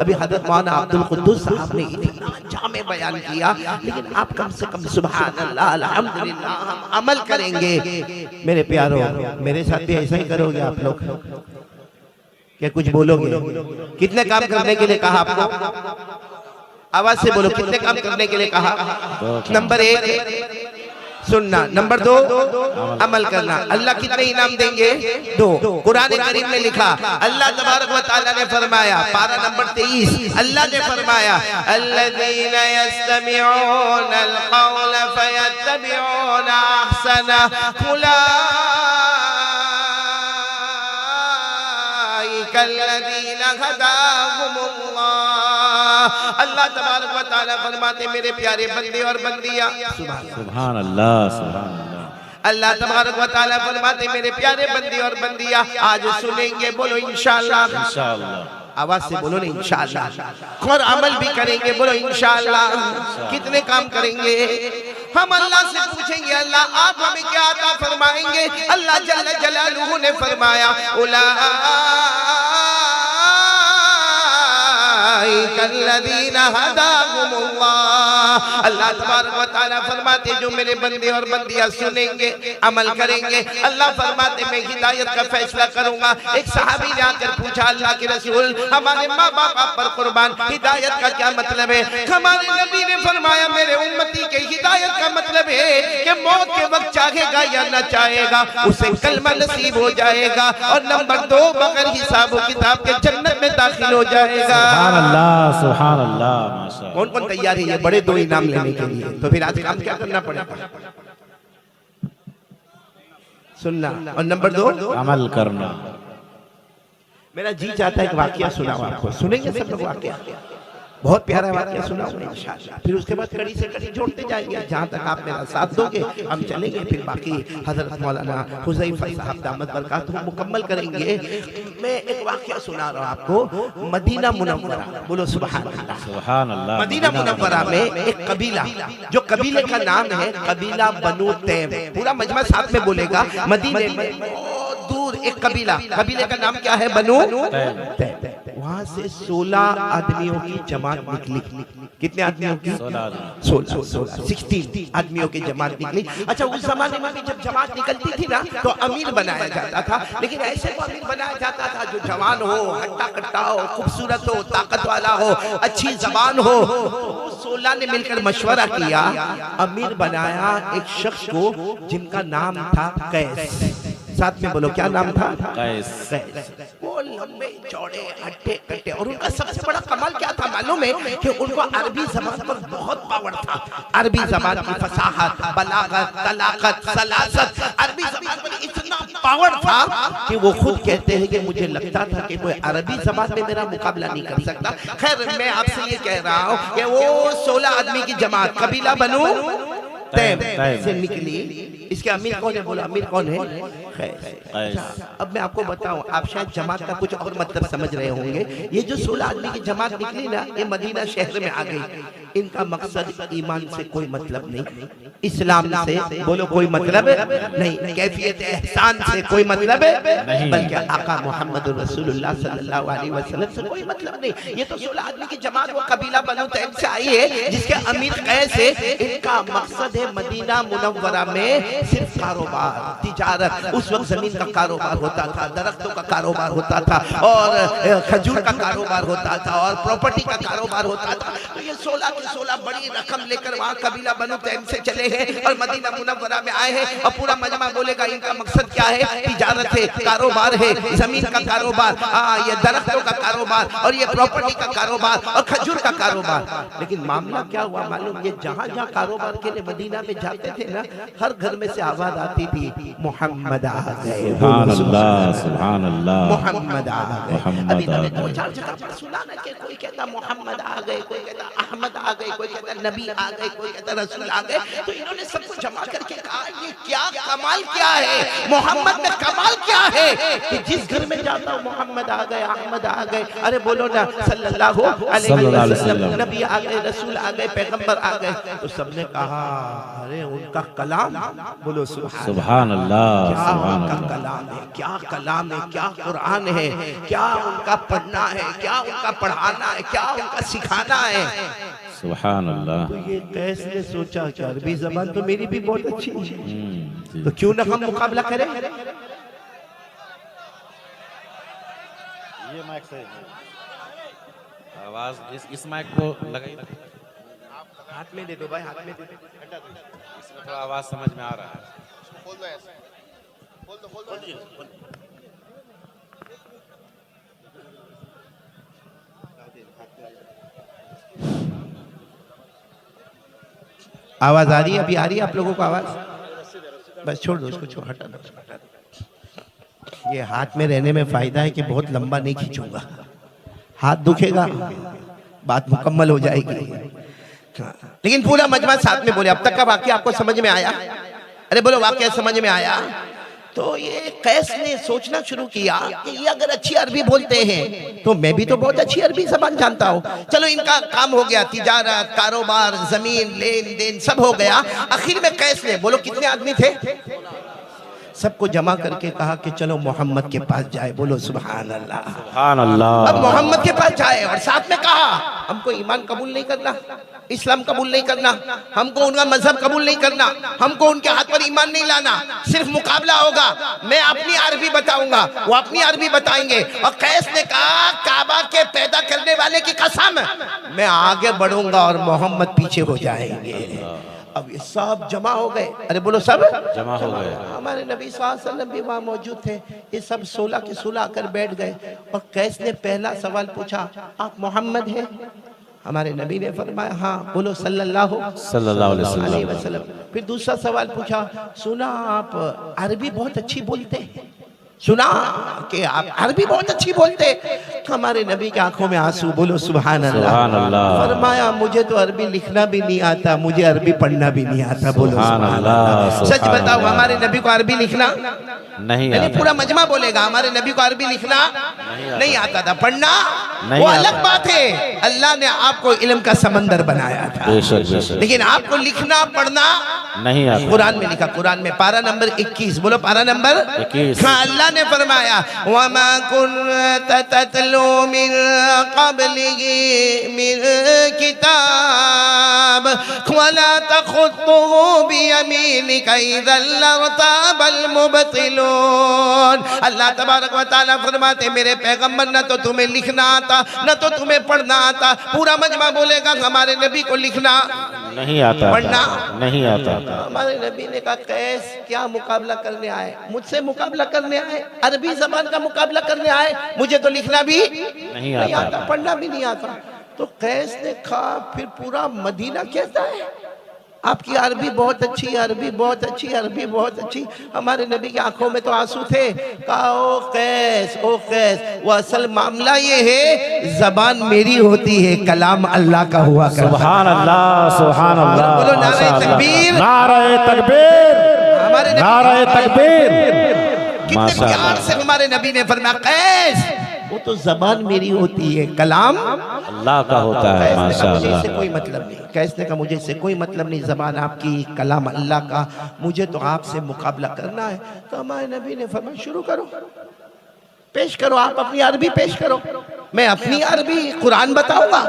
अभी हज़रत मौलाना अब्दुल कुद्दूस साहब ने इतना जामे बयान किया, लेकिन आप कम से कम सुभान अल्लाह अल्हम्दुलिल्लाह हम अमल करेंगे। मेरे प्यारो, मेरे साथ भी ऐसा ही करोगे आप लोग? क्या कुछ बोलोगे? कितने काम करने के लिए कहा आपको? आवाज से बोलो, कितने काम करने के लिए कहा? नंबर 1 सुनना, नंबर 2 अमल करना। अल्लाह कितने इनाम देंगे? 2। कुरान करीम में लिखा, अल्लाह तबारक व तआला ने फरमाया, पारा नंबर 23, अल्लाह ने फरमाया अल्लज़ीना यस्तमिऊना अल-क़ौल फयत्तबिऊना अहसना उलाइकल्लज़ीना हदाहुमुल्लाह। अल्लाह तबारक व तआला फरमाते मेरे प्यारे बंदे और बंदियां, सुभान अल्लाह, सुभान अल्लाह। अल्लाह तबारक व तआला फरमाते मेरे प्यारे बंदे और बंदियां आज सुनेंगे, बोलो इंशाअल्लाह, इंशाअल्लाह। आवाज से बोलो ना इंशाअल्लाह। और अमल भी करेंगे, बोलो इंशाअल्लाह। कितने काम करेंगे? हम अल्लाह से पूछेंगे अल्लाह आप हमें क्या अता फरमाएंगे? अल्लाह जल्ल जलालुहु ने फरमाया उलाइकल्लज़ीना हदाहुमुल्लाह। अल्लाह तबारक व तआला फरमाते जो मेरे बंदे और बंदियां सुनेंगे, अमल करेंगे, अल्लाह फरमाते मैं हिदायत का फैसला करूंगा। एक सहाबी ने आकर पूछा अल्लाह के रसूल हमारे माँ बाप आप पर कुर्बान, हिदायत का क्या मतलब है? हमारे नबी ने फरमाया मेरे उम्मती के हिदायत का मतलब है कि मौत के वक्त चाहेगा या न चाहेगा उसे कलमा नसीब हो जाएगा, और नंबर 2 बगैर हिसाब किताब के जन्नत में दाखिल हो जाएगा। सुभान अल्लाह, सुभान अल्लाह, माशाअल्लाह। कौन कौन तैयार है ये बड़े 2 इनाम लेने के लिए? तो फिर आज काम क्या करना पड़ेगा? सुनना, और नंबर 2 अमल करना। मेरा जी चाहता है एक वाकया सुनाऊं आपको, सुनेंगे सब लोग वाकया? बहुत प्यारा वाकया सुनाऊंगा इंशाअल्लाह। फिर उसके बाद कड़ी से कड़ी जोड़ते जाएंगे, जहां तक आप मेरा साथ दोगे हम चलेंगे, फिर बाकी हजरत मौलाना हुज़ैफा साहब दामत बरकातुहू मुकम्मल करेंगे। मैं एक वाकया सुना रहा हूं आपको, मदीना मुनव्वरा, बोलो सुभान अल्लाह, सुभान अल्लाह। मदीना मुनव्वरा में एक कबीला, जो कबीले का नाम है कबीला बनु तैम, पूरा मजमा साथ में बोलेगा, मदीने में बहुत दूर एक कबीला, कबीले का नाम क्या है? बनु तैम। वहां से 16 आदमियों की जमात निकली। कितने आदमियों की? 16 आदमियों की जमात निकली। अच्छा, उस जमाने में भी जब जमात निकलती थी ना तो अमीर बनाया जाता था, लेकिन ऐसे को अमीर बनाया जाता था जो जवान हो, हट्टा कट्टा हो, खूबसूरत हो, ताकत वाला हो, अच्छी जबान हो। 16 ने मिलकर मशवरा किया, अमीर बनाया एक शख्स को जिनका नाम था कैस। साथ में बोलो, क्या नाम था? कैस। वो लंबे चौड़े हट्टे कट्टे, और उनका सबसे बड़ा कमाल क्या था मालूम है? कि उनको अरबी जबान पर बहुत पावर था। अरबी जबान की फसाहत, बलागत, तलाकत, सलासत, अरबी जबान पर इतना पावर था कि वो खुद कहते हैं कि मुझे लगता था कि कोई अरबी जबान में मेरा मुकाबला नहीं कर सकता। खैर मैं आपसे ये कह रहा हूँ कि वो 16 आदमी की जमात कबीला बनु तैम से निकली। इसके अमीर कौन है? बोला अमीर कौन है? अच्छा, अब मैं आपको बताऊं, आप शायद जमात का कुछ और मतलब समझ रहे होंगे। ये जो 16 आदमी की जमात निकली ना, ये मदीना शहर में आ गई। इनका मकसद ईमान से कोई मतलब नहीं, इस्लाम से बोलो कोई मतलब नहीं, कैफियत एहसान से कोई मतलब नहीं, बल्कि आका मोहम्मद रसूलुल्लाह सल्लल्लाहु अलैहि वसल्लम से कोई मतलब नहीं। ये तो 16 आदमी की जमात वो कबीला बनु तैम से आई है, जिसके अमीर कैस है। इनका मकसद है मदीना मुनव्वरा में सिर्फ कारोबार, तिजारत। उस वक्त जमीन का कारोबार होता था, दरख्तों का कारोबार होता था, और खजूर का कारोबार होता था, और प्रॉपर्टी का कारोबार होता था। तो ये 16 के 16 बड़ी रकम लेकर वहाँ कबीला बनु तैम से चले हैं और मदीना मुनव्वरा में आए हैं। और पूरा मजमा बोलेगा इनका मकसद क्या है? तिजारत है, कारोबार है, जमीन का कारोबार, ये दरख्तों का कारोबार, और ये प्रॉपर्टी का कारोबार, और खजूर का कारोबार। लेकिन मामला क्या हुआ मालूम? ये जहाँ जहाँ कारोबार के लिए मदीना में जाते थे ना, हर घर में से आवाज आती थी मोहम्मद आ गए, सुभान अल्लाह, सुभान अल्लाह, मोहम्मद आ गए। मोहम्मद अभी आ मैंने गए। 2-4 जगह पर सुना ना कि कोई कहता मोहम्मद आ गए, कोई कहता अहमद आ गए, कोई कहता नबी आ गए, कोई कहता रसूल आ गए। तो इन्होंने सबको जमा करके कहा ये क्या कमाल क्या है? मोहम्मद में कमाल क्या है कि जिस घर में जाता हूँ मोहम्मद आ गए, अहमद आ गए। अरे बोलो ना सल्लल्लाहु अलैहि वसल्लम, नबी आ गए, रसूल आ गए, पैगंबर आ गए। तो सबने कहा अरे उनका कलाम, बोलो सुभान अल्लाह, क्या सुभान उनका अल्लाह। कलाम है, क्या कलाम है, क्या कुरान है, क्या उनका पढ़ना है, क्या उनका पढ़ाना है, क्या उनका सिखाना है। सुभान अल्लाह। तो ये कैसे सोचा कि अरबी जबान तो मेरी भी बहुत अच्छी है, जी। तो क्यों ना हम मुकाबला करें। ये माइक सही नहीं। आवाज इस माइक को लगाइए, हाथ में दे दो भाई, हाथ में दे दो। इसमें थोड़ा आवाज समझ में आ रहा है। आवाज आ रही है, अभी आ रही है आप लोगों को आवाज? बस छोड़ दो उसको, छोड़, हटा दो, हटा दो। ये हाथ में रहने में फायदा है कि बहुत लंबा नहीं खींचूंगा, हाथ दुखेगा, बात मुकम्मल हो जाएगी। लेकिन पूरा मजमा साथ में बोले। अब तक का वाक्य आपको समझ में आया? अरे बोलो वाक्य समझ में आया? तो ये कैस ने सोचना शुरू किया कि ये अगर अच्छी अरबी बोलते हैं तो मैं भी तो बहुत अच्छी अरबी जबान जानता हूँ। चलो इनका काम हो गया, तिजारत, कारोबार, जमीन, लेन देन सब हो गया। आखिर में कैस ने, बोलो कितने आदमी थे, सबको जमा करके कहा कि चलो मोहम्मद के पास जाए। बोलो सुभान अल्लाह, सुभान अल्लाह। अब मोहम्मद के पास जाए और साथ में कहा हमको ईमान कबूल नहीं करना, इस्लाम कबूल नहीं करना, हमको उनका मजहब कबूल नहीं करना, हमको उनके हाथ पर ईमान नहीं लाना, सिर्फ मुकाबला होगा। मैं अपनी अरबी बताऊंगा, वो अपनी अरबी बताएंगे। और कैस ने कहा काबा के पैदा करने वाले की कसम, मैं आगे बढ़ूंगा और मोहम्मद पीछे हो जाएंगे। अब ये सब जमा हो गए। अरे बोलो सब जमा हो गए। हमारे नबी सल्लल्लाहु अलैहि वसल्लम भी वहाँ मौजूद थे। ये सब 16 के 16 आकर बैठ गए और कैस ने पहला सवाल पूछा, आप मोहम्मद हैं? हमारे नबी ने फरमाया हाँ। बोलो सल्लल्लाहु अलैहि वसल्लम। फिर दूसरा सवाल पूछा, सुना आप अरबी बहुत अच्छी बोलते हैं, सुना कि आप अरबी बहुत अच्छी बोलते। तो हमारे नबी की आंखों में आंसू। बोलो सुभान अल्लाह। फरमाया मुझे तो अरबी लिखना भी नहीं आता, मुझे अरबी पढ़ना भी नहीं आता। बोलो सुभान अल्लाह। सच बताओ हमारे नबी को अरबी लिखना नहीं आता। पूरा मजमा बोलेगा हमारे नबी को अरबी लिखना नहीं आता था, पढ़ना वो अलग बात है। अल्लाह ने आपको इल्म का समंदर बनाया था, लेकिन आपको लिखना पढ़ना नहीं आता। कुरान में लिखा, कुरान में पारा नंबर 21। बोलो पारा नंबर 21। हाँ, अल्लाह ने फरमाया वमा कुन्त ततलू मिन क़ब्लिही मिन किताब वला तख़ुत्तुहु बियमीनिका इज़न लर्ताबल मुबतिलून। अल्लाह तबारक व तआला फरमाते मेरे पैगंबर न तो तुम्हें लिखना आता न तो तुम्हें पढ़ना आता। पूरा मजमा बोलेगा हमारे नबी को लिखना नहीं आता, पढ़ना नहीं आता। हमारे नबी ने कहा कैस क्या मुकाबला करने आए, मुझसे मुकाबला करने आए, अरबी जबान का मुकाबला करने आए, मुझे तो लिखना भी नहीं आता, पढ़ना भी नहीं आता। तो कैस ने कहा फिर पूरा मदीना कहता है आपकी अरबी बहुत अच्छी, अरबी बहुत अच्छी, अरबी बहुत अच्छी। हमारे नबी की आंखों में तो आंसू थे। कहा ओ कैस, ओ कैस, वो असल मामला ये है जबान मेरी होती है, कलाम अल्लाह का हुआ करता है। सुभान अल्लाह, सुभान अल्लाह। बोलो नारे तकबीर, नारे तकबीर, हमारे नारे तकबीर। कितने प्यार से हमारे नबी ने फरमाया कैस वो तो जबान मेरी होती है, कलाम अल्लाह का होता है। माशाअल्लाह। मुझे कोई मतलब नहीं, कैस ने कहा मुझे इससे कोई मतलब नहीं, जबान आपकी, कलाम अल्लाह का, मुझे तो आपसे मुकाबला करना है। तो हमारे नबी ने फरमाया शुरू करो, पेश करो, आप अपनी अरबी पेश करो, मैं अपनी अरबी कुरान बताऊंगा।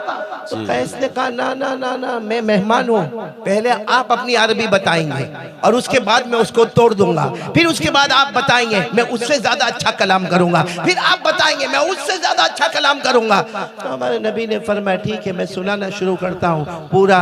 तो कैस ने कहा ना ना ना ना, मैं मेहमान हूँ, पहले आप अपनी अरबी बताएंगे और उसके बाद मैं उसको तोड़ दूंगा, फिर उसके बाद आप बताएंगे मैं उससे ज्यादा अच्छा कलाम करूंगा, फिर आप बताएंगे मैं उससे ज्यादा अच्छा कलाम करूंगा। तो हमारे नबी ने फरमाया ठीक है मैं सुनाना शुरू करता हूँ, पूरा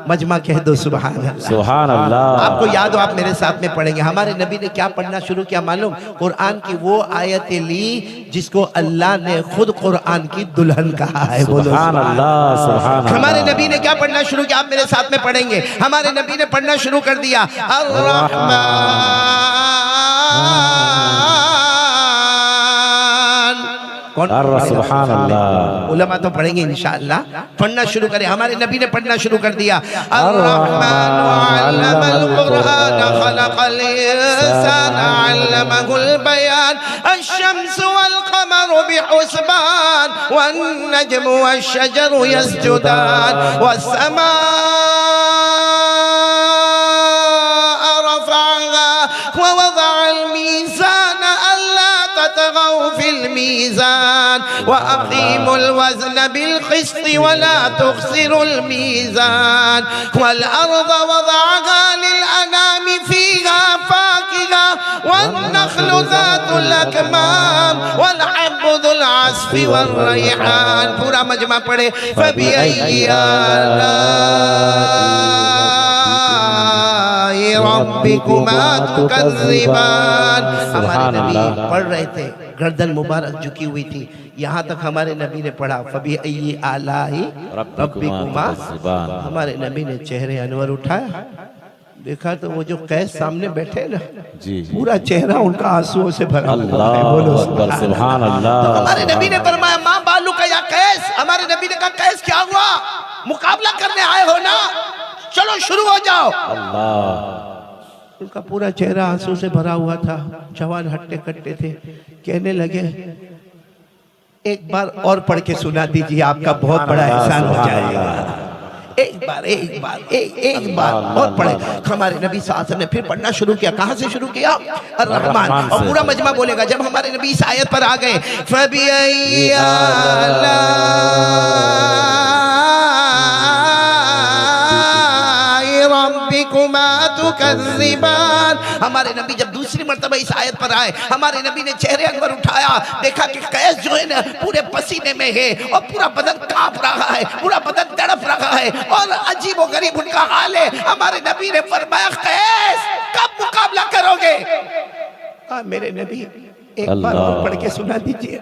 मजमा कह दो सुभान अल्लाह, सुभान अल्लाह। आपको याद हो आप मेरे साथ में पढ़ेंगे। हमारे नबी ने क्या पढ़ना शुरू किया मालूम? कुरान की वो आयतें ली जिसको अल्लाह ने खुद कुरान की दुल्हन कहा है। बोलो सुभान अल्लाह, सुभान अल्लाह। हमारे नबी ने क्या पढ़ना शुरू किया, आप मेरे साथ में पढ़ेंगे। हमारे नबी ने पढ़ना शुरू कर दिया अर्रहमान। कौन? सुभान अल्लाह। उलमा तो पढ़ेंगे इंशाअल्लाह। पढ़ना शुरू करें। हमारे नबी ने पढ़ना शुरू कर दिया अर्रहमान अल्लमल कुरआन खलकल इंसान अल्लमहुल बयान अश-शम्सु वल क़मरु बिहुस्बान वन नजमु वश-शजरु यस्जुदान वस-समा फिल मीज़ान व अक़ीमुल वज़न बिल क़िस्त व ला तुख़सिरुल मीज़ान वल अर्ज़ वज़अहा लिल अनामि फ़ीहा फ़ाकिहा वन नख़्लु ज़ातुल अकमाम वल हब्बु ज़ुल अस्फ़ि वर रैहान। पूरा मजमा पढ़े फ़बिअय्यि आलाइ रब्बिकुमा तुकज़्ज़िबान। हमारे नबी पढ़ रहे थे, गर्दन मुबारक झुकी हुई थी, यहाँ तक हमारे नबी ने पढ़ा फ़बिअय्यि आलाइ रब्बिकुमा। हमारे नबी ने चेहरे अनवर उठाया, देखा तो वो जो कैस सामने बैठे ना जी पूरा चेहरा उनका आंसुओं से भरा हुआ है। अल्लाह बोलो अकबर, सुभान अल्लाह। तो हमारे नबी ने फरमाया माँ बालू का या कैस। हमारे नबी ने कहा कैस क्या हुआ, मुकाबला करने आए हो ना, चलो शुरू हो जाओ। अल्लाह, उनका पूरा चेहरा आंसू से भरा हुआ था, जवान हट्टे कट्टे थे, कहने लगे एक बार और पढ़ के सुना दीजिए, आपका बहुत बड़ा एहसान हो जाएगा। एक बार और पढ़े। हमारे नबी साहब ने फिर पढ़ना शुरू किया। कहाँ से शुरू किया? अर्रहमान। और पूरा मजमा बोलेगा। जब हमारे नबी इस आयत पर आ गए फ़बिअय्यि आलाइ रब्बिकुमा तुकज़्ज़िबान। हमारे नबी जब दूसरी मर्तबा इस आयत पर आए, हमारे नबी ने चेहरे अनवर उठाया, देखा कि कैस जो है ना पूरे पसीने में है और पूरा बदन कांप रहा है, पूरा बदन तड़प रहा है और अजीब व गरीब उनका हाल है। हमारे नबी ने फरमाया कैस कब मुकाबला करोगे? मेरे नबी एक बार और पढ़ के सुना दीजिए।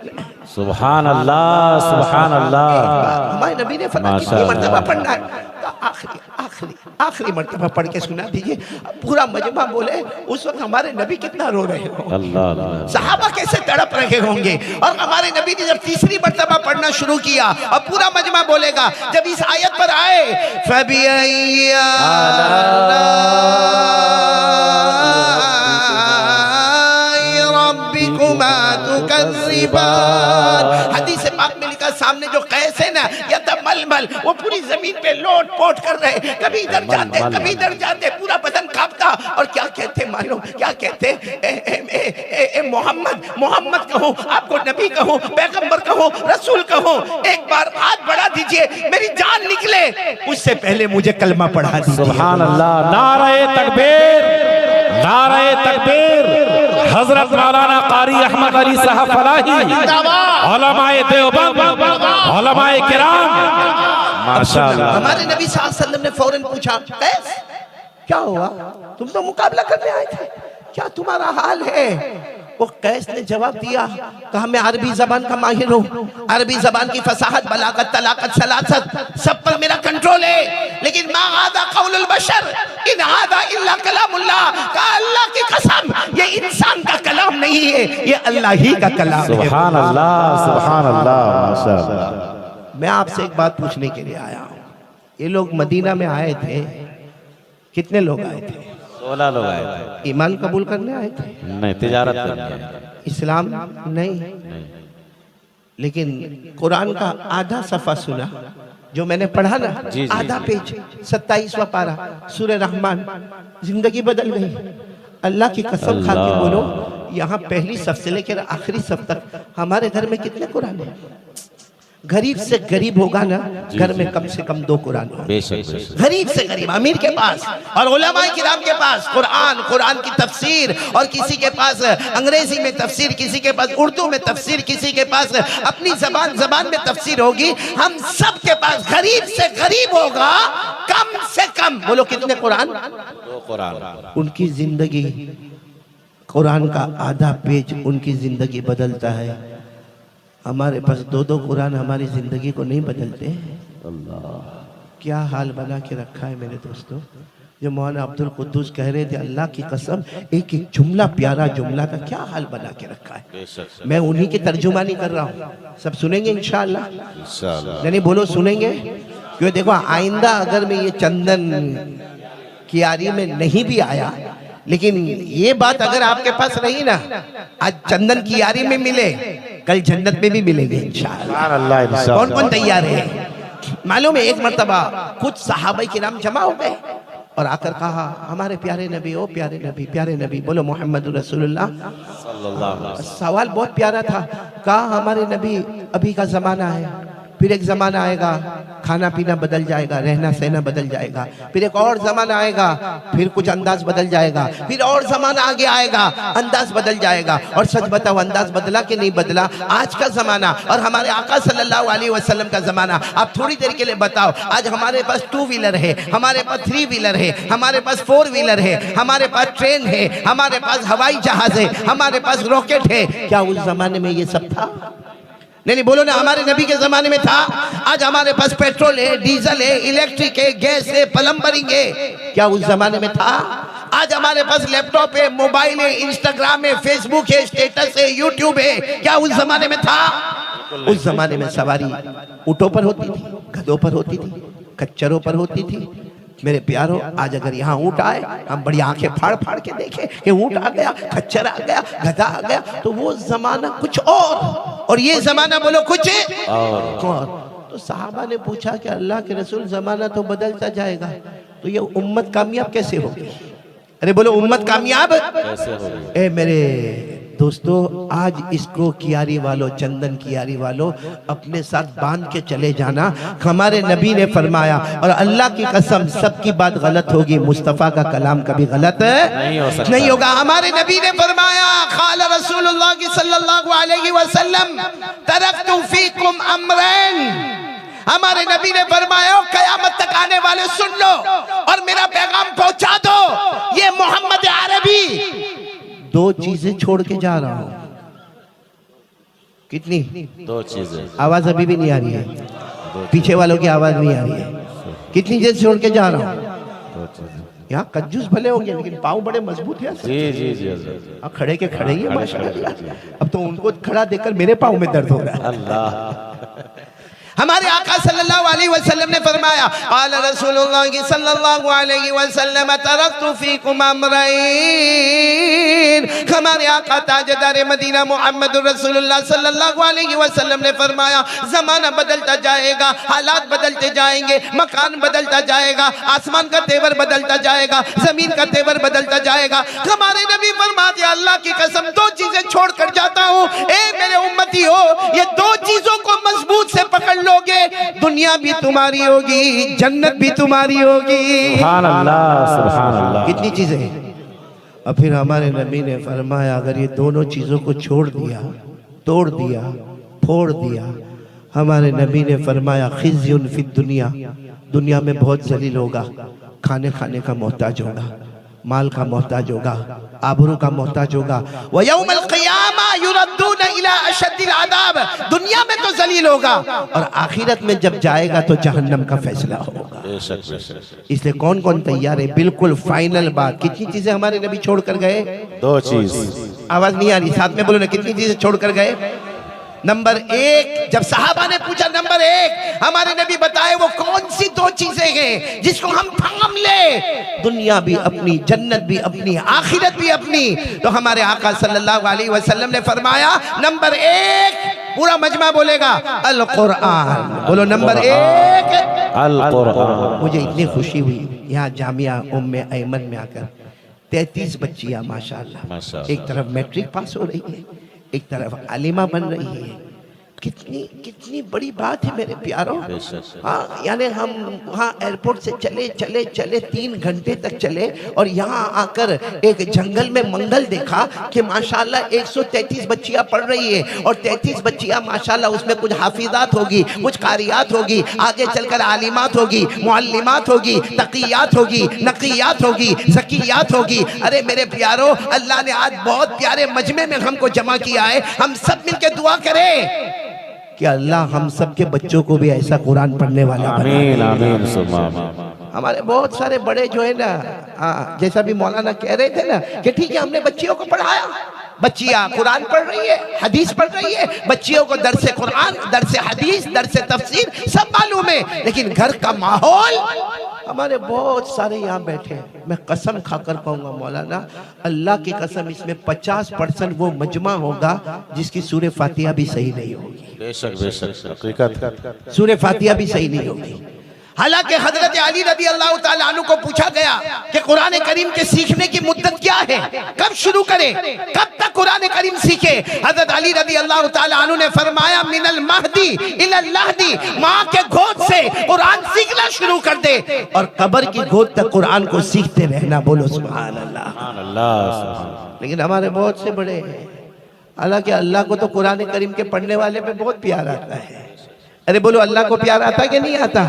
सुभान अल्लाह, सुभान अल्लाह। हमारे नबी ने फरमाया कितनी मर्तबा पढ़ना है? आखिरी मर्तबा पढ़ के सुना दीजिए। पूरा मजमा बोले उस वक्त हमारे नबी कितना रो रहे हो, सहाबा कैसे तड़प रहे होंगे। और हमारे नबी ने जब तीसरी मर्तबा पढ़ना शुरू किया और पूरा मजमा बोलेगा, जब इस आयत पर आए फ़बिअय्यि आलाइ रब्बिकुमा तुकज़्ज़िबान। हदीस पाक में लिखा सामने जो कैस है ना या मलमल, वो पूरी जमीन पे लोट पोट कर रहे, कभी इधर जाते कभी इधर जाते, पूरा बदन कांपता। और क्या कहते मालूम, क्या कहते मोहम्मद मोहम्मद कहूँ, आपको नबी कहूँ, पैगंबर कहूँ, रसूल कहूँ, एक बार हाथ बढ़ा दीजिए, मेरी जान निकले उससे पहले मुझे कलमा पढ़ा दीजिए। सुभान अल्लाह। नारे तकबीर, नारे तकबीर। हजरत मौलाना कारी अहमद अली साहब फलाही, उलमाए देवबंद, उलमाए किराम, माशाअल्लाह। हमारे नबी सल्लल्लाहु अलैहि वसल्लम ने फौरन पूछा कैस क्या हुआ, तुम तो मुकाबला करने आए थे, क्या तुम्हारा हाल है? वो कैस ने जवाब दिया, कहा मैं अरबी जबान का माहिर हूँ, अरबी जबान की फसाहत, बलागत, तलाकत, सलासत सब पर मेरा कंट्रोल है, लेकिन मा हादा कौलुल बशर इन हादा इल्ला कलामुल्लाह। कहा अल्लाह की कसम ये इंसान का कलाम नहीं है, ये अल्लाह ही का कलाम है। सुभान अल्लाह, सुभान अल्लाह, माशाअल्लाह। मैं आपसे एक बात पूछने के लिए आया हूँ, ये लोग मदीना में आए थे, कितने लोग आए थे? 16 लोग आए थे। ईमान कबूल करने आए थे? नहीं, तिजारत करने। इस्लाम नहीं। लेकिन कुरान का आधा सफ़ा सुना जो मैंने पढ़ा ना, आधा पेज 27वां पारा सूरह रहमान, जिंदगी बदल गई। अल्लाह की कसम खा के बोलो, यहाँ पहली सफ से लेकर आखिरी सफ तक हमारे घर में कितने कुरान है? गरीब से गरीब होगा ना, घर में कम से कम 2 कुरान हो। गरीब से गरीब, अमीर के पास और उलमाए किराम के पास कुरान, कुरान की तफसीर, और किसी के पास अंग्रेजी में तफसीर, किसी के पास उर्दू में तफसीर, किसी के पास अपनी जबान में तफसीर होगी। हम सब के पास गरीब से गरीब होगा कम से कम, बोलो कितने कुरान? 2 कुरान। उनकी जिंदगी, कुरान का आधा पेज उनकी जिंदगी बदलता है। हमारे पास 2-2 कुरान हमारी जिंदगी को नहीं बदलते। अल्लाह, क्या हाल बना के रखा है मेरे दोस्तों। जो मौलाना अब्दुल कुद्दूस कह रहे थे, अल्लाह की कसम एक एक जुमला, प्यारा जुमला का क्या हाल बना के रखा है। मैं उन्हीं की तर्जुमानी कर रहा हूँ, सब सुनेंगे इंशाअल्लाह। नहीं बोलो सुनेंगे, क्यों देखो आइंदा अगर मैं ये चंदन कियारी में नहीं भी आया, लेकिन ये बात अगर आपके पास रही ना, आज चंदन कियारी में मिले, कल जन्नत में भी मिलेंगे इंशाअल्लाह। कौन कौन तैयार है? मालूम है एक मर्तबा कुछ सहाबा किराम जमा हो गए और आकर कहा हमारे प्यारे नबी, ओ प्यारे नबी, प्यारे नबी, बोलो मोहम्मद रसूलुल्लाह सल्लल्लाहु अलैहि वसल्लम। सवाल बहुत प्यारा था। कहा हमारे नबी अभी का जमाना है, फिर एक जमाना आएगा खाना पीना बदल जाएगा, रहना सहना बदल जाएगा, फिर एक और जमाना आएगा, फिर कुछ अंदाज बदल जाएगा, फिर और जमाना आगे आएगा, अंदाज बदल जाएगा। और सच बताओ अंदाज बदला कि नहीं बदला? आज का जमाना और हमारे आका सल्लल्लाहु अलैहि वसल्लम का जमाना, आप थोड़ी देर के लिए बताओ, आज हमारे पास 2 व्हीलर है, हमारे पास 3 व्हीलर है, हमारे पास 4 व्हीलर है, हमारे पास ट्रेन है, हमारे पास हवाई जहाज है, हमारे पास रॉकेट है। क्या उस जमाने में ये सब था? नहीं बोलो ना, हमारे नबी के जमाने में था। आज हमारे पास पेट्रोल है, डीजल है, इलेक्ट्रिक है, गैस है, प्लम्बरिंग है। क्या उस जमाने में था? आज हमारे पास लैपटॉप है, मोबाइल है, इंस्टाग्राम है, फेसबुक है, स्टेटस है, यूट्यूब है। क्या उस जमाने में था? उस जमाने में सवारी ऊँटों पर होती थी, गधों पर होती थी, खच्चरों पर होती थी। मेरे प्यारो, आज अगर यहाँ ऊँट आए, हम बड़ी आंखें फाड़ फाड़ के देखें कि ऊँट आ गया, खच्चर आ गया, गधा आ गया, तो वो जमाना कुछ और ये जमाना बोलो कुछ और। तो साहबा ने पूछा कि अल्लाह के रसूल जमाना तो बदलता जाएगा, तो ये उम्मत कामयाब कैसे होगी? अरे बोलो उम्मत कामयाब कैसे होगी? ए मेरे दोस्तों, आज इसको कियारी वालों, चंदन कियारी वालों, अपने साथ बांध के चले जाना। हमारे नबी ने फरमाया, और अल्लाह की कसम सबकी बात गलत होगी, मुस्तफ़ा का कलाम कभी गलत नहीं होगा। हमारे नबी ने फरमाया, क़ाल रसूलुल्लाह सल्लल्लाहु अलैहि वसल्लम, तरक्तु फीकुम अमरैन। हमारे नबी ने फरमाया, कयामत तक आने वाले सुन लो और मेरा पैगाम पहुंचा दो। ये मोहम्मद अरबी 2 चीजें छोड़ के जा रहा हूं। कितनी? 2 चीजें। आवाज अभी भी नहीं आ रही है, पीछे वालों की आवाज नहीं आ रही है। कितनी चीजें छोड़ के जा रहा हूं? 2 चीजें। यहाँ कंजूस भले होंगे लेकिन पाँव बड़े मजबूत है। जी। खड़े के खड़े ही है माशाल्लाह। अब तो उनको खड़ा देखकर मेरे पाँव में दर्द हो रहा है। अल्लाह। हमारे आका सल्लल्लाहु अलैहि वसल्लम ने फरमाया, क़ाल रसूलुल्लाह सल्लल्लाहु अलैहि वसल्लम, तरक्तु फीकुम अमरैन। हमारे आका ताजदार मदीना मोहम्मद रसूलुल्लाह सल्लल्लाहु अलैहि वसल्लम ने फरमाया, जमाना बदलता जाएगा, हालात बदलते जाएंगे, मकान बदलता जाएगा, आसमान का तेवर बदलता जाएगा, जमीन का तेवर बदलता जाएगा। हमारे नबी फरमाते, अल्लाह की कसम 2 चीजें छोड़ कर जाता हूँ। ए मेरे उम्मती हो, ये 2 चीजों को मजबूत से पकड़ लोगे, दुनिया भी तुम्हारी होगी, जन्नत भी तुम्हारी होगी। सुभान अल्लाह, सुभान अल्लाह। कितनी चीजें? और फिर हमारे नबी ने फरमाया, अगर ये दोनों चीजों को छोड़ दिया, तोड़ दिया, फोड़ दिया, हमारे नबी ने फरमाया, खिज़्युन फिद दुनिया, दुनिया में बहुत जलील होगा, खाने का मोहताज होगा, माल का मोहताज होगा, आबरू का मोहताज होगा। व यौमल क़ियामा युरद्दूना इला अशद्दिल अज़ाब, दुनिया में तो जलील होगा और आखिरत में जब जाएगा तो जहन्नम का फैसला होगा। इसलिए कौन कौन तैयार है? बिल्कुल फाइनल बात। कितनी चीजें हमारे नबी छोड़ कर गए? 2 चीज। आवाज नहीं आ रही, साथ में बोलो ना, कितनी चीजें छोड़ कर गए? नंबर 1, जब साहबा ने पूछा नंबर 1, हमारे नबी बताए वो कौन सी 2 चीजें हैं जिसको हम थाम ले, दुनिया भी अपनी, जन्नत भी अपनी, आखिरत भी अपनी। तो हमारे आका सल्लल्लाहु अलैहि वसल्लम ने फरमाया, नंबर 1, पूरा मजमा बोलेगा, अल कुरआन। बोलो नंबर 1, अल कुरआन। मुझे इतनी खुशी हुई यहाँ जामिया उम्मे ऐमन में आकर, 33 बच्चियां माशाअल्लाह, एक तरफ मैट्रिक पास हो रही है, एक तरफ आलिमा बन रही है। कितनी बड़ी बात है मेरे प्यारों। हाँ, यानी हम वहाँ एयरपोर्ट से चले 3 घंटे तक चले और यहाँ आकर एक जंगल में मंगल देखा कि माशाल्लाह 133 बच्चियाँ पढ़ रही है और 33 बच्चियाँ माशाल्लाह, उसमें कुछ हाफिजात होगी, कुछ कारियात होगी, आगे चलकर आलिमात होगी, मुअल्लिमात होगी, तकियात होगी, नकियात होगी, ज़कियात होगी। अरे मेरे प्यारों, अल्लाह ने आज बहुत प्यारे मजमे में हमको जमा किया है। हम सब मिलकर दुआ करें कि अल्लाह हम सब के बच्चों को भी ऐसा कुरान पढ़ने वाला आमीन, आमीन, आमीन। हमारे बहुत सारे बड़े जो है ना, जैसा भी मौलाना कह रहे थे ना कि ठीक है हमने बच्चियों को पढ़ाया, बच्चियां कुरान पढ़ रही है, हदीस पढ़ रही है, बच्चियों को दरसे कुरान, दरसे हदीस, दरसे तफसीर सब मालूम है, लेकिन घर का माहौल हमारे बहुत सारे यहाँ बैठे। मैं कसम खाकर कहूँगा मौलाना, अल्लाह की कसम, इसमें 50% वो मजमा होगा जिसकी सूरह फातिहा भी सही नहीं होगी। बेशक बेशक, सूरह फातिहा भी सही नहीं होगी। हालांकि हजरत अली रदी अल्लाह ताला अन्हु को पूछा गया कि कुरान करीम के सीखने की मुद्दत क्या है, कब शुरू करें, कब तक कुरान करीम सीखे। हजरत अली रदी अल्लाह ताला अन्हु ने फरमाया मिनल महदी इलल लहदी, माँ के गोद से कुरान सीखना शुरू कर दे और कब्र की गोद तक कुरान को सीखते रहना। बोलो सुभान अल्लाह। लेकिन हमारे बहुत से बड़े हैं, हालांकि अल्लाह को तो कुरान करीम के पढ़ने वाले पे बहुत प्यार आता है। अरे बोलो अल्लाह को प्यार आता है कि नहीं आता?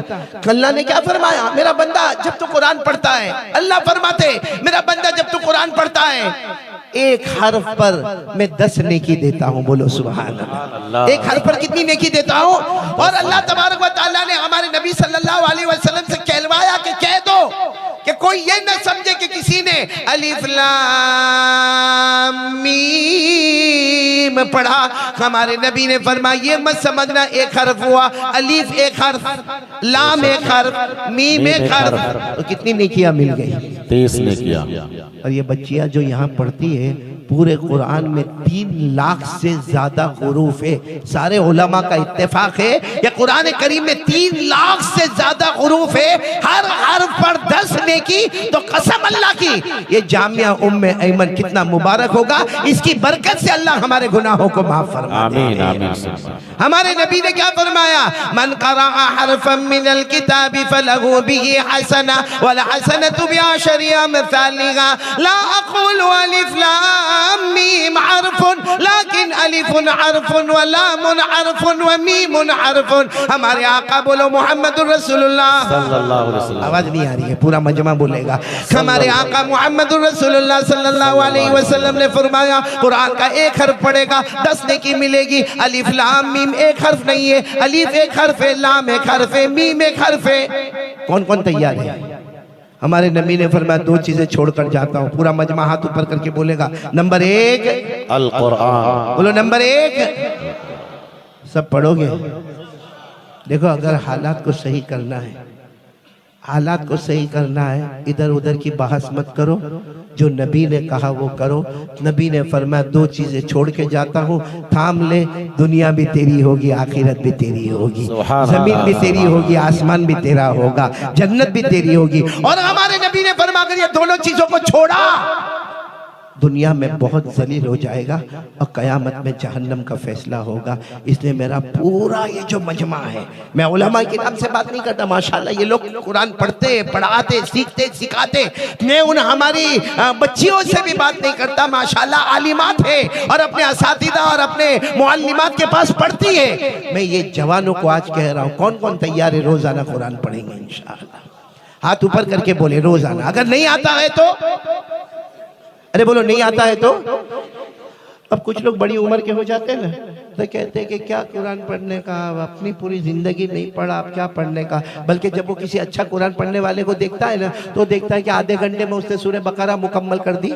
अल्लाह ने क्या फरमाया, मेरा बंदा जब तू कुरान पढ़ता है, अल्लाह फरमाते मेरा बंदा जब तू कुरान पढ़ता है एक हर्फ पर मैं 10 नेकी देता हूँ। बोलो सुभान अल्लाह। एक हर्फ पर कितनी नेकी देता हूँ? और अल्लाह तबारक व तआला ने हमारे नबी सल्लल्लाहु अलैहि वसल्लम से कहलवाया कि कह दो कि कोई ये न समझे कि किसी ने अलिफ लाम मीम पढ़ा। हमारे नबी ने फरमाया ये मत समझना एक हर्फ हुआ, अलिफ एक हर्फ, लाम एक हर्फ, मीम एक हर्फ, तो कितनी नेकियां मिल गई? 30 नेकियां। और ये बच्चियां जो यहाँ पढ़ती है पूरे कुरान में 3 लाख से ज्यादा हुरूफ है। सारे उलमा का इत्तेफाक है कि कुरान करीम में 3 लाख से ज्यादा हुरूफ है, हर हर्फ पर 10 नेकी। तो कसम अल्लाह की ये जामिया उम्मे ऐमन कितना मुबारक होगा, इसकी बरकत से अल्लाह हमारे गुनाहों को माफ फरमाए। आमीन आमीन। हमारे नबी ने क्या फरमाया, मन क़रअ हरफन मिनल किताबि फलहु बिही हसना वल हसनतु बिअशरि अमसालिहा ला अक़ूलु अलिफ लाम मीम हरफुन लेकिन अलिफुन हरफुन व लामुन हरफुन व मीमुन हरफुन। हमारे आका बोलो मुहम्मदुर रसूलुल्लाह सल्लल्लाहु अलैहि वसल्लम। आवाज नहीं आ रही है, पूरा मजमा बोलेगा। हमारे आका मुहम्मदुर रसूलुल्लाह सल्लल्लाहु अलैहि वसल्लम ने फरमाया कुरान का एक हर्फ पढ़ेगा 10 नेकी मिलेगी। अलिफ लाम मीम एक हर्फ नहीं है, अलिफ एक हर्फ है, लाम एक हर्फ है, मीम एक हर्फ है। कौन कौन तैयार है? हमारे नबी ने फरमाया 2 चीजें छोड़कर जाता हूं। पूरा मजमा हाथ ऊपर करके बोलेगा नंबर 1 अल कुरान। बोलो नंबर 1। सब पढ़ोगे? देखो अगर हालात को सही करना है, हालात को सही करना है, इधर उधर की बहस मत करो, जो नबी ने कहा वो करो। नबी ने फरमाया 2 चीजें छोड़ के जाता हूँ, थाम ले, दुनिया भी तेरी होगी, आखिरत भी तेरी होगी, जमीन भी तेरी होगी, आसमान भी तेरा होगा, जन्नत भी तेरी होगी। और हमारे नबी ने फरमाया अगर ये दोनों चीजों को छोड़ा दुनिया में बहुत जलील हो जाएगा और कयामत में जहन्नम का फैसला होगा। इसलिए मेरा पूरा ये जो मजमा है, मैं उलमा के नाम से बात नहीं करता, माशाल्लाह ये लोग कुरान पढ़ते, पढ़ाते, सीखते, सिखाते। मैं उन हमारी बच्चियों से भी बात नहीं करता, माशाल्लाह आलिमात है और अपने असातिदा और अपने मुअल्लिमात के पास पढ़ती है। मैं ये जवानों को आज कह रहा हूँ, कौन कौन तैयार है रोजाना कुरान पढ़ेंगे इंशाअल्लाह? हाथ ऊपर करके बोले रोजाना। अगर नहीं आता है तो, अरे बोलो नहीं आता है तो। अब कुछ लोग बड़ी उम्र के हो जाते हैं ना, तो कहते हैं कि क्या कुरान पढ़ने का, अपनी पूरी जिंदगी नहीं पढ़ा, आप क्या पढ़ने का। बल्कि जब वो किसी अच्छा कुरान पढ़ने वाले को देखता है ना, तो देखता है कि आधे घंटे में उसने सूरह बकरा मुकम्मल कर दी।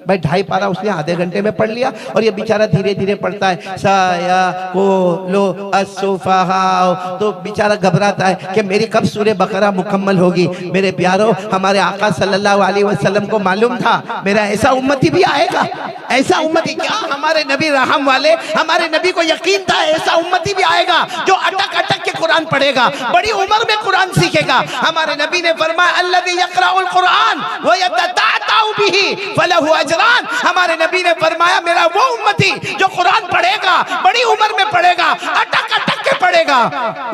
भाई 2.5 पारा उसने आधे घंटे में पढ़ लिया और ये बेचारा धीरे धीरे पढ़ता है। साया को लो असुफहाओ, तो बेचारा घबराता है कि मेरी कब सूरह बकरा मुकम्मल होगी। मेरे प्यारो, हमारे आका सल्लल्लाहु अलैहि वसल्लम को मालूम था मेरा ऐसा उम्मती भी आएगा, ऐसा उम्मती। क्या हमारे नबी रहम वाले, हमारे नबी को यकीन था ऐसा उम्मती भी आएगा जो अटक अटक के कुरान पढ़ेगा, बड़ी उम्र में कुरान सीखेगा। हमारे नबी ने फरमाया अल्लज़ी यक़रउल कुरान व यतताअतउ बिही फलहु अजरान। हमारे नबी ने फरमाया मेरा वो उम्मती जो कुरान पढ़ेगा, बड़ी उम्र में पढ़ेगा, अटक अटक के पढ़ेगा,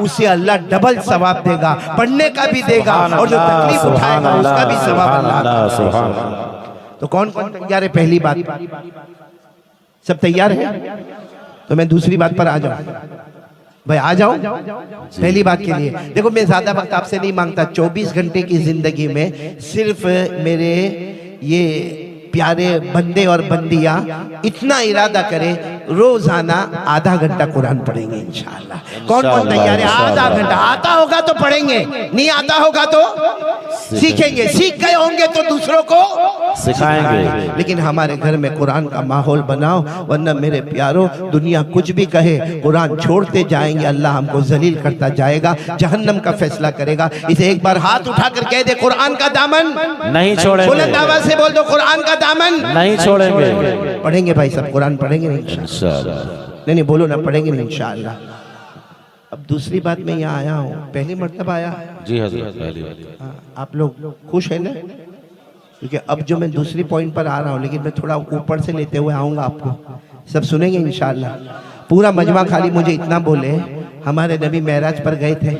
उसे अल्लाह डबल सवाब देगा, पढ़ने का भी देगा और जो तकलीफ उठाएगा उसका भी सवाब अल्लाह। सुभान अल्लाह। तो कौन कौन तैयार है? पहली बात, सब तैयार है? तो मैं दूसरी बात पर आ जाऊं। भाई आ जाऊं पहली बात के लिए। देखो मैं ज्यादा वक्त आपसे नहीं मांगता, 24 घंटे की जिंदगी में सिर्फ मेरे ये प्यारे बंदे और बंदियां इतना इरादा करें, रोजाना आधा घंटा कुरान पढ़ेंगे इंशाअल्लाह। कौन कौन तैयार है? आधा घंटा। आता होगा तो पढ़ेंगे, नहीं आता होगा तो सीखेंगे, सीख गए होंगे तो दूसरों को सिखाएंगे। लेकिन हमारे घर में कुरान का माहौल बनाओ, वरना मेरे प्यारो दुनिया कुछ भी कहे, कुरान छोड़ते जाएंगे, अल्लाह हमको जलील करता जाएगा, जहन्नम का फैसला करेगा। इसे एक बार हाथ उठाकर कह दे कुरान का दामन नहीं छोड़ेंगे। बुलंद आवाज से बोल दो कुरान का दामन नहीं छोड़ेंगे। पढ़ेंगे भाई सब कुरान पढ़ेंगे नहीं इंशाअल्लाह? नहीं बोलो ना, पढ़ेंगे नहीं इंशाअल्लाह। अब दूसरी बात मैं यहाँ आया हूँ, पहली मर्तबा आया। जी हजरत, पहली बार। हाँ, आप लोग खुश है ना? क्योंकि अब जो मैं दूसरी पॉइंट पर आ रहा हूँ, लेकिन मैं थोड़ा ऊपर से लेते हुए आऊँगा, आपको सब सुनेंगे इंशाल्लाह। पूरा मजमा खाली मुझे इतना बोले, हमारे नबी मेराज पर गए थे।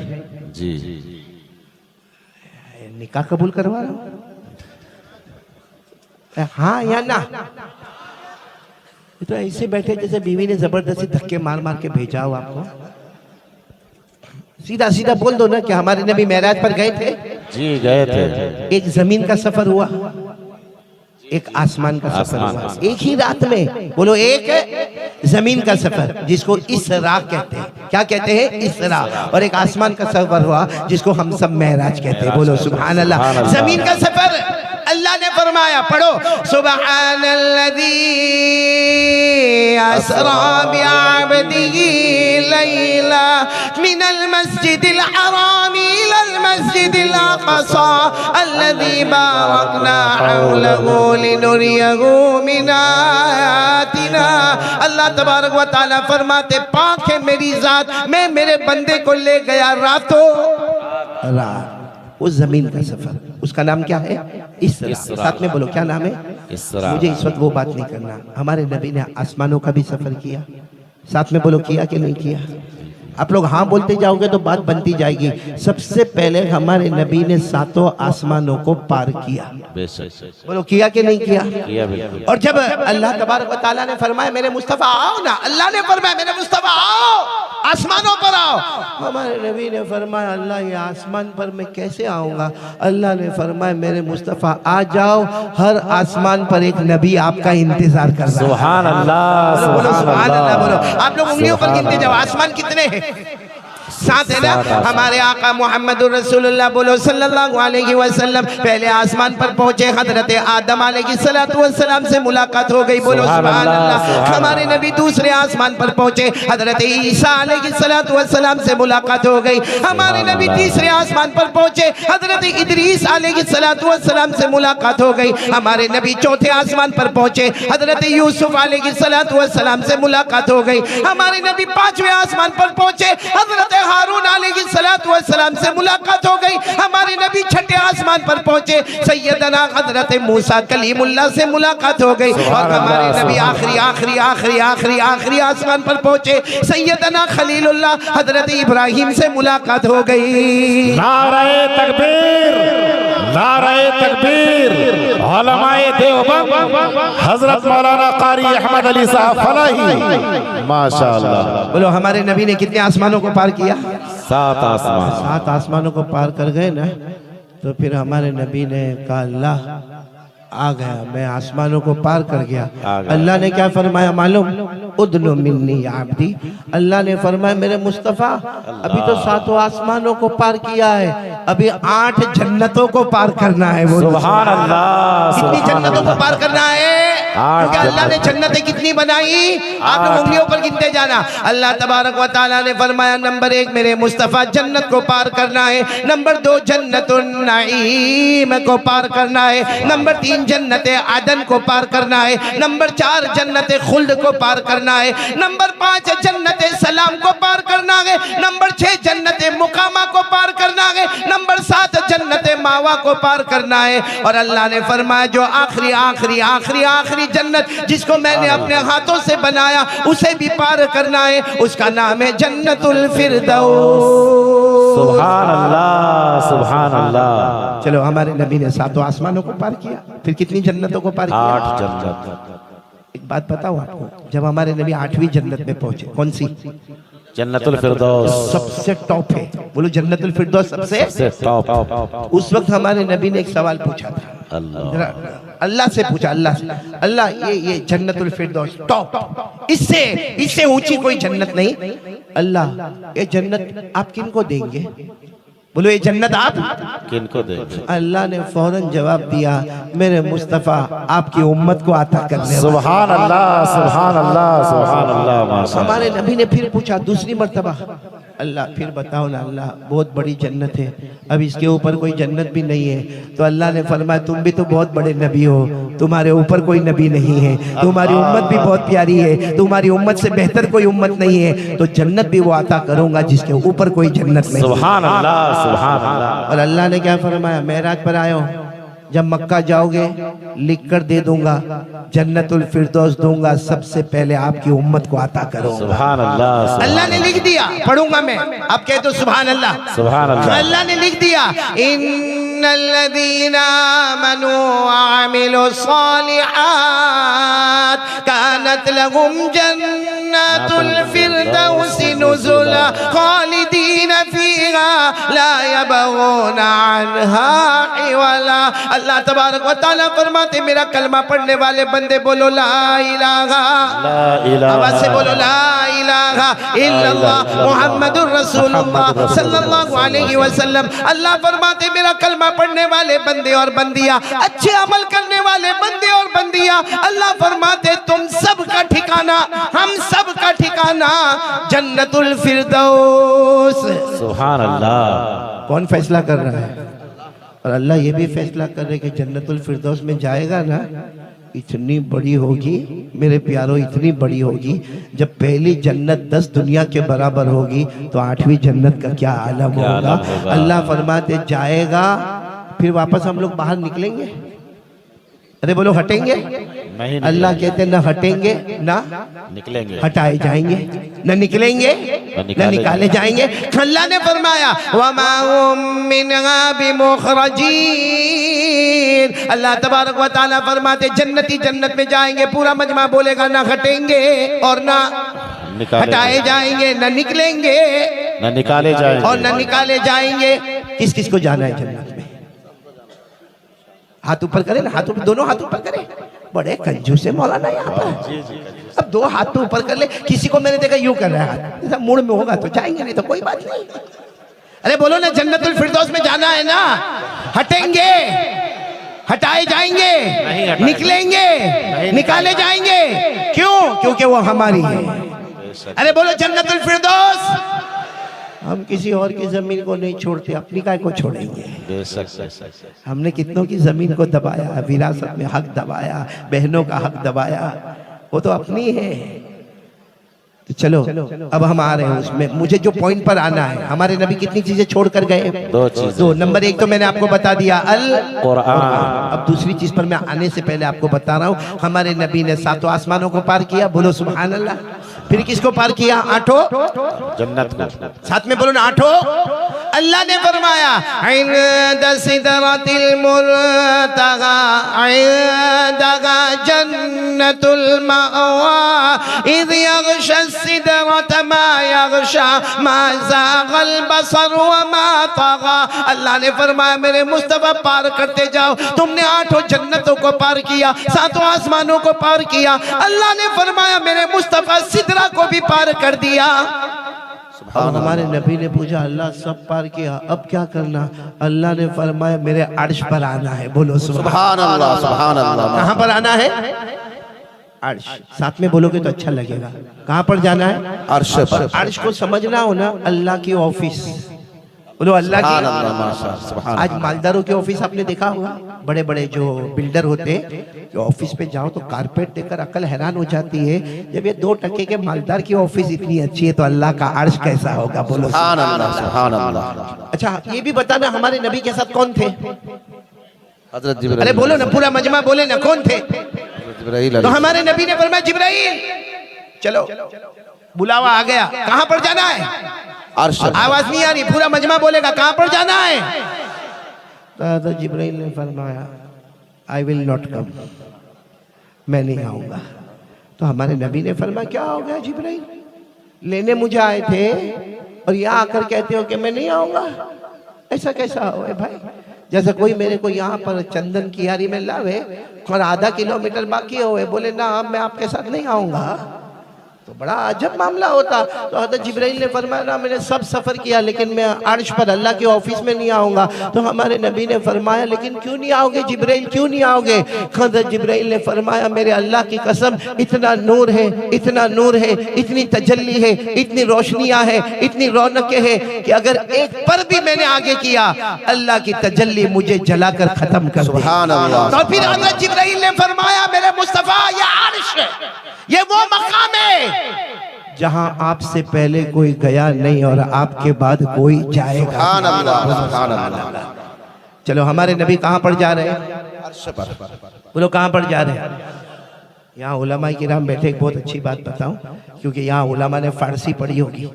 जी निकाह कबूल करवा रहा हूँ, हाँ या ना? तो ऐसे बैठे जैसे बीवी ने जबरदस्ती धक्के मार मार के भेजा हो आपको। सीधा सीधा बोल दो ना कि हमारे नबी मेराज पर गए थे। जी गए थे। एक जमीन का सफर हुआ, एक आसमान का सफर हुआ, एक ही रात में। बोलो, एक जमीन का सफर जिसको इसरा कहते हैं। क्या कहते हैं? इसरा। और एक आसमान का सफर हुआ जिसको हम सब मेराज कहते हैं। बोलो सुभान अल्लाह। जमीन का सफर अल्लाह ने फरमाया, पढ़ो, सुब्हानल्लज़ी असरा बिअब्दिही लैला मिनल मस्जिदिल हरामी इलल मस्जिदिल अक़सा अल्लज़ी बारकना हौलहू लिनुरियहू मिन आयातिना। अल्लाह तबारक व तआला फरमाते, पाक है मेरी जात, मैं मेरे बंदे को ले गया रातों रात। उस जमीन का सफर, उसका नाम क्या है? इसरा। साथ में बोलो, क्या नाम है? इसरा। मुझे इस वक्त वो बात नहीं करना। हमारे नबी ने आसमानों का भी सफर किया। साथ में बोलो, किया कि नहीं किया? आप लोग हाँ बोलते जाओगे तो बात बनती जाएगी। सबसे पहले हमारे नबी ने 7 आसमानों को पार किया। बोलो, किया कि नहीं किया? किया बिल्कुल। और जब अल्लाह तबारक व तआला ने फरमाया, मेरे मुस्तफ़ा आओ ना, अल्लाह ने फरमाया, मेरे मुस्तफ़ा आओ, आसमानों पर आओ। हमारे नबी ने फरमाया, अल्लाह ये आसमान पर मैं कैसे आऊँगा? अल्लाह ने फरमाया, मेरे मुस्तफ़ा आ जाओ, हर आसमान पर एक नबी आपका इंतजार कर रहा है। सुभान अल्लाह, बोलो सुभान अल्लाह। बोलो, आप लोग उंगलियों पर गिनते जाओ, आसमान कितने हैं? 7 है ना? हमारे आका मोहम्मदुर रसूलुल्लाह बोलो सल्लल्लाहु अलैहि वसल्लम पहले आसमान पर पहुंचे, हजरत आदम अलैहिस्सलातु वस्सलाम से मुलाकात हो गई। बोलो सुभान अल्लाह। हमारे नबी दूसरे आसमान पर पहुंचे, हजरत ईसा अलैहिस्सलातु वस्सलाम से मुलाकात हो गई। हमारे नबी तीसरे आसमान पर पहुंचे, हजरत इदरीस अलैहिस्सलातु वस्सलाम से मुलाकात हो गई। हमारे नबी चौथे आसमान पर पहुंचे, हजरत यूसुफ अलैहिस्सलातु वस्सलाम से मुलाकात हो गई। हमारे नबी 5वें आसमान पर पहुंचे, हजरत हारून अलैहिस्सलातु वस्सलाम से मुलाकात हो गई। हमारे नबी 6ठे आसमान पर पहुंचे, सैयदना हजरत मूसा कलीमुल्लाह से मुलाकात हो गई। और हमारे नबी आखिरी आखिरी आखिरी आखिरी आखिरी आसमान पर पहुंचे, सैयदना खलीलुल्लाह हजरत इब्राहिम से मुलाकात हो गई। नारे तकबीर, नारे तकबीर। उलमाए देवबंद हजरत मौलाना कारी अहमद अली साहब फलाही, माशाअल्लाह। बोलो, हमारे नबी ने कितने आसमानों को पार किया? 7 आसमान। 7 आसमानों को पार कर गए ना, तो फिर हमारे नबी ने कहा, अल्लाह आ गया, मैं आसमानों को पार कर गया। अल्लाह ने क्या फरमाया मालूम? उदनु मिन्नी या अब्दी। अल्लाह ने फरमाया, मेरे मुस्तफ़ा अभी तो 7 आसमानों को पार किया है, अभी 8 जन्नतों को पार करना है। वो सुभान अल्लाह। कितनी जन्नतों को पार करना है? क्योंकि अल्लाह ने जन्नतें कितनी बनाई? आप लोग उंगलियों पर गिनते जाना। अल्लाह तबारक व तआला ने फरमाया, नंबर 1 मेरे मुस्तफ़ा जन्नत को पार करना है, नंबर 2 जन्नतुन नईम को पार करना है, नंबर 3 जन्नत आदन को पार करना है, नंबर 4 जन्नत खुल्द को पार करना है, नंबर 5 जन्नत सलाम को पार करना है, नंबर 6 जन्नत मुकामा को पार करना है, नंबर 7 जन्नत मावा को पार करना है। और अल्लाह ने फरमाया, जो आखिरी आखिरी आखिरी आखिरी जन्नत जिसको मैंने अपने हाथों से बनाया उसे भी पार करना है, उसका नाम है जन्नतुल फिरदौस। सुभान अल्लाह, सुभान अल्लाह। चलो, हमारे नबी ने 7 आसमानों को पार किया, फिर कितनी जन्नतों को पार किया? 8 जन्नत। एक बात बताओ आपको, जब हमारे नबी 8वीं जन्नत में पहुंचे, कौन सी? जन्नतुल फिरदौस सबसे टॉप है। बोलो, जन्नतुल फिरदौस सबसे टॉप। उस वक्त हमारे नबी ने एक सवाल पूछा था, अल्लाह से पूछा, अल्लाह ये जन्नतुल फिरदौस टॉप, इससे ऊंची कोई जन्नत नहीं। अल्लाह ये जन्नत आप किनको देंगे? बोलो, ये जन्नत आप किनको देंगे? अल्लाह ने फौरन जवाब दिया, मेरे मुस्तफ़ा आपकी उम्मत को अता करने। सुभान अल्लाह, सुभान अल्लाह, सुभान अल्लाह, माशाअल्लाह। हमारे नबी ने फिर पूछा दूसरी मर्तबा, अल्लाह फिर बताओ ना अल्लाह, बहुत बड़ी जन्नत है, अब इसके ऊपर कोई जन्नत भी नहीं है। तो अल्लाह ने फरमाया तुम भी तो बहुत बड़े नबी हो, तुम्हारे ऊपर कोई नबी नहीं है, तुम्हारी उम्मत भी बहुत प्यारी है, तुम्हारी उम्मत से बेहतर कोई उम्मत नहीं है, तो जन्नत भी वो अता करूंगा जिसके ऊपर कोई जन्नत नहीं। सुभान अल्लाह, सुभान अल्लाह। और अल्लाह ने क्या फरमाया, मेराज पर आए हो, जब मक्का जाओगे लिख कर दे दूंगा, जन्नतुल फिरदौस दूंगा, सबसे पहले आपकी उम्मत को अता करूंगा। सुभान अल्लाह, अल्लाह ने लिख दिया, पढ़ूंगा मैं, आप कह दो सुभान अल्लाह। सुभान अल्लाह। अल्लाह ने लिख दिया, इन्नल्लज़ीना आमनू व अमिलुस सालिहात कानत लहुम जन्नतुल फिरदौस नुज़ुला खालिदीना फीहा ला यबगूना अन्हा हिवला। अल्लाह तबारक व तआला फरमाते मेरा कलमा पढ़ने वाले बंदे बोलो ला इलाहा, आवाज से बोलो ला इलाहा इल्लल्लाह मुहम्मदुर रसूलुल्लाह सल्लल्लाहु अलैहि वसल्लम। अल्लाह फरमाते मेरा कलमा पढ़ने वाले बंदे और बंदियां, अच्छे अमल करने वाले बंदे और बंदियां, अल्लाह फरमाते तुम सब का ठिकाना, हम सब का ठिकाना जन्नतुल फिरदौस। सुभान अल्लाह। कौन फैसला कर रहा है? और अल्लाह ये भी फैसला कर रहे कि जन्नतुल फिरदौस में जाएगा ना, इतनी बड़ी होगी मेरे प्यारों, इतनी बड़ी होगी, जब पहली जन्नत 10 दुनिया के बराबर होगी तो 8वीं जन्नत का क्या आलम होगा। अल्लाह फरमाते जाएगा, फिर वापस हम लोग बाहर निकलेंगे, अरे बोलो हटेंगे? अल्लाह कहते न हटेंगे ना निकलेंगे, हटाए जाएंगे, न निकलेंगे न निकाले जाएंगे। अल्लाह ने फरमाया वमा हुम मिनहा बिमुखरजीन। अल्लाह तबारक व तआला फरमाते जन्नती जन्नत में जाएंगे, पूरा मजमा बोलेगा ना हटेंगे और ना हटाए जाएंगे, न निकलेंगे न निकाले जाएंगे और न निकाले जाएंगे। किस किस को जाना है जन्नत में? हाथ ऊपर करें ना, हाथ ऊपर, दोनों हाथ ऊपर करें। बड़े कंजूस है मौलाना यहाँ पर। अब 2 हाथ तो ऊपर कर ले, किसी को मैंने देखा यूं कर रहा है हाथ, मूड में होगा तो जाएंगे, नहीं तो कोई बात नहीं। अरे बोलो ना जन्नतुल फिरदौस में जाना है ना, हटेंगे हटाए जाएंगे, निकलेंगे निकाले जाएंगे, क्यों? क्योंकि वो हमारी है। अरे बोलो जन्नतुल फिरदौस। हम किसी और की जमीन को नहीं छोड़ते, अपनी काय को छोड़ेंगे? हमने कितनों की जमीन को दबाया, विरासत में हक दबाया, बहनों का हक दबाया, वो तो अपनी है। तो चलो अब हम आ रहे हैं उसमें, मुझे जो पॉइंट पर आना है, हमारे नबी कितनी चीजें छोड़ कर गए? 2 चीजें। 2 नंबर 1 तो मैंने आपको बता दिया अल कुरान। अब दूसरी चीज पर मैं आने से पहले आपको बता रहा हूँ, हमारे नबी ने 7 आसमानों को पार किया, बोलो सुभान अल्लाह। फिर किसको पार किया? 8 जन्नत को। साथ में बोलो ना 8। अल्लाह ने फरमाया इंद सिदरतिल मुंतहा इंदहा जन्नतुल मावा इज़ यग़शा सिदरत मा यग़शा मा ज़ाग़ल बसर व मा तग़ा। अल्लाह ने फरमाया मेरे मुस्तफा पार करते जाओ, तुमने 8 जन्नतों को पार किया, 7 आसमानों को पार किया। अल्लाह ने फरमाया मेरे मुस्तफा सिदरा को भी पार कर दिया। अब हमारे नबी ने पूछा अल्लाह सब पार किया, अब क्या करना? अल्लाह ने फरमाया मेरे अर्श पर आना है, बोलो सुभान अल्लाह। सुभान अल्लाह। कहाँ पर आना है? अर्श। साथ में बोलोगे तो अच्छा लगेगा। कहाँ पर जाना है? अर्श पर। अर्श को समझना हो ना अल्लाह की ऑफिस, बोलो अल्लाह की। आज मालदारों के ऑफिस आपने देखा होगा, बड़े बड़े जो बिल्डर होते हैं, जो ऑफिस पे जाओ तो कारपेट देखकर अकल हैरान हो जाती है। जब ये 2 टके के मालदार की ऑफिस इतनी अच्छी है तो अल्लाह का अर्श कैसा होगा, बोलो सुभान अल्लाह। सुभान अल्लाह। अच्छा ये भी बताना हमारे नबी के साथ कौन थे? हजरत जिब्राइल। अरे बोलो ना, पूरा मजमा बोले ना, कौन थे? तो हमारे नबी ने फरमाया जिब्राइल चलो, बुलावा आ गया, कहाँ पर जाना है? अर्श। आवाज नहीं आ रही, पूरा मजमा बोलेगा, कहाँ पर जाना है? तो जिब्राइल ने फरमाया आई विल नॉट कम, मैं नहीं आऊंगा। तो हमारे नबी ने फरमाया क्या हो गया जिब्राइल, लेने मुझे आए थे और यहाँ आकर कहते हो कि मैं नहीं आऊंगा, ऐसा कैसा हो भाई? जैसे कोई मेरे को यहाँ पर चंदन की यारी में लावे और आधा किलोमीटर बाकी हो, बोले ना अब मैं आपके साथ नहीं आऊंगा। तो बड़ा अजब मामला होता। तो हज़रत जिब्राइल ने फरमाया ना मैंने सब सफ़र किया लेकिन मैं अर्श पर अल्लाह के ऑफिस में नहीं आऊँगा। तो हमारे नबी ने फरमाया लेकिन क्यों नहीं आओगे जिब्राइल, क्यों नहीं आओगे? हज़रत जिब्राइल ने फरमाया मेरे अल्लाह की कसम, इतना नूर है, इतना नूर है, इतनी तजल्ली है, इतनी रोशनियाँ है, इतनी रौनकें हैं कि अगर एक पर भी मैंने आगे किया अल्लाह की तजल्ली मुझे जलाकर खत्म कर देगी। सुभान अल्लाह। तो फिर हज़रत जिब्राइल ने फरमाया मेरे मुस्तफा ये अर्श है, ये वो मकाम है जहां आपसे पहले कोई गया नहीं और आपके बाद कोई जाएगा। सुभान अल्लाह, सुभान अल्लाह। चलो हमारे नबी कहां पर जा रहे हैं? अर्श पर। बोलो कहां पर जा रहे हैं? यहाँ उलमा किराम बैठे। एक बहुत अच्छी बात बताऊं, क्योंकि यहाँ उलमा ने फारसी पढ़ी होगी।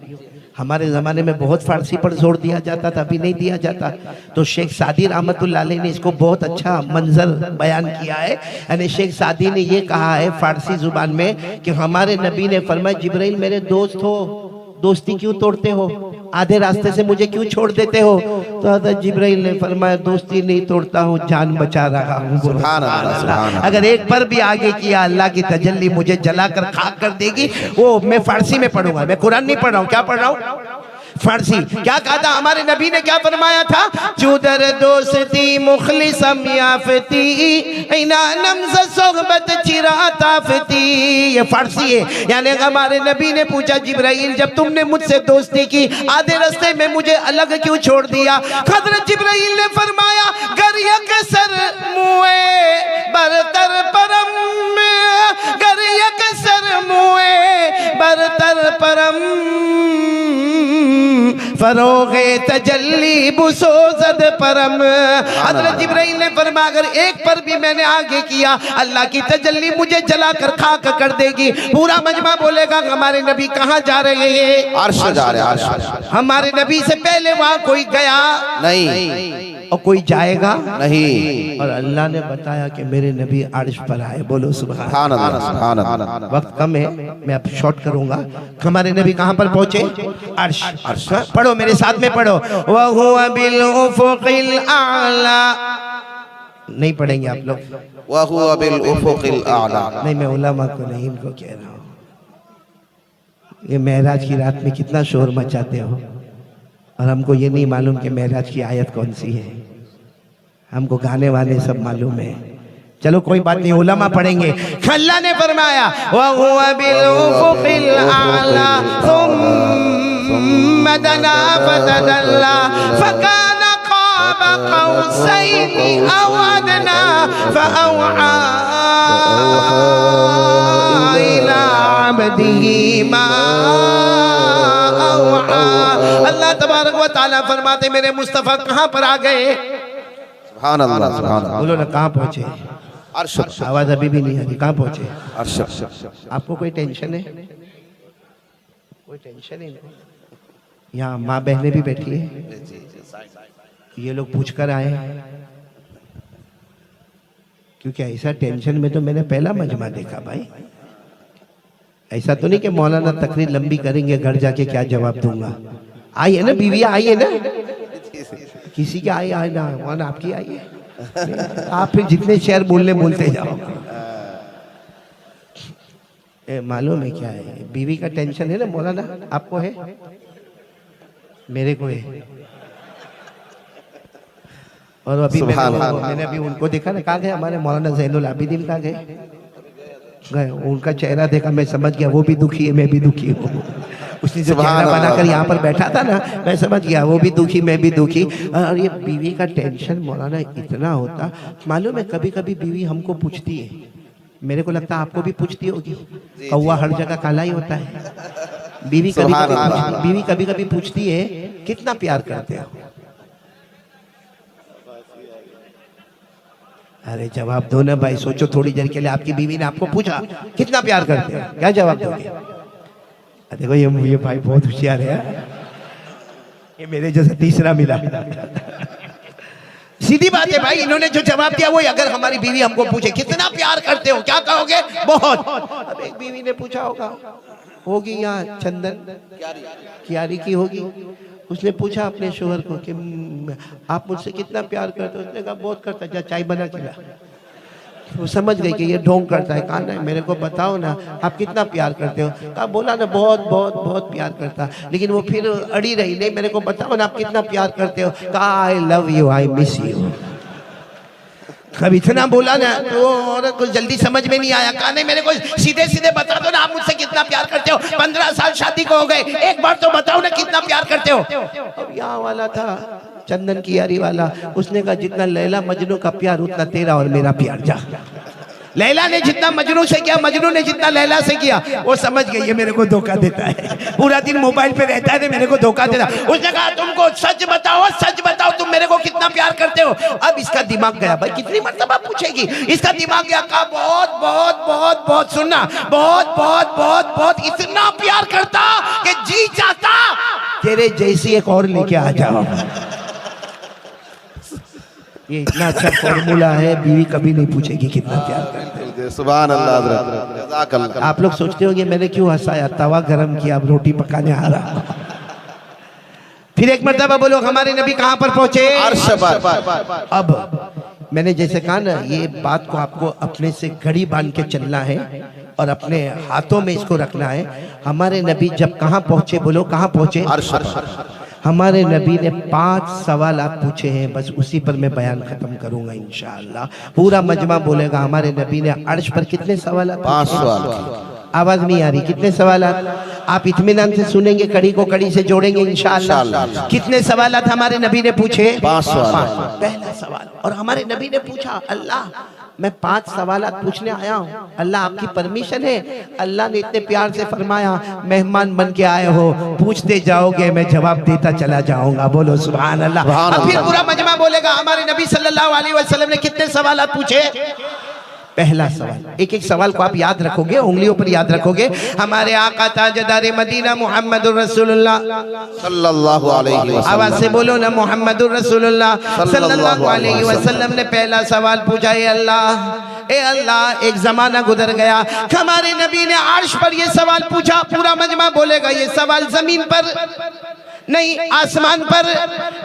हमारे ज़माने में बहुत फारसी पर जोर दिया जाता था, अभी नहीं दिया जाता। तो शेख सादी रहमतुल्लाह अलैह ने इसको बहुत अच्छा मंजर बयान किया है। यानी शेख सादी ने ये कहा है फारसी जुबान में कि हमारे नबी ने फरमाया जिब्राइल मेरे दोस्त हो, दोस्ती क्यों तोड़ते हो, आधे रास्ते से मुझे क्यों छोड़ देते हो? तो हज़रत जिब्राइल ने फरमाया दोस्ती नहीं तोड़ता हूँ, जान बचा रहा हूँ। सुभान अल्लाह, सुभान अल्लाह। अगर एक पर भी आगे किया अल्लाह की तजल्ली मुझे जलाकर खाक कर देगी। वो मैं फारसी में पढ़ूंगा, मैं कुरान नहीं पढ़ रहा हूँ। क्या पढ़ रहा हूँ? फारसी। क्या कहा था हमारे नबी ने, क्या फरमाया था? चुदर दोस्ती मुखलिसम याफती इना नम्ज़ सोहबत चिराताफती। ये फारसी है। यानी हमारे नबी ने पूछा जिब्राइल जब तुमने मुझसे दोस्ती की आधे रास्ते में मुझे अलग क्यों छोड़ दिया? हज़रत जिब्राइल ने फरमाया गरियक सर मुए बरतर परम, गरियक सर मुए बरतर परम फरोगे तजल्ली बुसोजद परम। हज़रत जिब्राइल ने फरमाया अगर एक पर भी मैंने आगे किया अल्लाह की तजल्ली मुझे जलाकर खाक कर देगी। पूरा मजमा बोलेगा हमारे नबी कहाँ जा रहे हैं? अर्श जा रहे, अर्श। हमारे नबी से पहले वहाँ कोई गया नहीं और कोई जाएगा नहीं। और अल्लाह ने बताया कि मेरे नबी अर्श पर आए। बोलो सुभान सुभान अल्लाह, सुभान अल्लाह। वक्त कम है, मैं अब शॉर्ट करूंगा। हमारे नबी कहां पर पहुंचे? अर्श। अर्श पढ़ो मेरे साथ में पढ़ो। वहुवा बिल उफुकिल आला। नहीं पढ़ेंगे आप लोग? वहुवा बिल उफुकिल आला। नहीं, मैं उलमा को नहीं, इनको कह रहा हूँ। ये मेराज की रात में कितना शोर मचाते हो और हमको ये नहीं मालूम कि मेराज की आयत कौन सी है। हमको गाने वाले सब मालूम है। चलो कोई बात नहीं, उलमा पढ़ेंगे। अल्लाह ने फरमाया वहुवा बिल उफुकिल आला सुम्मा दना फतदल्ला फकाना क़ाब क़ौसैनि अव अदना फअवआ इला अब्दिही मा अवआ। अल्लाह तबारक व तआला फरमाते मेरे मुस्तफ़ा कहाँ पर आ गए? सुभान अल्लाह, सुभान अल्लाह। बोलो ना कहाँ पहुँचे? अर्श। आवाज अभी भी नहीं आ रही। कहाँ पहुँचे? अर्श। आपको कोई टेंशन है? कोई टेंशन ही नहीं। यहाँ माँ बहनें भी बैठी है, ये लोग पूछ कर आए क्योंकि ऐसा टेंशन में तो मैंने पहला मजमा देखा भाई। ऐसा तो नहीं कि मौलाना तकरीर लंबी करेंगे घर जाके क्या जवाब दूंगा। आई है ना बीवी, आई है ना, किसी की आई ना, मौलाना आपकी आई है। आप फिर जितने शेर बोलने बोलते जाओ। मालूम है क्या है? बीवी का टेंशन है ना मौलाना, आपको है, मेरे को है। और अभी मैंने अभी उनको देखा ना, कहाँ गए हमारे मौलाना ज़ैनुल आबिदीन, कहाँ गए? उनका चेहरा देखा, मैं समझ गया वो भी दुखी है, मैं भी दुखी हूँ। उसने जो चेहरा बनाकर यहाँ पर बैठा था ना, मैं समझ गया वो भी दुखी, मैं भी दुखी। और ये बीवी का टेंशन मौलाना इतना होता। मालूम है कभी कभी बीवी हमको पूछती है, मेरे को लगता है आपको भी पूछती होगी, कौवा हर जगह काला ही होता है। बीवी कभी कभी पूछती है कितना प्यार करते हो? अरे जवाब दो ना भाई, सोचो थोड़ी देर के लिए। आपकी बीवी ने आपको पूछा कितना प्यार करते हो, क्या जवाब दोगे? देखो ये भाई बहुत होशियार है, ये मेरे जैसा तीसरा मिला। सीधी बात है भाई, इन्होंने जो जवाब दिया वो। अगर हमारी बीवी हमको पूछे कितना प्यार करते हो, क्या कहोगे? बहुत। अब एक बीवी ने पूछा होगी यहाँ चंदन क्यारी की होगी, उसने पूछा अपने शोहर को कि आप मुझसे कितना प्यार करते हो? उसने कहा बहुत करता, जा चाय बना खिला। वो समझ गई कि ये ढोंग करता है। कहा नहीं, मेरे को बताओ ना आप कितना प्यार करते हो। कहा बोला ना बहुत बहुत बहुत प्यार करता। लेकिन वो फिर अड़ी रही, नहीं मेरे को बताओ ना आप कितना प्यार करते हो। कहा I love you, I miss you. कब इतना बोला ना तो औरत को जल्दी समझ में नहीं आया। कहा नहीं, मेरे को सीधे सीधे बता दो ना आप मुझसे कितना प्यार करते हो। 15 साल शादी को हो गए, एक बार तो बताओ ना कितना प्यार करते हो। अब यहाँ वाला था चंदन की यारी वाला, उसने कहा जितना लैला मजनू का प्यार उतना तेरा और मेरा प्यार। जा, लैला ने जितना मजनू से किया, मजनू ने जितना लैला से किया। वो समझ गई ये मेरे को धोखा देता है, पूरा दिन मोबाइल पे रहता है, मेरे को धोखा देता। उसने कहा तुमको सच बताओ तुम मेरे को कितना प्यार करते हो। अब इसका दिमाग गया, भाई कितनी मर्तबा पूछेगी। इसका दिमाग गया, कहा बहुत बहुत बहुत बहुत, सुनना, बहुत बहुत बहुत बहुत, इतना प्यार करता कि जी चाहता तेरे जैसी एक और लेके आ जाओ। ये इतना अच्छा फॉर्मूला है, बीवी कभी नहीं पूछेगी कितना प्यार करते हो। सुभान अल्लाह हज़रत, जज़ाकल्लाह। आप लोग सोचते होंगे मैंने क्यों हंसाया, तवा गरम किया, अब रोटी पकाने आ रहा। फिर एक मर्तबा बोलो हमारे नबी कहाँ पर पहुंचे? अर्श पर। अब मैंने जैसे कहा ना, ये बात को आपको अपने से घड़ी बांध के चलना है और अपने हाथों में इसको रखना है। हमारे नबी जब कहाँ पहुंचे, बोलो कहाँ पहुंचे? अर्श पर। हमारे नबी ने 5 सवाल आप पूछे हैं, बस उसी पर मैं बयान खत्म करूंगा इंशाअल्लाह। पूरा मजमा बोलेगा हमारे नबी ने अर्श पर कितने सवाल? 5 सवाल। आवाज नहीं आ रही, कितने सवाल? आप इत्मीनान से सुनेंगे, कड़ी को कड़ी से जोड़ेंगे इंशाअल्लाह। कितने सवाल हमारे नबी ने पूछे? 5 सवाल। पहला सवाल, और हमारे नबी ने पूछा अल्लाह मैं 5 सवाल पूछने आया हूँ, अल्लाह आपकी परमिशन है? अल्लाह ने इतने प्यार से फरमाया मेहमान बन के आए हो, पूछते जाओगे मैं जवाब देता चला जाऊंगा। बोलो सुभान अल्लाह। अब फिर पूरा मजमा बोलेगा हमारे नबी सल्लल्लाहु अलैहि वसल्लम ने कितने सवाल पूछे? पहला सवाल, एक एक सवाल को आप याद रखोगे, उंगलियों पर याद रखोगे। हमारे आका ताजदार मदीना मुहम्मदुर रसूलुल्लाह सल्लल्लाहु अलैहि वसल्लम, आवाज से बोलो ना, मुहम्मदुर रसूलुल्लाह सल्लल्लाहु अलैहि वसल्लम ने पहला सवाल पूछा, ए अल्लाह एक जमाना गुजर गया, हमारे नबी ने अर्श पर ये सवाल पूछा। पूरा मजमा बोलेगा ये सवाल जमीन पर नहीं, आसमान पर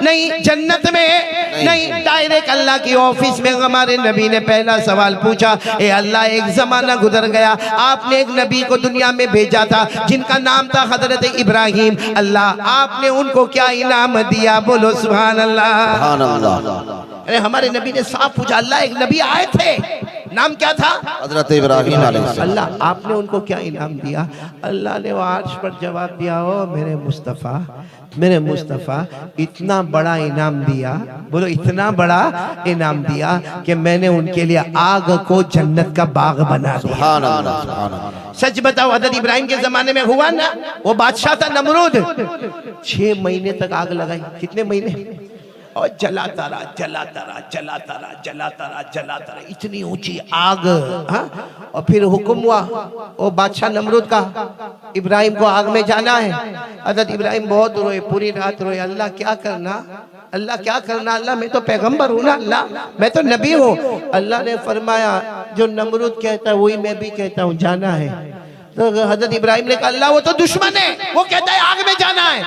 नहीं, जन्नत में नहीं, डायरेक्ट अल्लाह की ऑफिस में हमारे नबी ने पहला सवाल पूछा। ए अल्लाह एक जमाना गुजर गया, आपने एक नबी को दुनिया में भेजा था जिनका नाम था हजरत इब्राहिम। अल्लाह आपने उनको क्या इनाम दिया? बोलो सुभान अल्लाह। सुभान अल्लाह। अरे हमारे नबी ने साफ पूछा, अल्लाह एक नबी आए थे, नाम क्या था? हजरत इब्राहिम अलैहिस्सलाम। अल्लाह आपने उनको क्या इनाम दिया? अल्लाह ने वो अर्श पर जवाब दिया, ओ मेरे मुस्तफ़ा इतना बड़ा इनाम दिया, बोलो इतना बड़ा इनाम दिया कि मैंने उनके लिए आग को जन्नत का बाग बना दिया। सुभान अल्लाह, सुभान अल्लाह। सच बताओ हजरत इब्राहिम के जमाने में हुआ ना, वो बादशाह था नमरूद, 6 महीने तक आग लगाई। कितने महीने? और जलाता रहा, इतनी ऊंची आग। हाँ? और फिर हुक्म हुआ वो बादशाह नमरूद का, इब्राहिम को आग में जाना है। हज़रत इब्राहिम बहुत रोए, पूरी रात रोए, अल्लाह क्या करना, अल्लाह मैं तो पैगंबर हूँ ना, अल्लाह मैं तो नबी हूँ। अल्लाह ने फरमाया जो नमरूद कहता है वही मैं भी कहता हूँ, जाना है। तो हजरत इब्राहिम ने कहा अल्लाह वो तो दुश्मन है, वो कहता है आग में जाना है।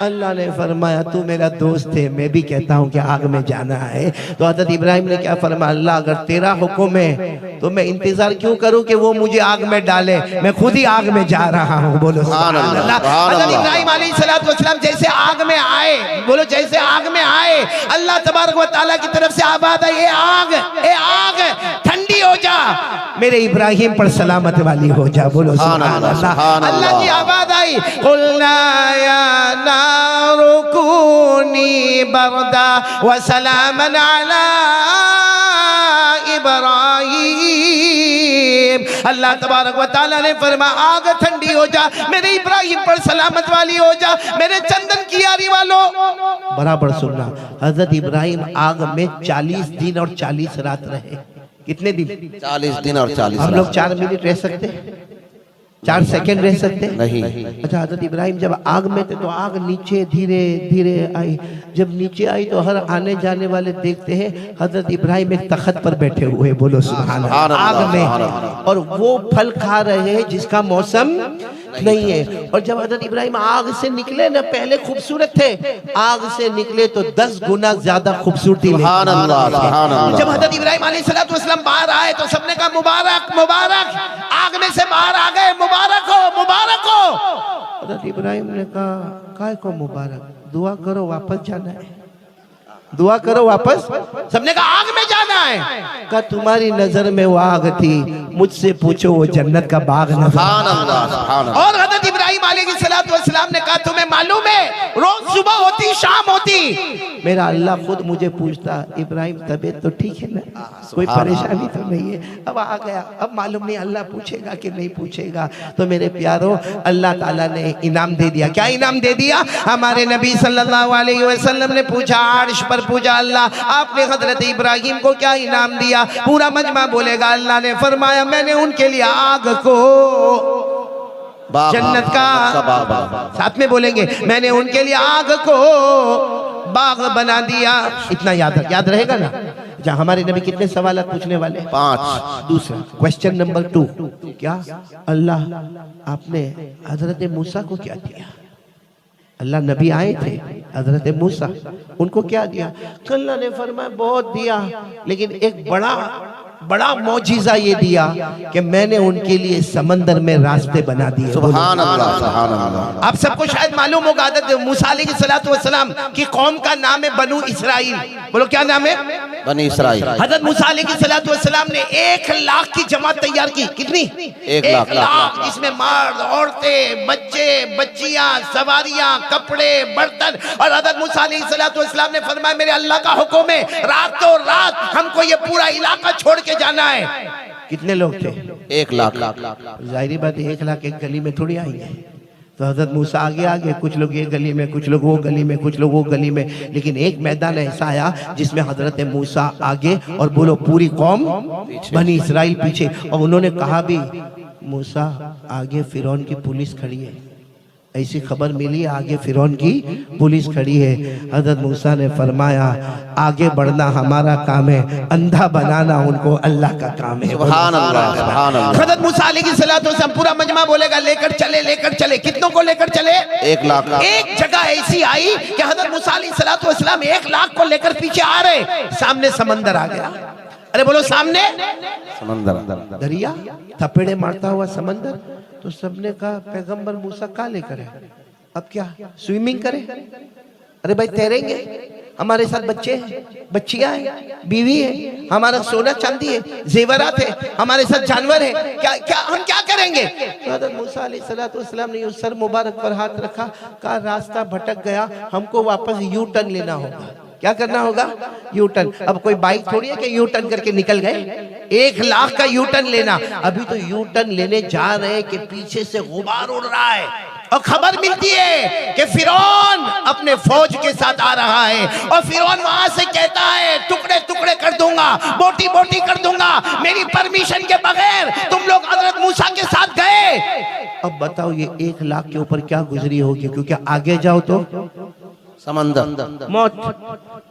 अल्लाह ने फरमाया तू मेरा दोस्त है, मैं भी कहता हूँ कि आग में जाना है। तो हजरत इब्राहिम ने क्या फरमाया, अल्लाह अगर तेरा हुक्म है तो मैं इंतजार क्यों करूँ कि वो मुझे आग में डाले, मैं खुद ही आग में जा रहा हूँ। बोलो सुभान अल्लाह। हजरत इब्राहिम अलैहिस्सलातु वस्सलाम जैसे आग में आए, बोलो जैसे आग में आए, अल्लाह तबारक व तआला की तरफ से आवाज़ आई, ए आग ठंडी हो जा, मेरे इब्राहिम पर सलामत वाली हो जा। बोलो सुभान अल्लाह। अल्लाह की आवाज़ आई, कुलना या नारु कूनी बरदा व सलामन अला इब्राहिम। अल्लाह तबारक व तआला ने फरमाया आग ठंडी हो जा, मेरे इब्राहिम पर सलामत वाली हो जा, मेरे चंदन की यारी वालों। बराबर सुनना, हजरत इब्राहिम आग में 40 दिन और 40 रात रहे। कितने दिन? 40 दिन और 40 हम लोग 4 मिनट रह सकते? 4 सेकंड रह सकते हैं? नहीं। अच्छा, हजरत इब्राहिम जब आग में थे तो आग नीचे धीरे धीरे आई। जब नीचे आई तो हर आने जाने वाले देखते हैं हजरत इब्राहिम एक तख्त पर बैठे हुए, बोलो सुभान अल्लाह, आग में, और वो फल खा रहे हैं जिसका मौसम नहीं है। और जब हजरत इब्राहिम आग से निकले ना, पहले खूबसूरत थे, आग से निकले तो 10 गुना ज्यादा खूबसूरती। सुभान अल्लाह, सुभान अल्लाह। जब हजरत इब्राहिम अलैहिस्सलाम बाहर आए तो सबने कहा मुबारक मुबारक, आग में से बाहर आ गए, मुबारक हो मुबारक हो। हजरत इब्राहिम ने कहा काय को मुबारक, दुआ करो वापस जाना है, दुआ करो वापस। सबने कहा आग में जाना है। कहा तुम्हारी नजर में वो आग थी, मुझसे पूछो वो जन्नत का बाग नजर। सुभान अल्लाह, सुभान अल्लाह। और हजरत इब्राहिम अलैहिस्सलाम ने कहा तुम्हें मालूम है रोज सुबह होती शाम होती मेरा अल्लाह खुद मुझे पूछता इब्राहिम तबीयत तो ठीक है ना, कोई परेशानी तो नहीं है। अब आ गया, अब मालूम नहीं अल्लाह पूछेगा कि नहीं पूछेगा। तो मेरे प्यारों, अल्लाह ताला ने इनाम दे दिया। क्या इनाम दे दिया? हमारे नबी सल्लल्लाहु अलैहि वसल्लम ने पूछा, अर्श पर पूछा अल्लाह आपने हजरत इब्राहिम को क्या इनाम दिया? पूरा मजमा बोलेगा अल्लाह ने फरमाया मैंने उनके लिए आग को जन्नत का, साथ में बोलेंगे मैंने उनके लिए आग को बाग बना दिया। इतना याद रहेगा ना? जहाँ हमारे नबी कितने सवाल पूछने वाले? 5। दूसरा क्वेश्चन नंबर 2, क्या अल्लाह आपने हजरत मूसा को क्या दिया? अल्लाह नबी आए थे हजरत मूसा, उनको क्या दिया? अल्लाह ने फरमाया बहुत दिया, लेकिन एक बड़ा मौजिज़ा ये दिया कि मैंने उनके लिए समंदर में रास्ते बना दिए। सुभान अल्लाह, सुभान अल्लाह। आप सबको शायद मालूम होगा हज़रत मूसा अलैहिस्सलाम की कौम का नाम है बनु इसराइल। बोलो क्या नाम है? बनी इसराइल। हज़रत मूसा अलैहिस्सलाम ने 1 लाख की जमात तैयार की। कितनी? 1 लाख। इसमें मर्द, औरतें, बच्चे, बच्चियां, सवारियां, कपड़े, बर्तन। और हज़रत मूसा अलैहिस्सलाम ने फरमाया मेरे अल्लाह का हुक्म है रातों रात हमको ये पूरा इलाका छोड़ के जाना है। कितने लोग थे? 1 लाख। जाहिर बात है 1 लाख एक गली में थोड़ी आएंगे। तो हजरत मूसा आगे कुछ लोग ये गली में, कुछ लोग वो गली में, कुछ लोग वो गली में, लेकिन एक मैदान ऐसा आया जिसमें हजरत मूसा आगे और बोलो पूरी कौम बनी इसराइल पीछे। और उन्होंने कहा भी मूसा आगे फिरौन की पुलिस खड़ी है, ऐसी खबर मिली आगे फिरौन की पुलिस खड़ी है। हजरत मूसा ने फरमाया आगे बढ़ना हमारा काम है, अंधा बनाना उनको अल्लाह का काम है। सुभान अल्लाह, सुभान अल्लाह। हजरत मूसा अलैहिस्सलाम पूरा मजमा बोलेगा लेकर चले। कितनों को लेकर चले? 1 लाख। एक जगह ऐसी आई कि हजरत मूसा अलैहिस्सलाम 1 लाख को लेकर पीछे आ रहे, सामने समंदर आ गया। अरे बोलो सामने समंदर, दरिया, थपेड़े मारता हुआ समंदर। तो सबने कहा पैगंबर मूसा कहाँ लेकर है? अब क्या स्विमिंग करें? अरे भाई तैरेंगे, हमारे साथ बच्चे हैं, बच्चियां हैं, बीवी है, हमारा सोना चांदी है, जेवरात है, हमारे साथ जानवर है, क्या हम क्या करेंगे? तो हज़रत मूसा अलैहिस्सलाम ने उस सर मुबारक पर हाथ रखा, कहा रास्ता भटक गया, हमको वापस यू टर्न लेना होगा। क्या करना होगा? U turn. अब कोई बाइक थोड़ी है कि यू टर्न करके निकल गए। 1 लाख का यू टर्न लेना। अभी तो यू टर्न लेने जा रहे हैं कि पीछे से गुबार उड़ रहा है और खबर मिलती है कि फिरौन अपने फौज के साथ आ रहा है। और फिरौन वहां से कहता है टुकड़े टुकड़े कर दूंगा, बोटी बोटी कर दूंगा, मेरी परमिशन के बगैर तुम लोग हजरत मूसा के साथ गए। अब बताओ ये 1 लाख के ऊपर क्या गुजरी होगी? क्योंकि आगे जाओ तो समंदर, मौत,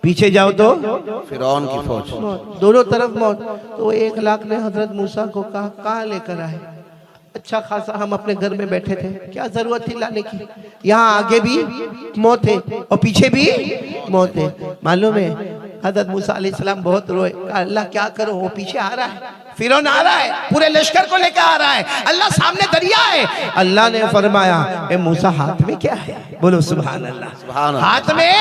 पीछे जाओ तो फिरौन की फौज, दोनों तरफ मौत। तो 1 लाख ने हजरत मूसा को कहा कहाँ लेकर आए? अच्छा खासा हम अपने घर में बैठे थे, क्या जरूरत थी लाने की? यहाँ आगे भी मौत है और पीछे भी मौत है। मालूम है हजरत मूसा अलैहिस्सलाम बहुत रोए, कहा अल्लाह क्या करो, वो पीछे आ रहा है, फिरौन आ रहा है, पूरे लश्कर को लेकर आ रहा है, अल्लाह सामने दरिया है। अल्लाह ने फरमाया ए मूसा हाथ में क्या है? बोलो सुभान अल्लाह। हाथ में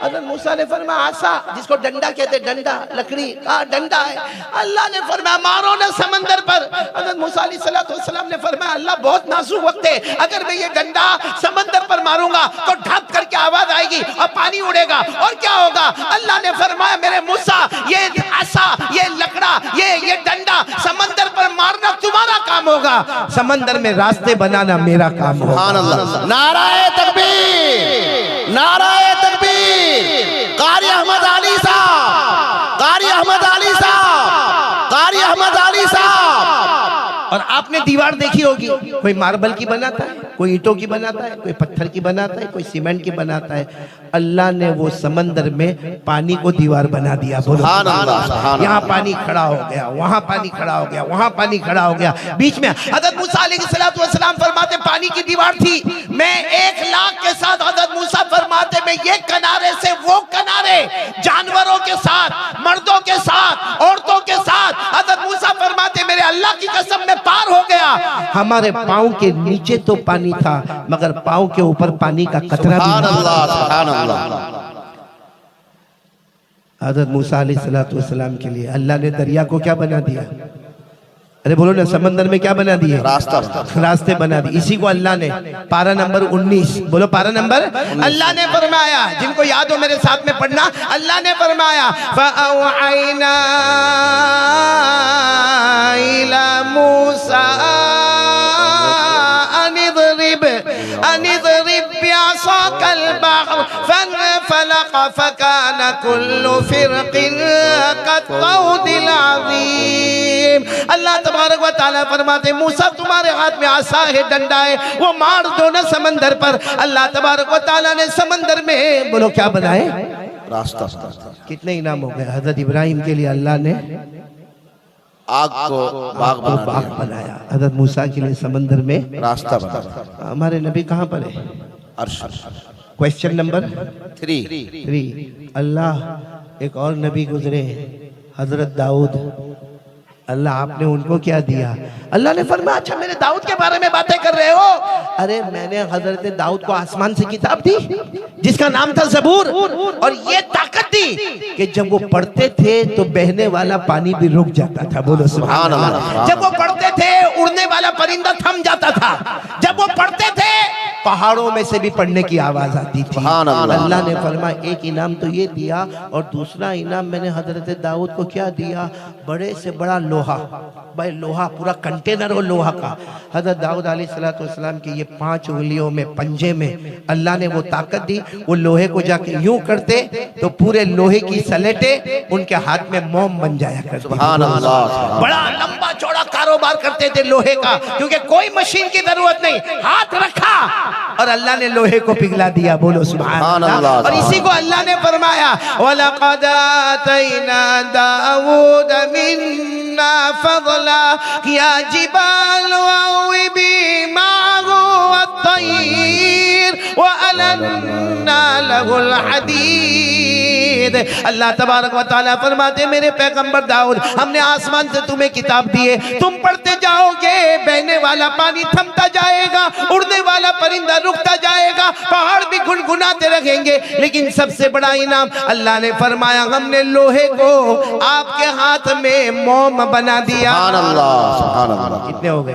हजरत मूसा ने फरमाया आसा, जिसको डंडा कहते, डंडा लकड़ी का डंडा है। अल्लाह ने फरमाया मारो ना समंदर पर। हजरत मूसा अलैहिस्सलाम ने फरमाया अल्लाह बहुत नाजुक वक्त है, अगर मैं ये डंडा समंदर पर मारूंगा तो ढक करके आवाज आएगी और पानी उड़ेगा और क्या होगा? अल्लाह ने फरमाया मेरे मूसा ये आसा, ये लकड़ा, ये डंडा समंदर पर मारना तुम्हारा काम होगा, समंदर में रास्ते बनाना मेरा काम होगा। सुभान अल्लाह। नाराए तकबीर, नाराए तकबीर। कारी अहमद अली साहब, कारी अहमद अली साहब, कारी अहमद अली साहब। और और आपने दीवार देखी होगी, कोई मार्बल की बनाता है, कोई ईंटों की बनाता है, कोई पत्थर की बनाता है, कोई सीमेंट की बनाता है। अल्लाह ने वो समंदर में पानी को दीवार बना दिया। बोलो सुभान अल्लाह, सुभान अल्लाह। यहाँ पानी खड़ा हो गया, वहां पानी खड़ा हो गया, वहां पानी खड़ा हो गया, बीच में हज़रत मूसा अलैहिस्सलाम फरमाते पानी की दीवार थी। मैं 1 लाख के साथ हज़रत मूसा फरमाते मैं ये किनारे से वो किनारे, जानवरों के साथ, मर्दों के साथ, औरतों के साथ, हज़रत मूसा फरमाते मेरे अल्लाह की कसम में पार हो गया। हमारे पाँव के नीचे तो पानी था, मगर पाँव के ऊपर पानी का कतरा भी सुभान नहीं। अल्लाह, सुभान अल्लाह। हज़रत मूसा अलैहिस्सलाम के लिए अल्लाह ने दरिया को क्या बना दिया? अरे बोलो ना, समंदर में क्या बना दिए? रास्ते बना दिए। इसी को अल्लाह ने पारा नंबर 19, बोलो पारा नंबर, अल्लाह ने फरमाया, जिनको याद हो मेरे साथ में पढ़ना, अल्लाह ने फरमाया फ़अवहैना इला मूसा अनिज़रिब बिअसाकल बहर फनफलक फकान कुल्लु फिरकिन कत्तौदिल अज़ीम। अल्लाह तबारक व तआला फरमाते मूसा तुम्हारे हाथ में आसा है, डंडा है, वो मार दो ना समंदर पर। अल्लाह तबारक व तआला ने समंदर में बोलो क्या बनाए? रास्ता। कितने इनाम हो गए? हज़रत इब्राहिम के लिए अल्लाह ने आग को बाग बाग बनाया, हज़रत मूसा के लिए समंदर में रास्ता बना। हमारे नबी कहाँ पर है? अर्श। Question number 3। अल्लाह एक और नबी गुजरे, हजरत दाऊद। अल्लाह आपने उनको क्या दिया? अल्लाह ने फरमाया अच्छा मेरे दाऊद के बारे में बातें कर रहे हो? अरे मैंने हजरत दाऊद को आसमान से किताब दी जिसका नाम था ज़बूर, और ये ताकत दी कि जब वो पढ़ते थे तो बहने वाला पानी भी रुक जाता था। बोलो सुभान अल्लाह। जब वो पढ़ते थे उड़ने वाला परिंदा थम जाता था। जब वो पढ़ते थे पहाड़ों में से भी पढ़ने की आवाज आती थी। अल्लाह ने फरमाया एक इनाम तो ये दिया, और दूसरा इनाम मैंने हजरत दाऊद को क्या दिया? बड़े से बड़ा लोहा, भाई लोहा पूरा कंटेनर हो लोहा का। हजरत दाऊद अलैहिस्सलाम की ये 5 उंगलियों में, पंजे में अल्लाह ने वो ताकत दी। वो लोहे को जाके यूं करते तो पूरे लोहे की सलेटे उनके हाथ में मोम बन जाया करती। सुभान अल्लाह। बड़ा लंबा चौड़ा कारोबार करते थे लोहे का, क्योंकि कोई मशीन की जरूरत नहीं, हाथ रखा और अल्लाह ने लोहे को पिघला दिया। बोलो सुभान अल्लाह। और इसी को अल्लाह ने फरमाया वलक़द आतैना दाऊद मिन्ना फज़ला या जिबाल अव्विबी माअहु वत्तैर वअलन्ना लहुल हदीद। अल्लाह तबारक व तआला फरमाते मेरे पैगंबर दाऊद हमने आसमान से तुम्हें किताब दी है, तुम पढ़ते जाओगे, बहने वाला पानी थमता जाएगा, उड़ने वाला परिंदा रुकता जाएगा, पहाड़ भी गुनगुनाते रहेंगे, लेकिन सबसे बड़ा इनाम अल्लाह ने फरमाया हमने लोहे को आपके हाथ में मोम बना दिया। सुभान अल्लाह, सुभान अल्लाह। कितने हो गए?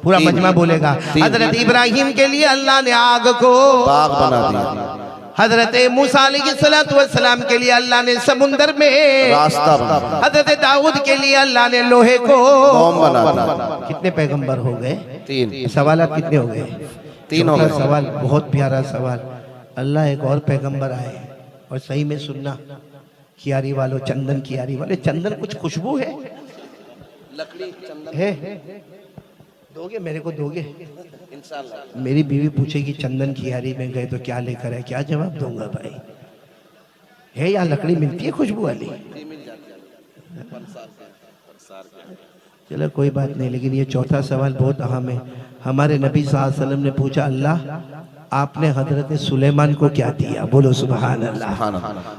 पूरा मजमा बोलेगा। हजरत इब्राहिम के लिए अल्लाह ने आग को बाग बना दिया। हजरत मूसा अलैहिस्सलाम के लिए अल्लाह ने समुंदर में रास्ता बना। हजरत दाऊद के लिए अल्लाह ने लोहे को मोम बना दिया। कितने पैगंबर हो गए? 3 सवाल कितने हो गए? 3 हो गए। सवाल बहुत प्यारा सवाल। अल्लाह एक और पैगंबर आए, और सही में सुनना कियारी वालों, चंदन कियारी वाले, चंदन कुछ खुशबू है? लकड़ी चंदन है? दोगे मेरे को? दोगे? मेरी बीवी पूछेगी चंदन कियारी में गए तो क्या लेकर है, क्या जवाब दूंगा भाई? है या लकड़ी मिलती है खुशबू वाली? चलो कोई बात नहीं, लेकिन ये चौथा सवाल बहुत अहम है। हमारे नबी सल्लल्लाहु अलैहि वसल्लम ने पूछा अल्लाह आपने हजरत सुलेमान को क्या दिया? बोलो सुभान अल्लाह।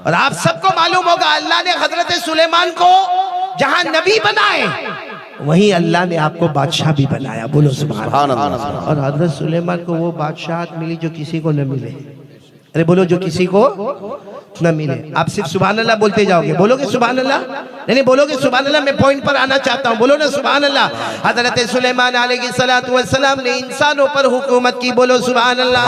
और आप सबको मालूम होगा अल्लाह ने हजरत सुलेमान को जहां नबी बनाए वहीं अल्लाह ने आपको बादशाह भी बनाया। बोलो सुभान अल्लाह। और हजरत सुलेमान को वो बादशाहत मिली जो किसी को न मिले। अरे बोलो जो किसी को न मिले। आप सिर्फ सुभान अल्लाह बोलते जाओगे, बोलोगे सुभान अल्लाह? नहीं बोलोगे सुभान अल्लाह। मैं पॉइंट पर आना चाहता हूँ, बोलो ना सुभान अल्लाह। हजरत सुलेमान अलैहिस्सलाम ने इंसानों पर हुकूमत की, बोलो सुभान अल्लाह।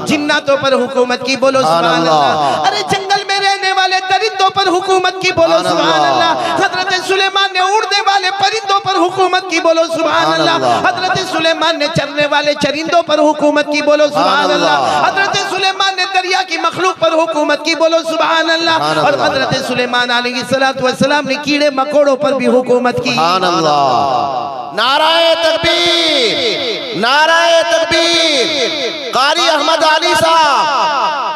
जिन्नातों पर हुकूमत की, बोलो सुभान अल्लाह। अरे जंगल में रहने वाले दरिंदों पर हुकूमत की, बोलो सुभान अल्लाह। हजरत सुलेमान ने उड़ने वाले परिंदों पर हुकूमत की, बोलो सुभान अल्लाह। हजरत सुलेमान ने चरने वाले चरिंदों पर हुकूमत की, बोलो सुभान अल्लाह। हजरत सुलेमान ने अम्बिया की मखलूक पर हुकूमत की, बोलो सुभान अल्लाह। और हजरत सुलेमान अलैहिस्सलाम ने कीड़े मकोड़ों पर भी हुकूमत की। सुभान अल्लाह। नाराए तकबीर, नाराए तकबीर। कारी अहमद अली साहब,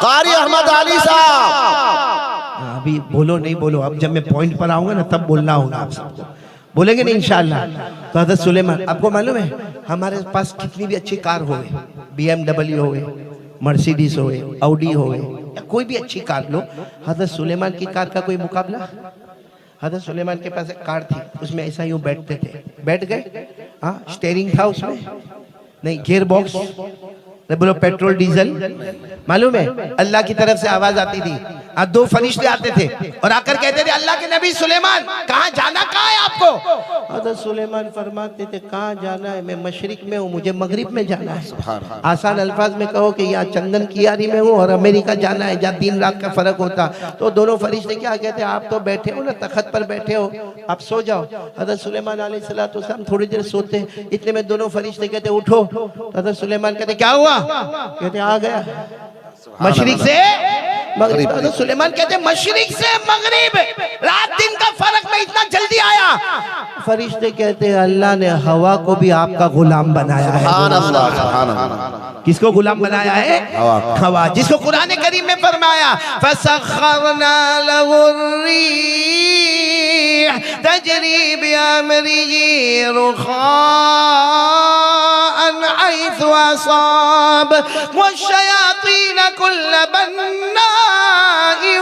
कारी अहमद अली साहब। अभी बोलो नहीं बोलो, अब जब मैं पॉइंट पर आऊंगा ना तब बोलना होगा आप सबको, बोलेंगे नहीं इंशाअल्लाह। तो हज़रत सुलेमान, आपको मालूम है हमारे पास कितनी भी अच्छी कार होवे, BMW होवे, मर्सिडीज होवे, ऑडी होवे, या कोई भी अच्छी कार लो, हज़रत सुलेमान की कार का कोई मुकाबला? हज़रत सुलेमान के पास एक कार थी, उसमें ऐसा यूं बैठते थे, बैठ गए, हाँ स्टेयरिंग था उसमें, नहीं गियर बॉक्स, बोलो पेट्रोल डीजल, मालूम है अल्लाह की तरफ से आवाज आती थी, दो फरिश्ते आते थे और आकर कहते थे अल्लाह के नबी सुलेमान कहाँ जाना, कहाँ है आपको? हज़रत सुलेमान फरमाते थे कहाँ जाना है, मैं मशरिक में हूँ, मुझे मगरिब में जाना है। आसान अल्फाज में कहो कि यहाँ चंदन कियारी में हूँ और अमेरिका जाना है जहाँ दिन रात का फर्क होता। तो दोनों फरिश्ते क्या कहते, आप तो बैठे हो ना तखत पर बैठे हो, आप सो जाओ। हज़रत सुलेमान अलैहिस्सलाम थोड़ी देर सोते, इतने में दोनों फरिश्ते कहते उठो। हज़रत सुलेमान कहते क्या हुआ? कहते आ गया मशरिक से मगरिब। तो सुलेमान कहते मशरिक से मगरिब, रात दिन का फर्क में इतना जल्दी आया। फरिश्ते कहते अल्लाह ने हवा को भी आपका गुलाम बनाया है। सुभान अल्लाह, सुभान अल्लाह। किसको गुलाम बनाया है? हवा, जिसको कुरान करीम में फरमाया फसख्खरना लहुर्रीह तजरी बिअमरिही रुखाअन हैसु असाब वश्शयातीन कुल्ल बन्नाइन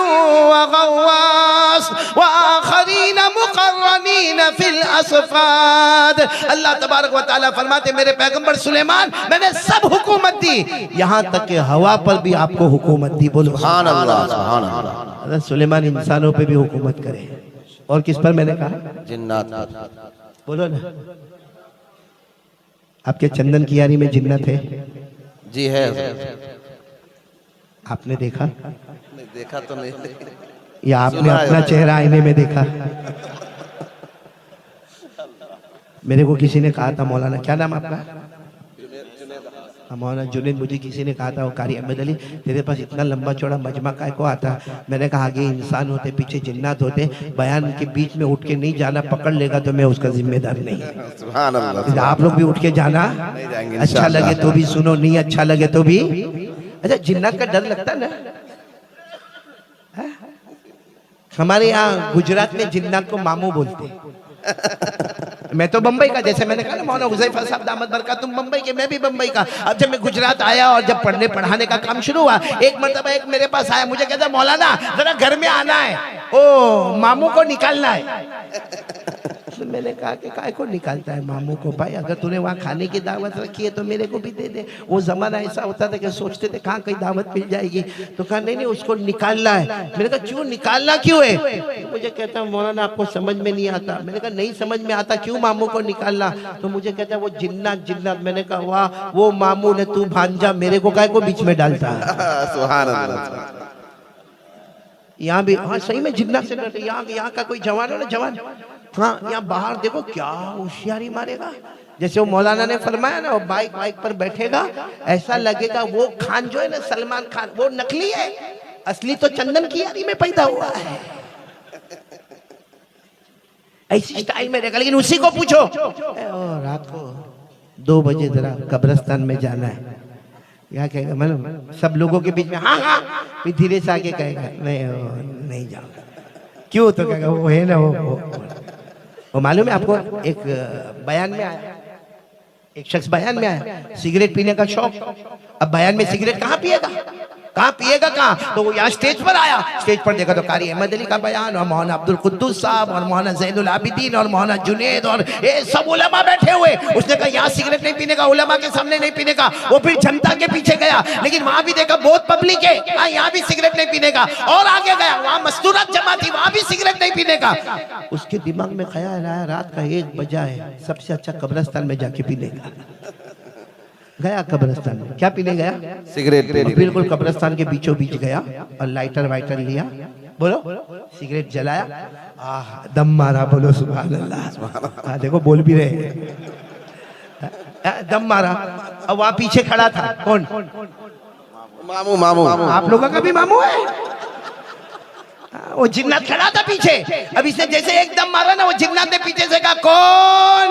व गव्वास व आखरीन मुकर्रनीन फिल असफाद। अल्लाह तबारक व तआला फरमाते मेरे पैगंबर सुलेमान मैंने सब हुकूमत दी, यहाँ तक कि हवा पर भी आपको हुकूमत दी। बोलो सुभान अल्लाह, सुभान अल्लाह। हज़रत सुलेमान इंसानों पे भी हुकूमत करे, और किस पर मैंने कहा? जिन्नात। बोलो ना, आपके चंदन कियारी में जिन्नत है? जी है। आपने देखा? नहीं देखा तो नहीं, या आपने अपना चेहरा आईने में देखा? मेरे को किसी ने कहा था, मौलाना क्या नाम आपका? मौलाना जुनैद, मुझे किसी ने कहा था वो कारी अहमद अली तेरे पास इतना लंबा चौड़ा मजमा काय को आता? मैंने कहा आगे इंसान होते पीछे जिन्नात होते, बयान के बीच में उठ के नहीं जाना, पकड़ लेगा तो मैं उसका जिम्मेदार नहीं। सुभान अल्लाह। आप लोग भी उठ के जाना, अच्छा लगे तो भी सुनो, नहीं अच्छा लगे तो भी। अच्छा जिन्नात का डर लगता ना? हमारे यहाँ गुजरात में जिन्नात को मामू बोलते हैं। मैं तो बम्बई का, जैसे मैंने कहा ना मौलाना हुज़ैफा साहब दामद बरकातुहुम मुंबई के, मैं भी बम्बई का। अब जब मैं गुजरात आया और जब पढ़ने पढ़ाने का काम शुरू हुआ, एक मरतबा एक मेरे पास आया, मुझे कहता मौलाना जरा घर में आना है, ओ मामू को निकालना है। तो मैंने कहा कि काय को निकालता है मामू को? भाई अगर तूने वहाँ खाने की दावत रखी है तो मेरे को भी दे दे। वो जमाना ऐसा होता था कि सोचते थे कहाँ कहीं दावत मिल जाएगी, तो कहा नहीं नहीं उसको निकालना है। मैंने कहा क्यों निकालना क्यों है? तो मुझे कहता मौलाना आपको समझ में नहीं आता। मैंने कहा नहीं समझ में आता, क्यों मामू को निकालना? तो मुझे कहता वो जिन्नात जिन्नात। मैंने कहा वाह वो मामू ने तू भांजा, मेरे को काय को बीच में डालता है? सुभान अल्लाह। यहाँ भी हाँ सही में जिन्नात से डरते। यहाँ का कोई जवान हो ना, जवान हाँ यहाँ बाहर देखो क्या होशियारी मारेगा। जैसे वो मौलाना ने फरमाया ना, वो बाइक पर बैठेगा, ऐसा लगेगा वो खान जो है ना सलमान खान, वो नकली है, असली तो चंदन कियारी में पैदा हुआ है। ऐसी स्टाइल में रहेगा। लेकिन उसी को पूछो रात को 2 बजे जरा कब्रिस्तान में जाना है, क्या कहेगा? मतलब सब लोगों के बीच में हाँ हाँ, फिर धीरे से आके कहेगा नहीं जाऊंगा। क्यों? तो कहेगा वो है ना वो मालूम है आपको? एक बयान में आया, एक शख्स बयान में आया, सिगरेट पीने का शौक। अब बयान में सिगरेट कहाँ पिएगा, कहाँ पिएगा कहाँ? तो वो यहाँ स्टेज पर आया, स्टेज पर देखा तो कारी अहमद अली का बयान और मौलाना अब्दुल कुद्दूस साहब और मौलाना ज़ैनुल आबिदीन और मौलाना जुनैद और ये सब उलमा बैठे हुए। उसने कहा यहाँ सिगरेट नहीं पीने का, उलमा के सामने नहीं पीने का। वो फिर जनता के पीछे गया, लेकिन वहां भी देखा बहुत पब्लिक है, यहाँ भी सिगरेट नहीं पीने का। और आगे गया, वहां मस्तूरात जमा थी, वहां भी सिगरेट नहीं पीने का। उसके दिमाग में ख्याल आया रात का 1 बजा है, सबसे अच्छा कब्रिस्तान में जाके पीने का। गया कब्रिस्तान में, क्या पीने गया? सिगरेट। बिल्कुल कब्रिस्तान के बीचों बीच गया और लाइटर वाइटर लिया, बोलो सिगरेट जलाया, दम मारा, बोलो सुभान अल्लाह। देखो बोल भी रहे, दम मारा। और वहां पीछे खड़ा था कौन? मामू मामू आप लोगों का भी मामू है? वो जिन्नात खड़ा था पीछे, अब इसने जैसे एकदम मारा ना, वो जिन्नात ने पीछे से कहा कौन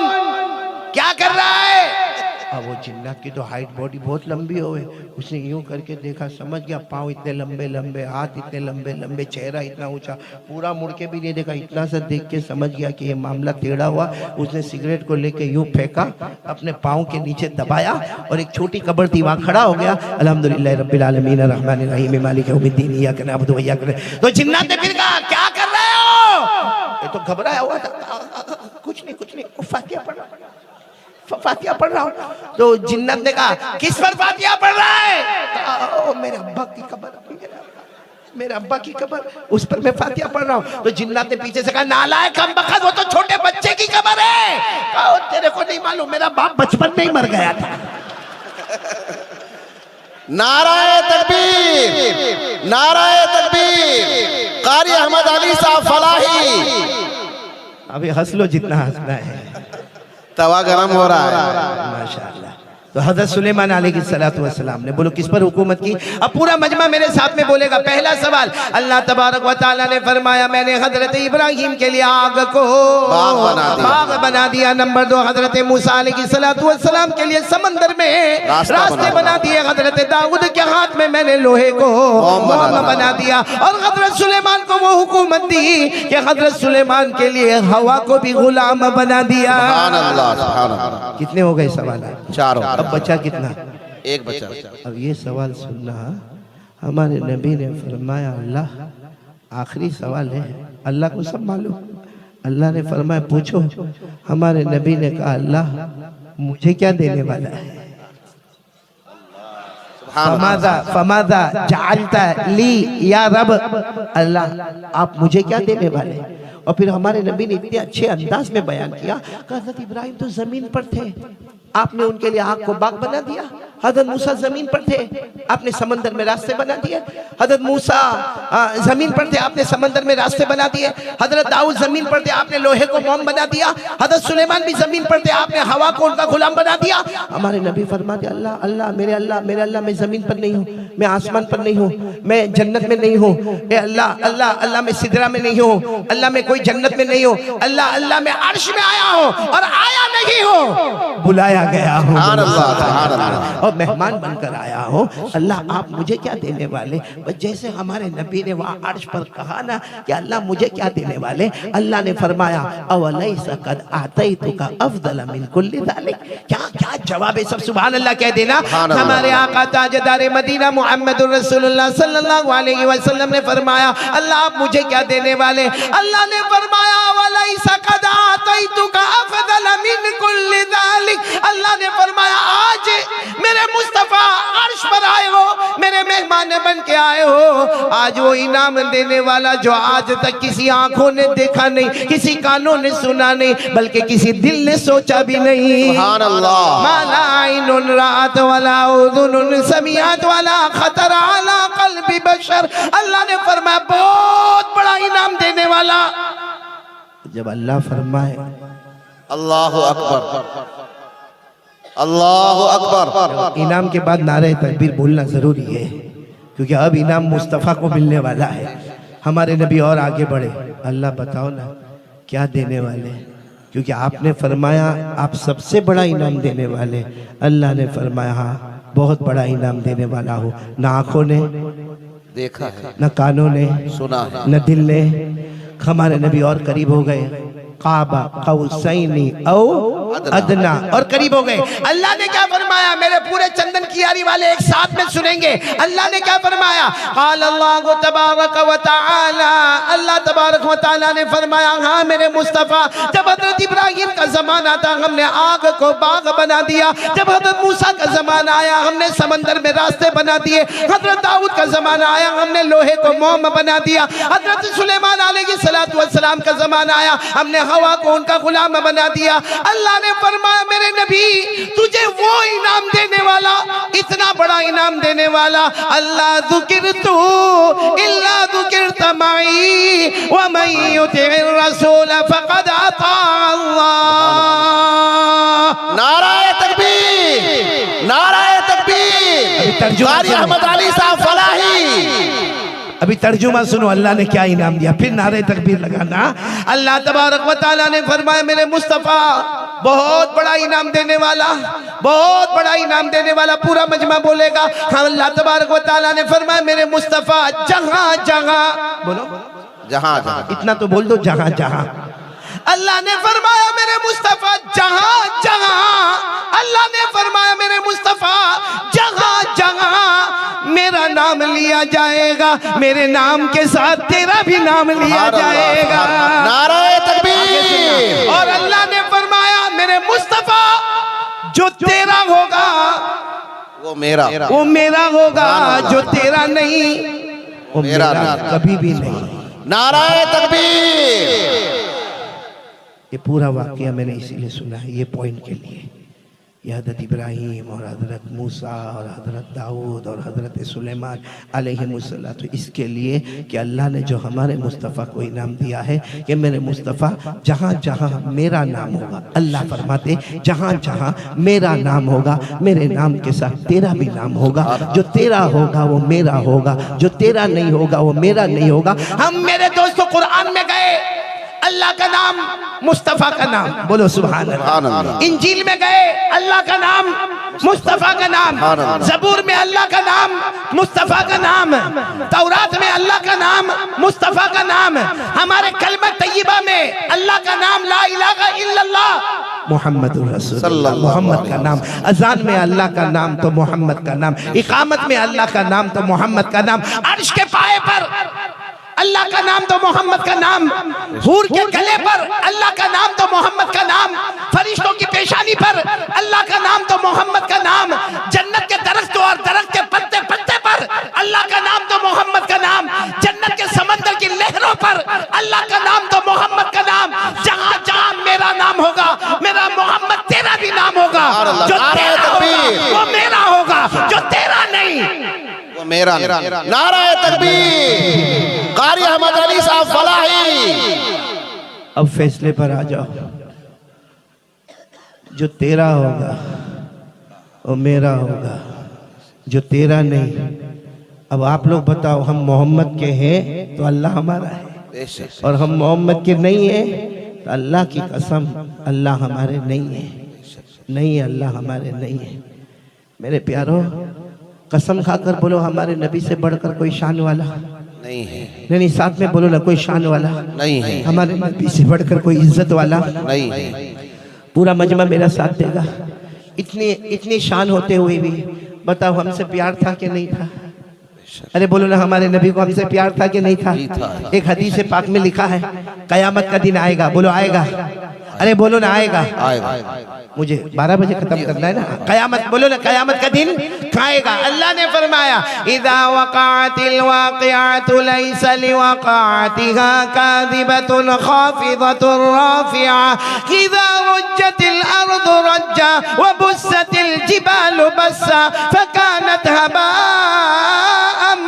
क्या कर रहा है? अब वो जिन्नात की तो हाइट बॉडी बहुत लंबी हो गई, उसने यूं करके देखा, समझ गया पाँव इतने लंबे लंबे, हाथ इतने लंबे लंबे, चेहरा इतना ऊंचा, पूरा मुड़ के भी नहीं देखा, इतना सा देख के समझ गया कि ये मामला टेढ़ा हुआ। उसने सिगरेट को लेके यूं फेंका, अपने पाँव के नीचे दबाया और एक छोटी कब्र थी वहां खड़ा हो गया। अल्हम्दुलिल्लाह रब्बिल आलमीन अर्रहमानिर रहीम मालिक यौमिद्दीन इय्याका नअबुदु व इय्याका नस्तईन। तो जिन्नात ने फिर कहा क्या कर रहे हो? ये तो घबराया हुआ था, कुछ नहीं, फातिहा पढ़ रहा, फातिहा पढ़ रहा हूँ। तो जिन्नत ने कहा किस पर फातिहा पढ़ रहा है? मेरे अब्बा की कब्र, मेरे अब्बा की कब्र, उस पर मैं फातिहा पढ़ रहा हूँ। तो जिन्नत ने पीछे से कहा नालायक कमबख्त, वो तो छोटे बच्चे की कब्र है। कहा तेरे को नहीं मालूम, मेरा बाप बचपन में ही मर गया था। नाराए तकबीर, नाराए तकबीर, कारी अहमद अली साहब फलाही। अभी हंस लो जितना हंसना है, तवा गरम हो रहा है माशाअल्लाह। तो हजरत सुलेमान अलैहिस्सलातु वस्सलाम ने, बोलो किस पर हुकूमत की? अब पूरा मजमा मेरे साथ में बोलेगा। पहला सवाल, अल्लाह तबारक व तआला ने फरमाया मैंने हजरत इब्राहिम के लिए आग को बाग बना दिया। नंबर 2, हजरत मूसा अलैहिस्सलातु वस्सलाम के लिए समंदर में रास्ते बना दिए। हजरत दाऊद के हाथ में मैंने लोहे को मोम बना दिया। और हजरत सुलेमान को वो हुकूमत दी कि हजरत सुलेमान के लिए हवा को भी गुलाम बना दिया। कितने हो गए सवाल? 4। अब बचा कितना? एक बचा। अब ये सवाल सुनना, हमारे नबी ने फरमाया, अल्लाह आखिरी सवाल है, अल्लाह को सब मालूम। अल्लाह ने फरमाया पूछो। हमारे नबी ने कहा अल्लाह मुझे क्या देने वाला है? फमादा जालता ली या रब, अल्लाह आप मुझे क्या देने वाले? और फिर हमारे नबी ने इतने अच्छे अंदाज में बयान किया, हजरत इब्राहिम तो जमीन पर थे, आपने उनके लिए आग को बाग बना दिया। हजरत मूसा जमीन पर थे, आपने समंदर में रास्ते बना दिए। हजरत मूसा जमीन पर थे, आपने समंदर में रास्ते बना दिए। हजरत दाऊद जमीन पर थे, आपने लोहे को मोम बना दिया। हजरत सुलेमान भी जमीन पर थे, आपने हवा को उनका गुलाम बना दिया। हमारे नबी फरमाते अल्लाह अल्लाह मेरे अल्लाह मेरे अल्लाह, मैं जमीन पर नहीं हूँ, मैं आसमान पर नहीं हूँ, मैं जन्नत में नहीं हूँ। अल्लाह अल्लाह अल्लाह मैं सिदरा में नहीं हूँ, अल्लाह मैं कोई जन्नत में नहीं हूँ, अल्लाह अल्लाह मैं अर्श में आया हूँ और आया नहीं हूँ, बुलाया गया हूँ और मेहमान बनकर आया हूँ। अल्लाह आप मुझे क्या देने वाले? बस जैसे हमारे नबी ने वहाँ अर्श पर कहा ना कि अल्लाह मुझे क्या देने वाले, अल्लाह ने फरमाया अवलैसा कद आतैतुका अफदल मिन कुल्ली ज़ालिक। क्या क्या जवाब है, सब सुभान अल्लाह कह देना। हमारे आका ताजदार मदीना मुहम्मदुर रसूलुल्लाह सल्लल्लाहु अलैहि वसल्लम ने फरमाया अल्लाह आप मुझे क्या देने वाले? अल्लाह ने फरमाया अवलैसा कद आतैतुका अफदल मिन कुल्ली ज़ालिक। अल्लाह ने फरमाया आज मेरे मुस्तफा अर्श पर आए हो, मेरे मेहमान बन के आए हो, आज वो इनाम देने वाला जो आज तक किसी आंखों ने देखा नहीं, किसी कानों ने सुना नहीं, बल्कि किसी दिल ने सोचा भी नहीं। सुभान अल्लाह। माला आइनुन रात वला उज़ुनुन समिअत वला खतर अला क़ल्बि बशर। अल्लाह ने फरमाया बहुत बड़ा इनाम देने वाला। जब अल्लाह फरमाए अल्लाहु अकबर, अल्लाहु अकबर, इनाम के बाद नारे तकबीर बोलना जरूरी है, क्योंकि अब इनाम मुस्तफ़ा को मिलने वाला है। हमारे नबी और आगे बढ़े, अल्लाह बताओ ना क्या देने वाले? क्योंकि आपने फरमाया आप सबसे बड़ा इनाम देने वाले। अल्लाह ने फरमाया हाँ बहुत बड़ा इनाम देने वाला हूँ। ना आंखों ने देखा है, न कानों ने सुना है, न दिल ने। हमारे नबी और करीब हो गए, काबा कौसैनी औ अदना, और करीब हो गए। अल्लाह ने क्या फरमाया? मेरे पूरे चंदन की यारी वाले एक साथ में सुनेंगे। अल्लाह ने क्या फरमाया? क़ाल अल्लाहु तबारक व तआला, अल्लाह तबारक व तआला ने फरमाया हाँ मेरे मुस्तफ़ा, जब हजरत इब्राहिम का जमाना था हमने आग को बाग बना दिया। जब हजरत मूसा का जमाना आया हमने समंदर में रास्ते बना दिए। हजरत दाऊद का जमाना आया हमने लोहे को मोम बना दिया। हजरत सुलेमान अलैहिस्सलातु वस्सलाम का जमाना आया हमने हवा को उनका गुलाम बना दिया। अल्लाह ने फरमाया मेरे नबी तुझे वो इनाम देने वाला, इतना बड़ा इनाम देने वाला। अल्लाह ज़ुकिरतु इल्ला ज़ुकिरत माई व मन युतिइर रसूल फ़क़द अता अल्लाह। नाराए तकबीर, नाराए तकबीर। तर्जुमा कारी सुनो। अहमद अली साहब फलाही। अभी तर्जुमा सुनो, अल्लाह ने क्या इनाम दिया, फिर नारे तकबीर लगाना। अल्लाह तबारक व तआला ने फरमाया मेरे मुस्तफ़ा बहुत बड़ा इनाम देने वाला, बहुत बड़ा इनाम देने वाला। पूरा मजमा बोलेगा। हाँ, अल्लाह तबारक व तआला ने फरमाया मेरे मुस्तफ़ा जहां जहां, बोलो जहां जहां, इतना तो बोल दो, जहां जहां। अल्लाह ने फरमाया मेरे मुस्तफ़ा जहां जहां, अल्लाह ने फरमाया मेरे मुस्तफ़ा जहां जहां मेरा नाम लिया जाएगा, मेरे नाम के साथ तेरा भी नाम लिया जाएगा। नारे तकबीर। और अल्लाह ने फरमाया मेरे मुस्तफ़ा जो तेरा होगा वो मेरा होगा, जो तेरा नहीं वो मेरा कभी भी नहीं। नारे तकबीर। ये पूरा वाकया मैंने इसीलिए सुना है, ये पॉइंट के लिए। ये हज़रत इब्राहीम और हज़रत मूसा और हज़रत दाऊद और हज़रत सुलेमान अलैहिमुस्सलाम, तो इसके लिए कि अल्लाह ने जो हमारे मुस्तफ़ा को इनाम दिया है कि मेरे मुस्तफ़ा जहाँ जहाँ मेरा नाम होगा, अल्लाह फरमाते जहाँ जहाँ मेरा नाम होगा, मेरे नाम के साथ तेरा भी नाम होगा। जो तेरा होगा वो मेरा होगा, जो तेरा नहीं होगा वो मेरा नहीं होगा। हम मेरे दोस्तों कुरान में गए, अल्लाह का नाम, मुस्तफ़ा का नाम, बोलो सुभान अल्लाह। इंजील में गए, अल्लाह का नाम, मुस्तफ़ा का नाम। ज़बूर में अल्लाह का नाम, मुस्तफ़ा का नाम। तौरात में अल्लाह का नाम, मुस्तफ़ा का नाम। हमारे कलमा तय्यबा में अल्लाह का नाम, ला इलाहा इल्लल्लाह मुहम्मदुर रसूलुल्लाह, मोहम्मद का नाम। अजान में अल्लाह का नाम तो मोहम्मद का नाम, इकामत में अल्लाह का नाम तो मोहम्मद का नाम। अर्श के पाए पर अल्लाह का नाम तो मोहम्मद का नाम, हूर के गले पर अल्लाह का नाम तो मोहम्मद का नाम, फरिश्तों की पेशानी पर अल्लाह का नाम तो मोहम्मद का नाम, जन्नत के दरख्तों और दरख्त के पत्ते पत्ते पर अल्लाह का नाम तो मोहम्मद का नाम, जन्नत के समंदर की लहरों पर अल्लाह का नाम तो मोहम्मद का नाम। जहां जहां मेरा नाम होगा, मेरा मोहम्मद तेरा भी नाम होगा। जो तेरा होगा वो मेरा होगा, जो तेरा नहीं वो मेरा। नारे तकबीर। कारी अहमद अली साहब फलाही। अब फैसले पर आ जाओ। जो तेरा होगा वो मेरा होगा, जो तेरा नहीं। अब आप लोग बताओ, हम मोहम्मद के हैं तो अल्लाह हमारा है, और हम मोहम्मद के नहीं है तो अल्लाह की कसम अल्लाह हमारे नहीं है। नहीं, अल्लाह हमारे नहीं है। मेरे प्यारो, कसम खाकर बोलो हमारे नबी से बढ़कर कोई शान वाला नहीं है। नहीं, साथ में बोलो ना, कोई शान वाला नहीं है। हमारे नबी से बढ़कर कोई इज्जत वाला नहीं है। पूरा मजमा मेरा साथ देगा। इतनी शान होते हुए भी बताओ हमसे प्यार था कि नहीं था? अरे बोलो ना, हमारे नबी को हमसे प्यार था कि नहीं था? एक हदीस पाक में लिखा है कयामत का दिन आएगा, बोलो आएगा। अरे बोलो ना, आएगा। मुझे 12 बजे खत्म करना है ना। कयामत, बोलो ना, कयामत का दिन आएगा। अल्लाह ने फरमाया इज़ा वक़अतिल वाक़िअतु लैसा लिवक़अतिहा काज़िबतुन ख़ाफ़िज़तुर राफ़िआ इज़ा रुज्जतिल अर्दु रज्जा व बुस्सतिल जिबालु बस्सा फ़कानत हबाअम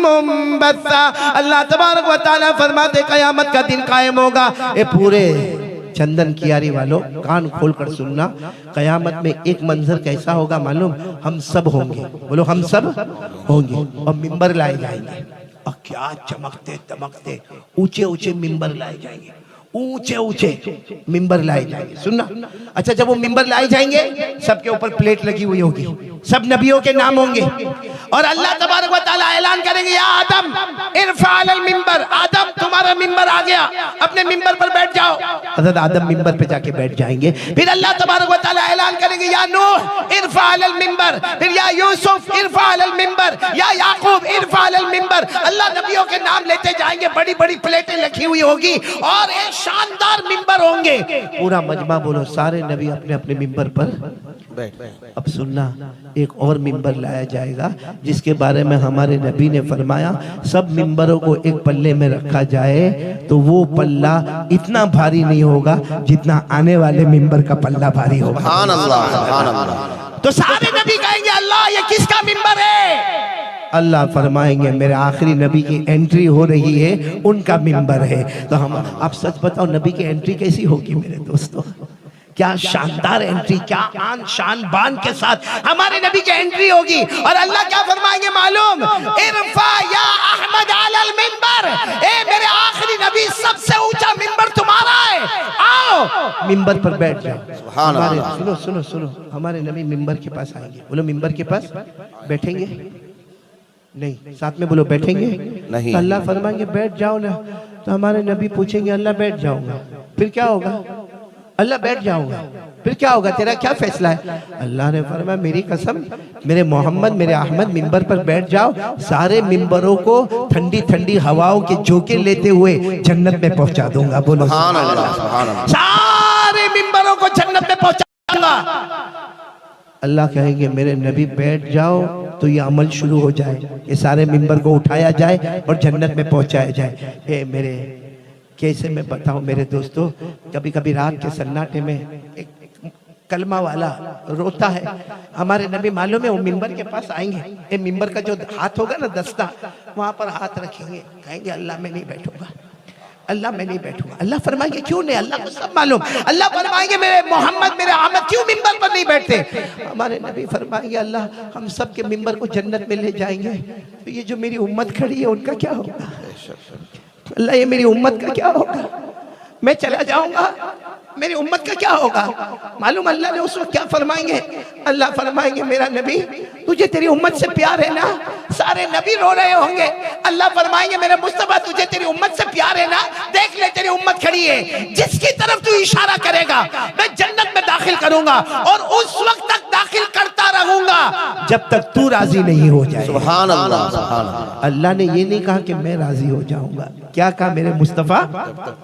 मुंबस्सा। अल्लाह तबारक व तआला फरमाते कयामत का दिन कायम होगा। ये पूरे चंदन कियारी वालों कान खोलकर सुनना, कयामत में एक मंजर कैसा होगा मालूम? हम सब होंगे, बोलो हम सब होंगे, और मिंबर लाए जाएंगे। और क्या चमकते दमकते ऊंचे ऊंचे मिंबर लाए जाएंगे, ऊंचे ऊंचे मिंबर लाए जाएंगे। सुनना, अच्छा, जब वो मिंबर लाए जाएंगे सबके ऊपर प्लेट लगी हुई होगी, सब नबियों के नाम होंगे, और अल्लाह तबारक व तआला ऐलान करेंगे या आदम इरफा अलल मिंबर, आदम तुम्हारा मिंबर आ गया, अपने मिंबर पर बैठ जाओ। हज़रत आदम मिंबर पे जाके बैठ जाएंगे। फिर अल्लाह तबारक व तआला ऐलान करेंगे या नूह इरफा अलल मिंबर, फिर या यूसुफ इरफा अलल मिंबर, या याकूब इरफा अलल मिंबर। अल्लाह नबियों के नाम लेते जाएंगे, बड़ी बड़ी प्लेटें रखी हुई होगी और एक शानदार मिंबर होंगे। पूरा मजमा बोलो सारे नबी अपने अपने मिंबर पर बैठ। अब सुनना, एक और मिंबर लाया जाएगा जिसके बारे में हमारे नबी ने फरमाया सब मिंबरों को एक पल्ले में रखा जाए तो वो पल्ला इतना भारी नहीं होगा जितना आने वाले मिंबर का पल्ला भारी होगा। सुभान अल्लाह, सुभान अल्लाह। तो सारे नबी कहेंगे अल्लाह ये किसका मिंबर है? अल्लाह फरमाएंगे मेरे आखिरी नबी की एंट्री हो रही है, उनका मिंबर है। तो हम, आप सच बताओ नबी की एंट्री कैसी होगी मेरे दोस्तों? क्या शानदार एंट्री, क्या आन शान बान के साथ हमारे नबी की एंट्री होगी। और अल्लाह क्या फरमाएंगे मालूम, इरफा या अहमद अलल मिंबर, ए मेरे आखिरी नबी सबसे ऊंचा मिंबर तुम्हारा है, आओ मिंबर पर बैठ जाओ। सुभान अल्लाह। सुनो सुनो सुनो, हमारे नबी मिंबर के पास आएंगे। बोलो मिंबर के पास बैठेंगे नहीं, साथ में बोलो बैठेंगे नहीं। तो अल्लाह फरमाएंगे बैठ जाओ ना। तो हमारे नबी पूछेंगे अल्लाह बैठ जाऊंगा, फिर क्या होगा? अल्लाह बैठ जाऊंगा, फिर क्या होगा? तेरा क्या फैसला है? अल्लाह ने फरमाया मेरी कसम, मेरे मोहम्मद मेरे अहमद मिंबर पर बैठ जाओ, सारे मिंबरों को ठंडी ठंडी हवाओं के झोंके लेते हुए जन्नत में पहुंचा दूंगा। बोलो सुभान अल्लाह, सुभान अल्लाह। सारे मिंबरों को जन्नत में पहुंचाऊंगा। अल्लाह कहेंगे मेरे नबी बैठ जाओ, तो ये अमल शुरू हो जाए, ये सारे मिंबर को उठाया जाए और जन्नत में पहुंचाया जाए। ए मेरे, कैसे मैं बताऊं मेरे दोस्तों, कभी कभी रात के सन्नाटे में एक कलमा वाला रोता है, हमारे नबी मालूम है वो मिंबर के पास आएंगे, ये मिंबर का जो हाथ होगा ना दस्ता, वहां पर हाथ रखेंगे, कहेंगे अल्लाह मैं नहीं बैठूंगा, अल्लाह मैं नहीं बैठूंगा। अल्लाह फरमाएंगे क्यों नहीं? अल्लाह को सब मालूम। अल्लाह फरमाएंगे मेरे मोहम्मद मेरे अहमद क्यों मिंबर पर नहीं बैठते? हमारे नबी फरमाएंगे अल्लाह हम सब के मिंबर को जन्नत में ले जाएंगे, तो ये जो मेरी उम्मत खड़ी है उनका क्या होगा? अल्लाह ये मेरी उम्मत का क्या होगा? मैं चला जाऊंगा, मेरी उम्मत का क्या होगा? मालूम अल्लाह ने उस वक्त क्या फरमाएंगे? अल्लाह फरमाएंगे मेरा नबी तुझे तेरी उम्मत से प्यार है ना? सारे नबी रो रहे होंगे। अल्लाह फरमाएंगे मेरे मुस्तफा तुझे तेरी उम्मत से प्यार है ना? देख ले तेरी उम्मत खड़ी है, जिसकी तरफ तू इशारा करेगा मैं जन्नत में दाखिल करूंगा, और उस वक्त तक दाखिल करता रहूंगा जब तक तू राजी नहीं हो जाए। सुभान अल्लाह, सुभान अल्लाह। अल्लाह ने ये नहीं कहा कि मैं राजी हो जाऊंगा, क्या कहा मेरे मुस्तफा?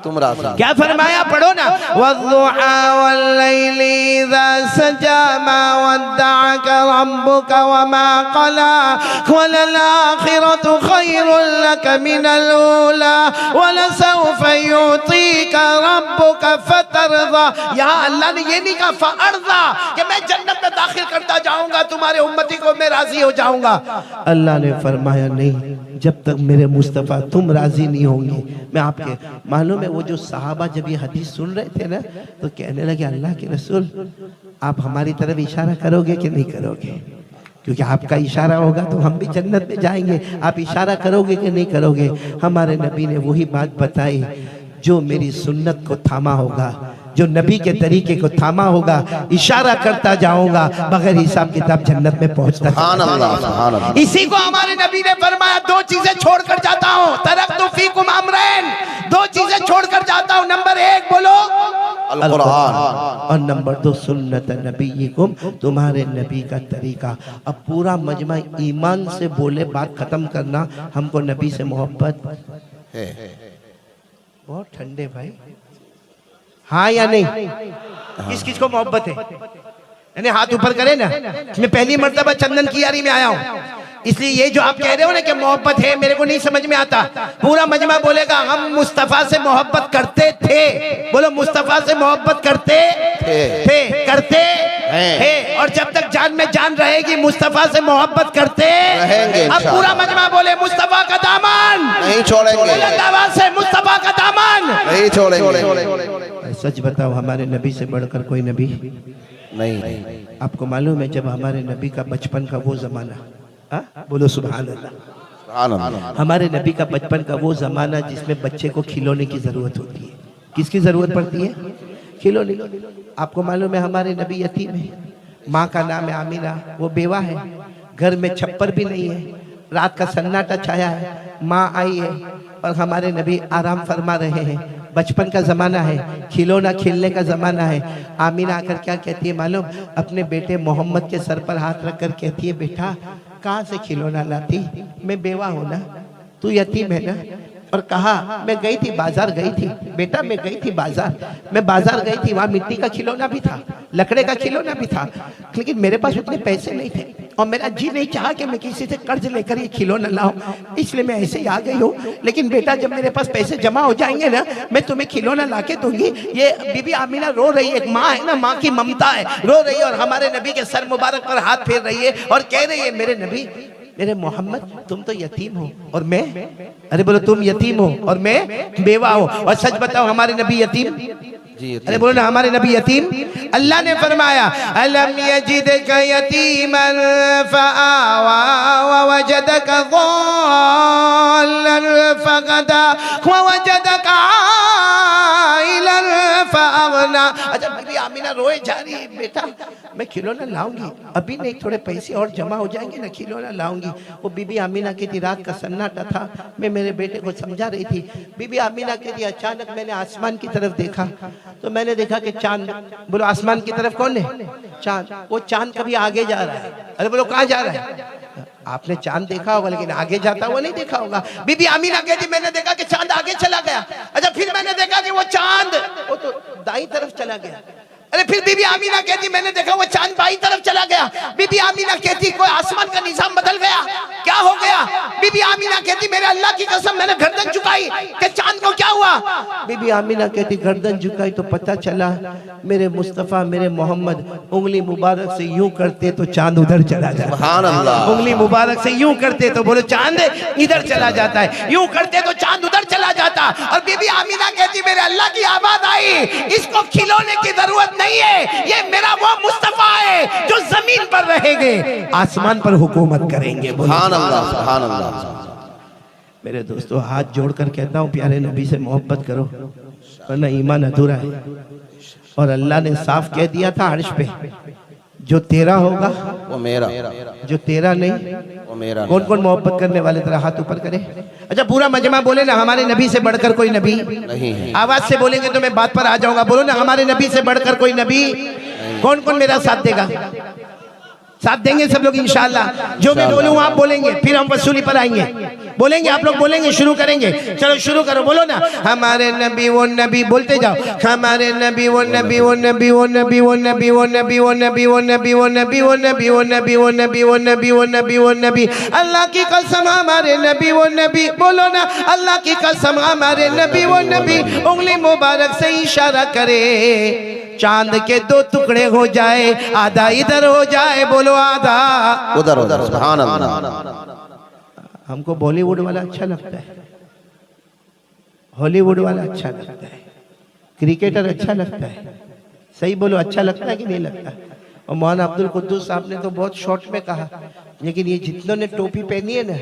तुम राजी। क्या फरमाया? पढ़ो ना, वद्दुहा वल्लैलि इज़ा सजा मा वद्दअक रब्बुका वमा क़ला वलल आखिरतु खैरुल लक मिनल ऊला वलसौफा युतीका रब्बुका फतरदा। यहाँ अल्लाह ने ये नहीं कहा फअरदा कि मैं जन्नत में दाखिल करता जाऊंगा तुम्हारे उम्मती को, मैं राजी हो जाऊंगा। अल्लाह ने फरमाया नहीं, जब तक मेरे मुस्तफा तुम राजी नहीं होंगे मैं आपके। मालूम है वो जो सहाबा जब ये हदीस सुन रहे थे ना, तो कहने लगे अल्लाह के रसूल आप हमारी तरफ इशारा करोगे कि नहीं करोगे? क्योंकि आपका इशारा होगा तो हम भी जन्नत में जाएंगे, आप इशारा करोगे कि नहीं करोगे? हमारे नबी ने वही बात बताई, जो मेरी सुन्नत को थामा होगा, जो नबी के तरीके को थामा होगा, इशारा करता जाऊंगा, बगैर हिसाब किताब जन्नत में पहुंचता। सुभान अल्लाह, सुभान अल्लाह। इसी को हमारे नबी ने फरमाया दो चीजें छोड़कर जाता हूँ, तरक्तु फीकुम अमरैन, दो चीजें छोड़कर जाता हूँ। नंबर एक बोलो अल कुरान, और नंबर दो सुन्नत नबीकुम, तुम्हारे नबी का तरीका। अब पूरा मजमा ईमान से बोले बात खत्म करना, हमको नबी से मोहब्बत है। बहुत ठंडे भाई, हाँ या नहीं? किस किस को मोहब्बत है? यानी हाथ ऊपर करे ना। मैं पहली मर्तबा चंदन की यारी में आया हूँ, इसलिए ये जो आप कह रहे हो ना कि मोहब्बत है, मेरे को नहीं समझ में आता। पूरा मजमा बोलेगा हम मुस्तफा से मोहब्बत करते थे। बोलो मुस्तफा से मोहब्बत करते थे, करते हैं, और जब तक जान में जान रहेगी मुस्तफा से मोहब्बत करते रहेंगे। अब पूरा मजमा बोले मुस्तफा का दामन नहीं छोड़ेंगे, से मुस्तफा का दामन नहीं छोड़ेंगे। सच बताओ हमारे नबी से बढ़कर कोई नबी नहीं। आपको मालूम है जब हमारे नबी का बचपन का वो जमाना, बोलो सुभान अल्लाह, सुभान अल्लाह। हमारे नबी का बचपन का वो जमाना जिसमें बच्चे को खिलौने की जरूरत होती है। किसकी जरूरत पड़ती है? खिलौने। आपको मालूम है हमारे नबी यतीम है, माँ का नाम है आमिना, वो बेवा है, घर में छप्पर भी नहीं है, रात का सन्नाटा छाया है, माँ आई है और हमारे नबी आराम फरमा रहे हैं। बचपन का जमाना है, खिलौना खेलने का जमाना है। आमीना आकर क्या कहती है मालूम? अपने बेटे मोहम्मद के सर पर हाथ रखकर कहती है बेटा कहाँ से खिलौना लाती? मैं बेवा हूँ ना, तू यतीम है ना। और कहा मैं गई थी बाजार गई थी बेटा, मैं गई थी बाजार, मैं बाजार गई थी, वहाँ मिट्टी का खिलौना भी था, लकड़े का खिलौना भी था, लेकिन मेरे पास उतने पैसे नहीं थे और मेरा जी नहीं चाहा कि मैं किसी से कर्ज लेकर ये खिलौना लाऊं, इसलिए मैं ऐसे ही आ गई हूँ। लेकिन बेटा जब मेरे पास पैसे जमा हो जाएंगे ना, मैं तुम्हें खिलौना लाके दूंगी। ये बीबी आमीना रो रही है, एक माँ है ना, माँ की ममता है, रो रही है और हमारे नबी के सर मुबारक पर हाथ फेर रही है और कह रही है मेरे नबी, मेरे मोहम्मद तुम तो यतीम हो और मैं, अरे बोलो तुम यतीम हो और मैं बेवा हूँ। और सच बताओ हमारे नबी यतीम अरे बोलो ना हमारे नबी यतीम। अल्लाह ने फरमाया अलम यजिदका यतीमन फआवा व वजदका ज़ाल्लन फगदा व वजदका आइलन फअगना। अच्छा बीबी आमीना रोए जा रही है, बेटा मैं खिलौना लाऊंगी, अभी नहीं थोड़े पैसे और जमा हो जाएंगे ना खिलौना लाऊंगी। वो बीबी आमीना की थी, रात का सन्नाटा था, मैं मेरे बेटे को समझा रही थी। बीबी आमीना की थी, अचानक मैंने आसमान की तरफ देखा तो मैंने देखा कि चांद, बोलो आसमान की तरफ कौन है? चांद। वो चांद कभी आगे जा रहा है। अरे बोलो कहाँ जा रहा है? आपने चांद देखा होगा लेकिन आगे जाता हुआ नहीं देखा होगा। बीबी आमीना कहती मैंने देखा कि चांद आगे चला गया। अच्छा फिर मैंने देखा कि वो चांद वो तो दाईं तरफ चला गया। अरे फिर बीबी आमीना कहती मैंने देखा वो चांद बाईं तरफ चला गया। बीबी आमीना कहती कोई आसमान का निजाम बदल गया, क्या हो गया? बीबी आमीना कहती मेरे अल्लाह की कसम मैंने गर्दन झुकाई कि चांद को क्या हुआ? बीबी आमीना कहती गर्दन झुकाई तो पता चला मेरे मुस्तफा मेरे मोहम्मद उंगली मुबारक से यूं करते तो चांद उधर चला जाता। सुभान अल्लाह। उंगली मुबारक से यूं करते तो बोलो चांद इधर चला जाता है, यूं करते तो चांद उधर चला जाता। और बीबी आमीना कहती मेरे अल्लाह की आवाज आई, इसको खिलौने की जरूरत नहीं है, ये मेरा वो मुस्तफा है जो जमीन पर रहेंगे आसमान पर हुकूमत करेंगे। सुभान अल्लाह, सुभान अल्लाह। मेरे दोस्तों हाथ जोड़कर कहता हूँ प्यारे नबी से मोहब्बत करो वरना ईमान अधूरा है। और अल्लाह ने साफ कह दिया था अर्श पे जो तेरा होगा वो मेरा, जो तेरा नहीं वो मेरा। कौन कौन मोहब्बत करने वाले तेरा हाथ ऊपर करे। अच्छा पूरा मजमा बोले ना हमारे नबी से बढ़कर कोई नबी नहीं है। आवाज से बोलेंगे तो मैं बात पर आ जाऊंगा। बोलो ना हमारे नबी से बढ़कर कोई नबी। कौन कौन मेरा साथ देगा? साथ देंगे सब लोग इंशाअल्लाह। जो मैं बोलूं आप बोलेंगे, फिर हम वसूली पर आएंगे। बोलेंगे आप लोग, बोलेंगे, शुरू करेंगे। चलो शुरू करो, बोलो ना हमारे नबी वो नबी, बोलते जाओ हमारे नबी वो नबी वो नबी वो नबी वो नबी वो नबी वो नबी वो नबी वो नबी वो नबी वो नबी वो नबी वो नबी वो नबी वो नबी। अल्लाह की कसम हमारे नबी वो नबी, बोलो ना अल्लाह की कसम हमारे नबी वो नबी। उंगली मुबारक से इशारा करे चांद के दो टुकड़े हो जाए, आधा इधर हो जाए, बोलो आधा उधर उधर। सुभान अल्लाह। हमको बॉलीवुड वाला अच्छा लगता है, हॉलीवुड वाला अच्छा लगता है, क्रिकेटर अच्छा लगता है। सही बोलो अच्छा लगता है कि नहीं लगता? और मौलाना अब्दुल कुद्दूस साहब ने तो बहुत शॉर्ट में कहा, लेकिन ये जितनों ने टोपी पहनी है ना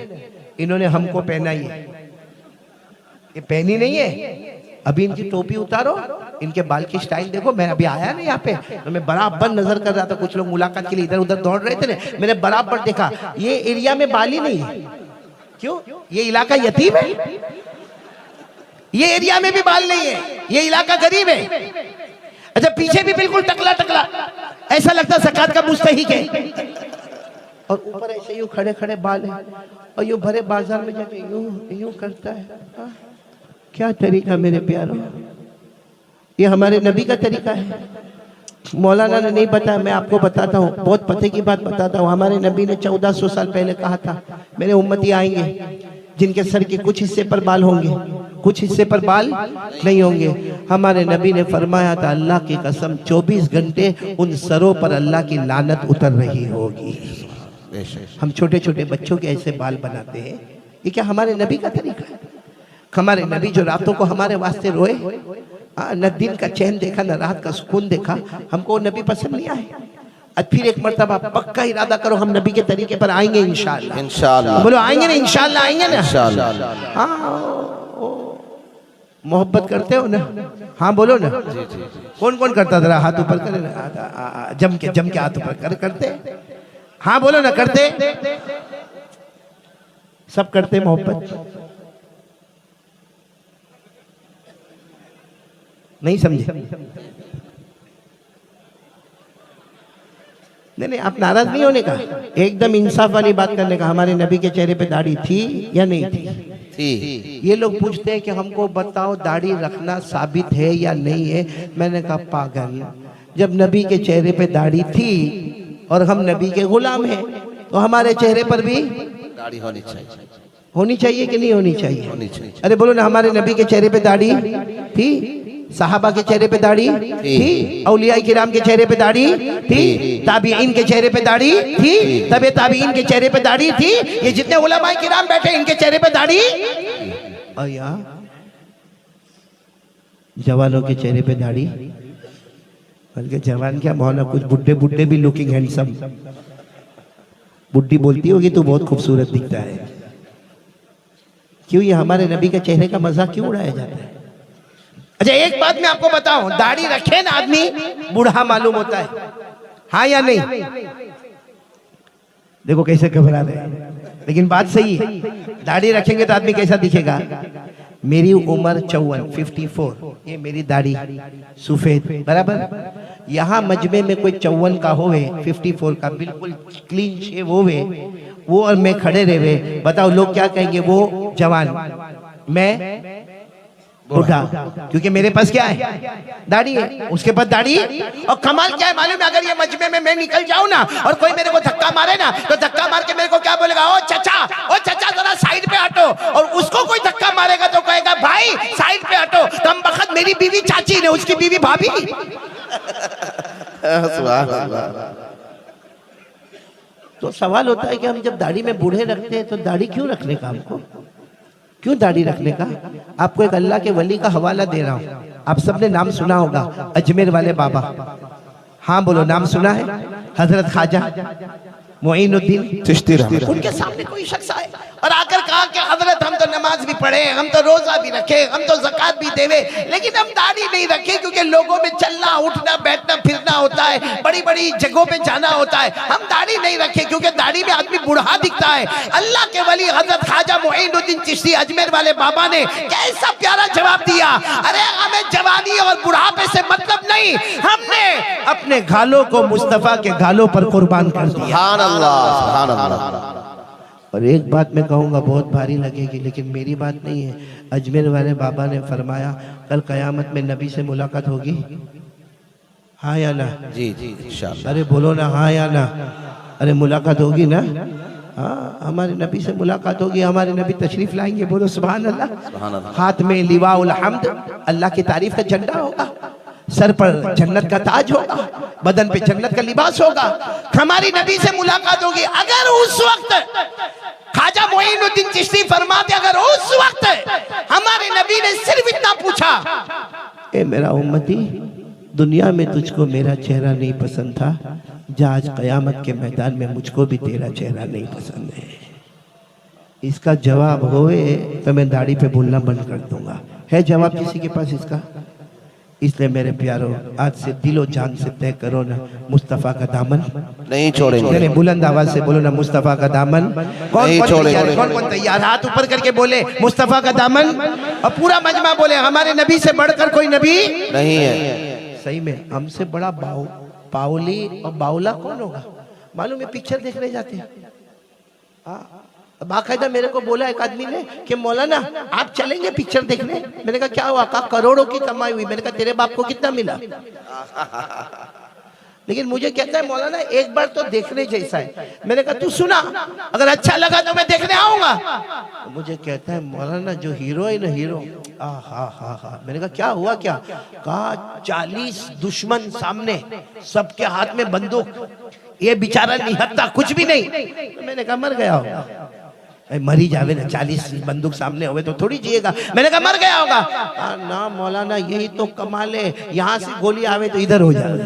इन्होंने हमको पहनाई है, ये पहनी नहीं है। अभी इनकी टोपी उतारो, इनके बाल की स्टाइल देखो। मैं अभी आया ना यहाँ पे तो मैं बराबर नजर कर रहा था, कुछ लोग मुलाकात के लिए इधर उधर दौड़ रहे थे ना, मैंने बराबर देखा ये एरिया में बाल ही नहीं है। क्यों? ये इलाका यतीम है, ये एरिया में भी बाल नहीं है, ये इलाका गरीब है। अच्छा पीछे भी बिल्कुल टकला टकला, ऐसा लगता ज़कात का मुस्तहिक है। और ऊपर ऐसे यूं खड़े खड़े बाल है और यूं भरे बाजार में जाके यूं यूं करता है। क्या तरीका मेरे प्यारों, ये हमारे नबी का तरीका है। मौलाना ने नहीं बताया, मैं आपको बताता हूँ, बहुत पते की बात बताता हूँ। हमारे नबी ने 1400 साल पहले कहा था मेरे उम्मती आएंगे जिनके सर के कुछ हिस्से पर बाल होंगे, कुछ हिस्से पर बाल नहीं होंगे। हमारे नबी ने फरमाया था अल्लाह की कसम 24 घंटे उन सरों पर अल्लाह की लानत उतर रही होगी। हम छोटे छोटे बच्चों के ऐसे बाल बनाते हैं, ये क्या हमारे नबी का तरीका है? हमारे नबी जो रातों को हमारे वास्ते रोए, न दिन का चैन देखा न रात का सुकून देखा, हमको नबी पसंद नहीं आए। अब फिर एक मर्तबा पक्का इरादा करो हम नबी के तरीके पर आएंगे इंशाअल्लाह। इंशाअल्लाह बोलो आएंगे ना? इंशाअल्लाह आएंगे ना? इंशाअल्लाह। हाँ मोहब्बत करते हो ना? हाँ बोलो ना। कौन कौन करता जरा हाथ ऊपर करे ना, जम के हाथ ऊपर करते। हाँ बोलो ना करते, सब करते मोहब्बत। नहीं समझे? नहीं आप नाराज नहीं होने का, एकदम इंसाफ वाली बात करने का। हमारे नबी के चेहरे पे दाढ़ी थी या नहीं थी? ये लोग पूछते हैं कि हमको बताओ दाढ़ी रखना साबित है या नहीं है। मैंने कहा पागल, जब नबी के चेहरे पे दाढ़ी थी और हम नबी के गुलाम हैं तो हमारे चेहरे पर भी दाढ़ी होनी चाहिए। होनी चाहिए कि नहीं होनी चाहिए? होनी चाहिए। अरे बोलो ना हमारे नबी के चेहरे पे दाढ़ी थी, सहाबा के चेहरे पे दाढ़ी थी, औलिया किराम के चेहरे पे दाढ़ी थी, ताबीईन के चेहरे पे दाढ़ी थी, तबे ताबीईन के चेहरे पे दाढ़ी थी, ये जितने उलमाए किराम बैठे इनके चेहरे पे दाढ़ी। जवानों के चेहरे पे दाढ़ी, बल्कि जवान क्या मौला, कुछ बुड्ढे बुड्ढे भी लुकिंग हैंडसम। बुड्ढी बोलती होगी तो बहुत खूबसूरत दिखता है। क्यों ये हमारे नबी के चेहरे का मजाक क्यों उड़ाया जाता है? अच्छा एक बात मैं आपको बताऊं, दाढ़ी रखे ना आदमी बूढ़ा मालूम होता है, हाँ या नहीं? देखो कैसे घबरा रहे हैं, लेकिन बात सही है। दाढ़ी रखेंगे तो आदमी कैसा दिखेगा? मेरी उम्र 54, ये मेरी दाढ़ी सफेद बराबर। यहाँ मजमे में कोई 54 का होवे, 54 का बिल्कुल क्लीन शेव होवे, वो और मैं खड़े रहे, बताओ लोग क्या कहेंगे? वो जवान, मैं बूढ़ा, क्योंकि मेरे पास क्या है? दाढ़ी है, उसके पास दाढ़ी। और कमाल क्या है मालूम है? अगर ये मजमे में मैं निकल जाऊं ना और कोई मेरे को धक्का मारे ना, तो धक्का मार के मेरे को क्या बोलेगा? ओ चचा जरा साइड पे हटो। और उसको कोई धक्का मारेगा तो कहेगा भाई साइड पे हटो। कम बखत मेरी बीवी चाची ने, उसकी बीवी भाभी। तो सवाल होता है कि हम जब दाढ़ी में बूढ़े रखते हैं तो दाढ़ी क्यों रखने का? हमको क्यों दाढ़ी रखने का? आपको एक अल्लाह के वली का हवाला दे रहा हूं। आप सबने नाम सुना होगा, अजमेर वाले बाबा। हाँ बोलो, नाम सुना है? हजरत ख्वाजा मोइनुद्दीन चिश्ती रहमतुल्लाह। उनके सामने कोई शख्स आए और आकर कहा कि हजरत हम तो नमाज भी पढ़े, हम तो रोजा भी रखे, हम तो ज़कात भी देवे, लेकिन हम दाढ़ी नहीं रखे क्योंकि लोगों में चलना उठना बैठना फिरना होता है, बड़ी बड़ी जगहों पे जाना होता है। हम दाढ़ी नहीं रखे क्योंकि दाढ़ी में आदमी बूढ़ा दिखता है। अल्लाह के वली हजरत ख्वाजा मोइनुद्दीन चिश्ती अजमेर वाले बाबा ने कैसा प्यारा जवाब दिया। अरे हमें जवानी और बुढ़ापे से मतलब नहीं, हमने अपने गालों को मुस्तफा के गालों पर कुर्बान कर दिया। सुभान अल्लाह, सुभान अल्लाह। और एक बात मैं कहूँगा, बहुत भारी लगेगी लेकिन मेरी बात नहीं है। अजमेर वाले बाबा ने फरमाया कल कयामत में नबी से मुलाकात होगी, हाँ या ना? जी जी इंशाअल्लाह। अरे बोलो ना हाँ या ना? अरे मुलाकात होगी ना? हाँ, हमारे नबी से मुलाकात होगी, हमारे नबी तशरीफ लाएंगे। बोलो सुभान अल्लाह। सुभान अल्लाह। हाथ में लिवाउल हम्द, अल्लाह की तारीफ का झंडा होगा, सर पर जन्नत का ताज होगा, बदन पे जन्नत का लिबास होगा, हमारी नबी से मुलाकात होगी। अगर उस वक्त ख्वाजा मोइनुद्दीन चिश्ती फरमाते, अगर उस वक्त हमारे नबी ने सिर्फ इतना पूछा, ए मेरा उम्मती, दुनिया में तुझको मेरा चेहरा नहीं पसंद था, जा आज कयामत के मैदान में मुझको भी तेरा चेहरा नहीं पसंद है, इसका जवाब होए तो मैं दाढ़ी पे बोलना बंद कर दूंगा। है जवाब किसी के पास इसका? इसलिए मेरे प्यारो, आज से दिलो जान से तय करो ना, मुस्तफ़ा का दामन नहीं छोड़ेंगे। बुलंद आवाज से बोलो ना, मुस्तफ़ा का दामन। कौन कौन तैयार? कौन कौन तैयार? हाथ ऊपर करके बोले मुस्तफ़ा का दामन, और पूरा मजमा बोले हमारे नबी से बढ़कर कोई नबी नहीं है। सही में हमसे बड़ा बाउली और बाउला कौन होगा मालूम है? पिक्चर देखने जाते हैं, बाकायदा मेरे को बोला एक आदमी ने कि मौलाना आप चलेंगे पिक्चर देखने? मैंने कहा क्या हुआ? कहा करोड़ों की कमाई हुई। मैंने कहा तेरे बाप को कितना मिला? लेकिन मुझे कहता है मौलाना एक बार तो देखने जैसा है। मैंने कहा तू सुना, अगर अच्छा लगा तो मैं देखने आऊंगा। मुझे कहता है मौलाना जो हीरो है ना, हीरो हा। मैंने कहा क्या हुआ? क्या कहा? 40 दुश्मन सामने, सबके हाथ में बंदूक, ये बेचारा निहत्ता कुछ भी नहीं। तो मैंने कहा मर गया होगा। मरी जावे ना, 40 बंदूक सामने हुए तो थोड़ी जिएगा। मैंने कहा मर गया होगा। ना मौलाना यही तो कमाल है, यहाँ से गोली आवे तो इधर हो जावे,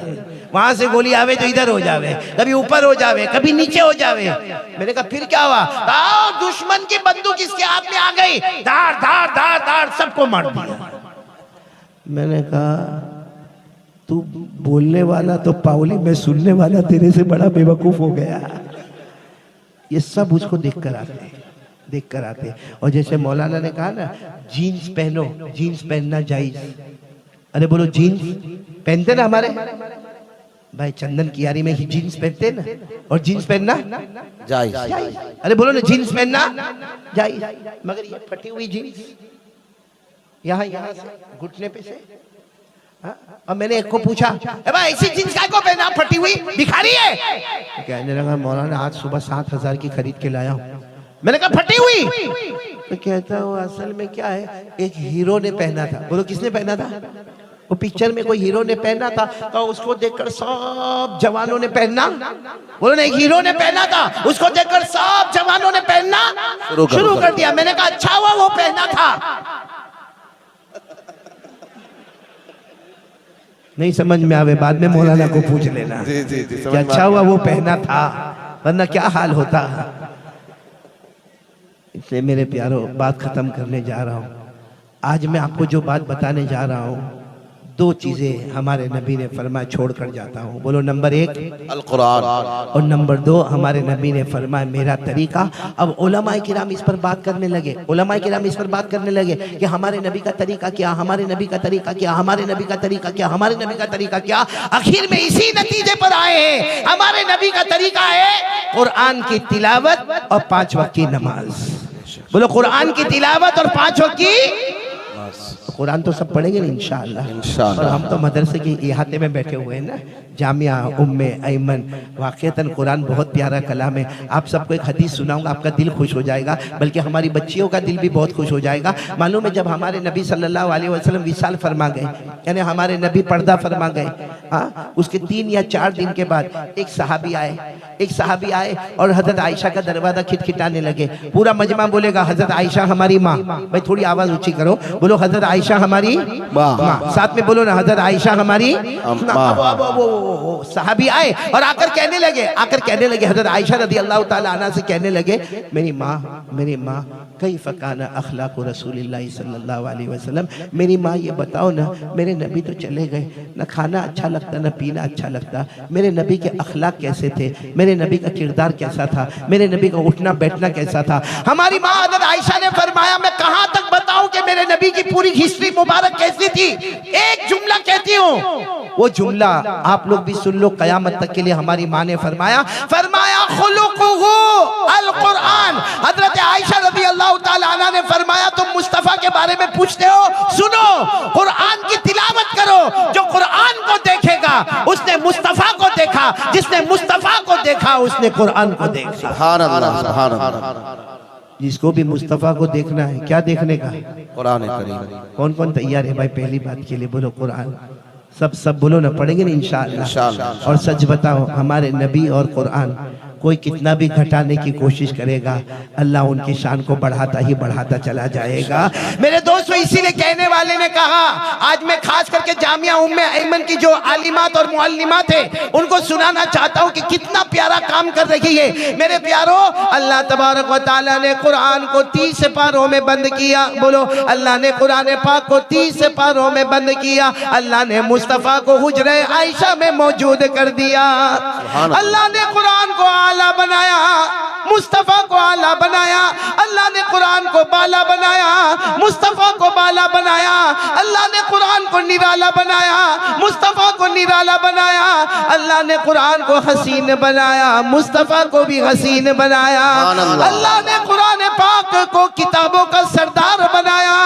वहां से गोली आवे तो इधर हो जावे, कभी ऊपर हो जावे कभी नीचे हो जावे। मैंने कहा फिर क्या हुआ? दुश्मन की बंदूक इसके हाथ में आ गई, धार धार धार धार सबको मार दिया। मैंने कहा तू बोलने वाला तो पावली, मैं सुनने वाला तेरे से बड़ा बेवकूफ हो गया। ये सब उसको देख कर आते। और जैसे मौलाना ने कहा ना, जीन्स पहनो, जीन्स पहनना जायज। अरे बोलो जीन्स पहनते ना हमारे भाई, चंदन कियारी में ही जीन्स पहनते ना, और जीन्स पहनना जायज। अरे बोलो ना जीन्स पहनना जायज। मगर ये फटी हुई जीन्स यहाँ से घुटने पे से, और मैंने एक को पूछा भाई ऐसी जींस काय को पहना, फटी हुई भिखारी है? कहने लगा मौलाना आज सुबह 7,000 की खरीद के लाया हूँ। मैंने कहा फटी हुई? तो कहता वो असल में क्या है, एक हीरो ने पहना था। बोलो किसने पहना था? वो पिक्चर में कोई हीरो ने पहना था, तो उसको देखकर सब जवानों ने पहनना। बोलो ना, एक हीरो ने पहना था, उसको देखकर सब जवानों ने पहनना शुरू कर दिया। मैंने कहा अच्छा हुआ वो पहना था। नहीं समझ में आवे बाद में मौलाना को पूछ लेना। जी जी जी कि अच्छा हुआ वो पहना था, वरना क्या हाल होता। इसलिए मेरे प्यारो बात खत्म करने जा रहा हूँ। आज मैं आपको जो बात बताने जा रहा हूँ, दो चीजें हमारे नबी ने फरमाया छोड़ कर जाता हूँ। बोलो, नंबर 1 अल कुरान और नंबर 2 हमारे नबी ने फरमाया मेरा तरीका। अब उलमाए किराम इस पर बात करने लगे, उलमाए किराम इस पर बात करने लगे कि हमारे नबी का तरीका क्या, हमारे नबी का तरीका क्या, हमारे नबी का तरीका क्या, हमारे नबी का तरीका क्या। आखिर में इसी नतीजे पर आए हैं, हमारे नबी का तरीका है कुरान की तिलावत और 5 वक्त की नमाज। बोलो, कुरान की तिलावत और 5 वक्त की। कुरान तो सब पढ़ेंगे ना इंशाअल्लाह। और हम तो मदरसे के इहाते में बैठे हुए हैं ना, जामिया उम्मे ऐमन। वाक़ईतन कुरान बहुत प्यारा कलाम है। आप सबको एक हदीस सुनाऊंगा, आपका दिल खुश हो जाएगा, बल्कि हमारी बच्चियों का दिल भी बहुत खुश हो जाएगा। मालूम है, जब हमारे नबी सल्लल्लाहु अलैहि वसल्लम विसाल फरमा गए, यानी हमारे नबी पर्दा फरमा गए, हाँ, उसके 3 या 4 दिन के बाद एक सहाबी आए और हजरत आयशा का दरवाजा खिटखिटाने लगे। पूरा मजमा बोलेगा हजरत आयशा हमारी माँ। भाई थोड़ी आवाज ऊंची करो, बोलो हजरत आयशा हमारी माँ। साथ में बोलो ना, हजरत आयशा हमारी माँ। वो सहाबी आए और आकर कहने लगे हजरत आयशा रदी अल्लाह ताला अन्हा से कहने लगे, मेरी माँ कैफ़ काना अखलाक़ु रसूलिल्लाह सल्लल्लाहु अलैहि वसल्लम। मेरी माँ ये बताओ ना, मेरे नबी तो चले गए, ना खाना अच्छा लगता ना पीना अच्छा लगता, मेरे नबी के अखलाक कैसे थे, मेरे नबी का किरदार कैसा था, मेरे नबी का उठना बैठना कैसा था। हमारी माँ हज़रत आयशा ने फरमाया, मैं कहाँ तक बताऊं कि मेरे नबी की पूरी हिस्ट्री मुबारक कैसी थी। एक जुमला कहती हूँ, वो जुमला आप लोग भी सुन लो कयामत तक के लिए। हमारी माँ ने फरमाया खुलुकुहु अल कुरान। हजरत आयशा रज़ी अल्लाह ताला अन्हा ने फरमाया, तुम मुस्तफा के बारे में पूछते हो, सुनो कुरान की तिलावत करो। जो कुरान को देखेगा उसने मुस्तफा को देखा, जिसने मुस्तफा को देखा उसने कुरान को देखा। सुभान अल्लाह, सुभान अल्लाह। जिसको भी मुस्तफा को देखना है, क्या देखने का? कुरान करीम। कौन कौन तैयार है भाई? पहली बात के लिए बोलो कुरान। सब बोलो ना, पढ़ेंगे ना इंशाअल्लाह। और सच बताओ, हमारे नबी और कुरान कोई कितना भी घटाने की कोशिश करेगा, अल्लाह उनकी शान को बढ़ाता ही बढ़ाता चला जाएगा। मेरे दोस्तों, इसीलिए कहने वाले ने कहा, आज मैं खास करके जामिया उम्मे ऐमन की जो आलिमात और मुअल्लिमात है उनको सुनाना चाहता हूँ कि कितना प्यारा काम कर रही है। मेरे प्यारों, अल्लाह तबारक व तआला ने कुरान को 30 पारों में बंद किया। बोलो, अल्लाह ने कुरान पाक को 30 पारों में बंद किया। अल्लाह ने मुस्तफ़ा को हुजरे आयशा में मौजूद कर दिया। अल्लाह ने कुरान को आला बनाया, मुस्तफा को आला बनाया। अल्लाह ने कुरान को बाला बनाया, मुस्तफा को बाला बनाया। अल्लाह ने कुरान को निराला बनाया, मुस्तफा को निराला बनाया। अल्लाह ने कुरान को हसीन बनाया, मुस्तफा को भी हसीन बनाया। अल्लाह ने कुरान पाक को किताबों का सरदार बनाया,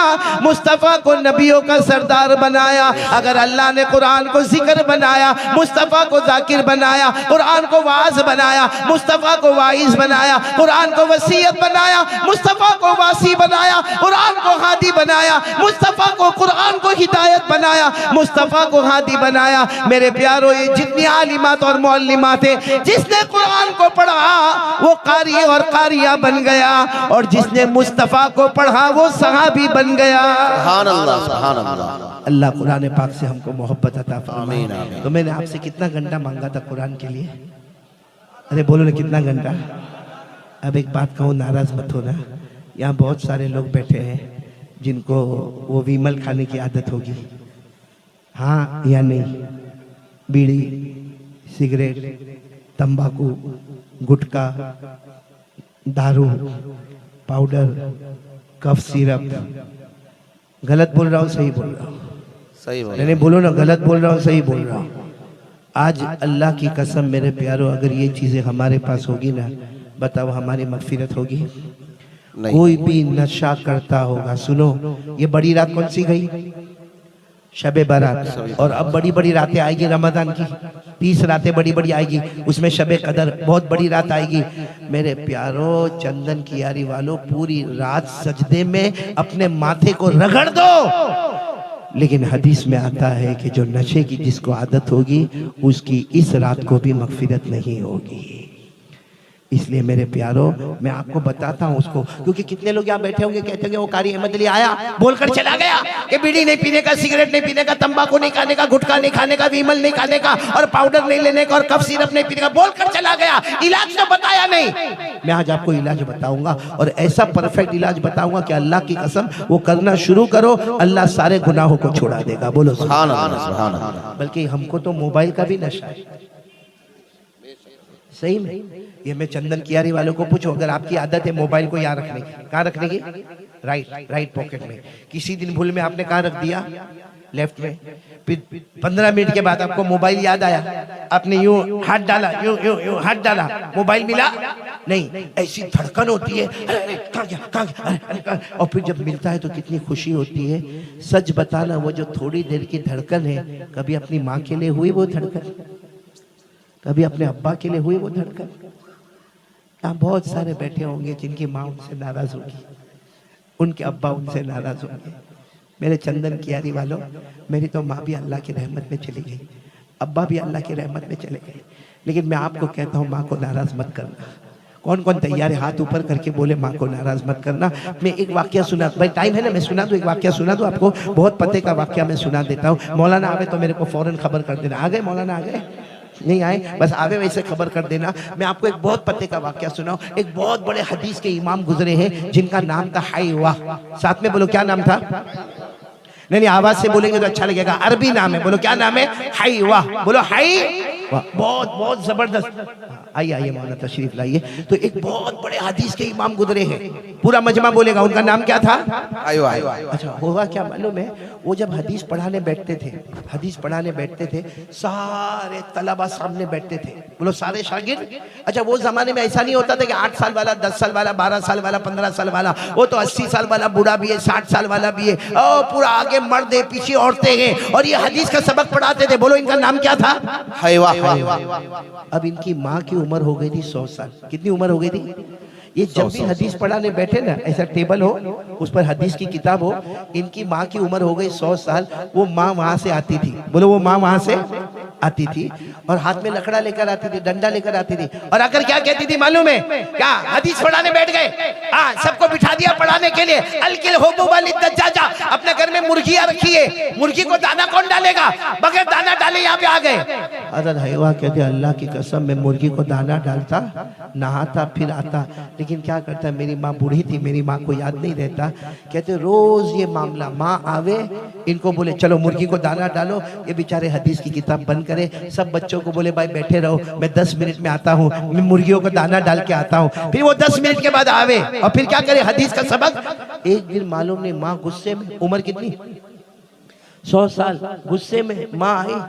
मुस्तफा को नबियों का सरदार बनाया। अगर अल्लाह ने कुरान को जिक्र बनाया, मुस्तफा को जाकिर बनाया, कुरान को वाज बनाया, मुस्तफा को वाइज बनाया, कुरान को वसीयत बनाया, मुस्तफा को वासी बनाया, कुरान को हादी बनाया, मुस्तफा को कुरान को हिदायत बनाया, मुस्तफा को हादी बनाया। मेरे प्यारों, ये जितनी आलिमात और मुअल्लिमात है, जिसने कुरान को पढ़ा वो कारी और कारिया बन गया, और जिसने मुस्तफा को पढ़ा वो सहाबी बन गया। सुभान अल्लाह, सुभान अल्लाह। अल्लाह कुरान पाक से हमको मोहब्बत अता फरमाए। तो मैंने आपसे कितना घंटा मांगा था कुरान के लिए? अरे बोलो ना, कितना घंटा? अब एक बात कहूँ, नाराज मत होना। यहाँ बहुत सारे लोग बैठे हैं जिनको वो विमल खाने की आदत होगी, हाँ या नहीं? बीड़ी, सिगरेट, तंबाकू, गुटखा, दारू, पाउडर, कफ सिरप। गलत बोल रहा हूँ सही बोल रहा हूँ? सही बोल। नहीं बोलो ना, गलत बोल रहा हूँ सही बोल रहा हूँ? आज अल्लाह की कसम मेरे प्यारों, अगर ये चीज़ें हमारे पास होगी ना, बताओ हमारी मगफिरत होगी? कोई भी नशा करता होगा, सुनो, ये बड़ी रात कौन सी गई? शबे बारात। और अब बड़ी बड़ी रातें आएगी रमजान की, 30 रातें बड़ी बड़ी आएगी, उसमें शबे कदर बहुत बड़ी रात आएगी। मेरे प्यारों, चंदन की यारी वालों, पूरी रात सजदे में अपने माथे को रगड़ दो। लेकिन हदीस में आता है कि जो नशे की जिसको आदत होगी उसकी इस रात को भी मगफिरत नहीं होगी। इसलिए मेरे प्यारो मैं आपको बताता हूँ उसको, क्योंकि कितने लोग यहाँ बैठे होंगे कहते होंगे वो कारी अहमद अली आया बोलकर चला गया कि बीड़ी नहीं पीने का, सिगरेट नहीं पीने का, तंबाकू नहीं खाने का, गुटखा नहीं खाने का, विमल नहीं खाने का, और पाउडर नहीं लेने का, और कफ सिरप नहीं पीने का, बोलकर चला गया, इलाज तो बताया नहीं। मैं आज आपको इलाज बताऊंगा और ऐसा परफेक्ट इलाज बताऊंगा कि अल्लाह की कसम वो करना शुरू करो, अल्लाह सारे गुनाहों को छोड़ा देगा। बोलो सुभान अल्लाह, सुभान अल्लाह। बल्कि हमको तो मोबाइल का भी नशा है, सही में। ये मैं चंदन कियारी वालों को पूछो, अगर आपकी आदत है मोबाइल को यहाँ रखने की, कहाँ रखने की? राइट पॉकेट में। किसी दिन भूल में आपने कहाँ रख दिया? लेफ्ट में। फिर 15 मिनट के बाद आपको मोबाइल याद आया, आपने यूं हाथ डाला, यूं हाथ डाला, मोबाइल मिला नहीं, ऐसी धड़कन होती है, अरे कहाँ गया, कहाँ गया, अरे, और फिर जब मिलता है तो कितनी खुशी होती है। सच बताना, वो जो थोड़ी देर की धड़कन है, कभी अपनी माँ के लिए हुई वो धड़कन? कभी अपने अब्बा के लिए हुई वो धड़कन? यहाँ बहुत सारे बैठे होंगे जिनकी माँ उनसे नाराज होगी, उनके अब्बा उनसे नाराज होंगे। मेरे चंदन कियारी वालों, मेरी तो माँ भी अल्लाह की रहमत में चली गई, अब्बा भी अल्लाह की रहमत में चले गए, लेकिन मैं आपको कहता हूँ माँ को नाराज मत करना। कौन कौन तैयार है हाथ ऊपर करके बोले माँ को नाराज मत करना। मैं एक वाक्य सुना, भाई टाइम है ना, मैं सुना दूं, एक वाक्य सुना दूं आपको, बहुत पते का वाक्य मैं सुना देता हूँ। मौलाना आवे तो मेरे को फौरन खबर कर देना। आ गए मौलाना? आ गए? नहीं आए? बस आवे वैसे खबर कर देना। मैं आपको एक बहुत पते का वाक्य सुनाऊं। एक बहुत बड़े हदीस के इमाम गुजरे हैं जिनका नाम था हाईवा। साथ में बोलो क्या नाम था? नहीं आवाज से बोलेंगे तो अच्छा लगेगा। अरबी नाम है, बोलो क्या नाम है? हाईवा। बोलो हाई, बहुत बहुत जबरदस्त। आइए मौलाना तशरीफ लाइए। तो एक बहुत बड़े हदीस के इमाम गुजरे हैं, पूरा मजमा बोलेगा, उनका नाम क्या था? अच्छा, होगा क्या मालूम है, वो जब हदीस पढ़ाने बैठते थे, सारे तलबा सामने बैठते थे, बोलो सारे शागिर्द। अच्छा, वो जमाने में ऐसा नहीं होता था कि 8 साल वाला, 10 साल वाला, 12 साल वाला, 15 साल वाला, वो तो 80 साल वाला बूढ़ा भी है, 60 साल वाला भी है, और पूरा आगे मर्द है, पीछे औरतें हैं, और ये हदीस का सबक पढ़ाते थे। बोलो इनका नाम क्या था? अब इनकी माँ की उम्र हो गई थी 100 साल। कितनी उम्र हो गई थी? ये जब भी हदीस पढ़ाने बैठे ना, ऐसा टेबल हो, उस पर हदीस की किताब हो, इनकी माँ की उम्र हो गई 100 साल। वो माँ वहां से आती थी, बोलो वो माँ वहां से आती थी, और हाथ में लकड़ा लेकर आती थी, डंडा लेकर आती थी, और आकर क्या कहती थी मालूम है? क्या हदीस पढ़ाने बैठ गए, हाँ सबको बिठा दिया पढ़ाने के लिए। अलकिल होबू वाली दज्जाजा, अपने घर में मुर्गियां रखी है, मुर्गी को दाना कौन डालेगा? बगैर दाना डाले यहाँ पे आ गए। हज़रत हयवा कहते अल्लाह की कसम मैं मुर्गी को दाना डालता, नहाता, फिर आता, लेकिन क्या करता, मेरी माँ बूढ़ी थी, मेरी माँ को याद नहीं रहता। कहते रोज ये मामला, माँ आवे, इनको बोले चलो मुर्गी को दाना डालो, ये बेचारे हदीस की किताब बंद करे, सब बच्चों को बोले भाई बैठे रहो, मैं 10 मिनट में आता हूँ, मैं मुर्गियों को दाना डाल के आता हूँ। फिर वो 10 मिनट के बाद आवे और फिर क्या करे, हदीस का सबक। एक दिन मालूम नहीं, माँ गुस्से में, उम्र कितनी? 100 साल। गुस्से में माँ आई,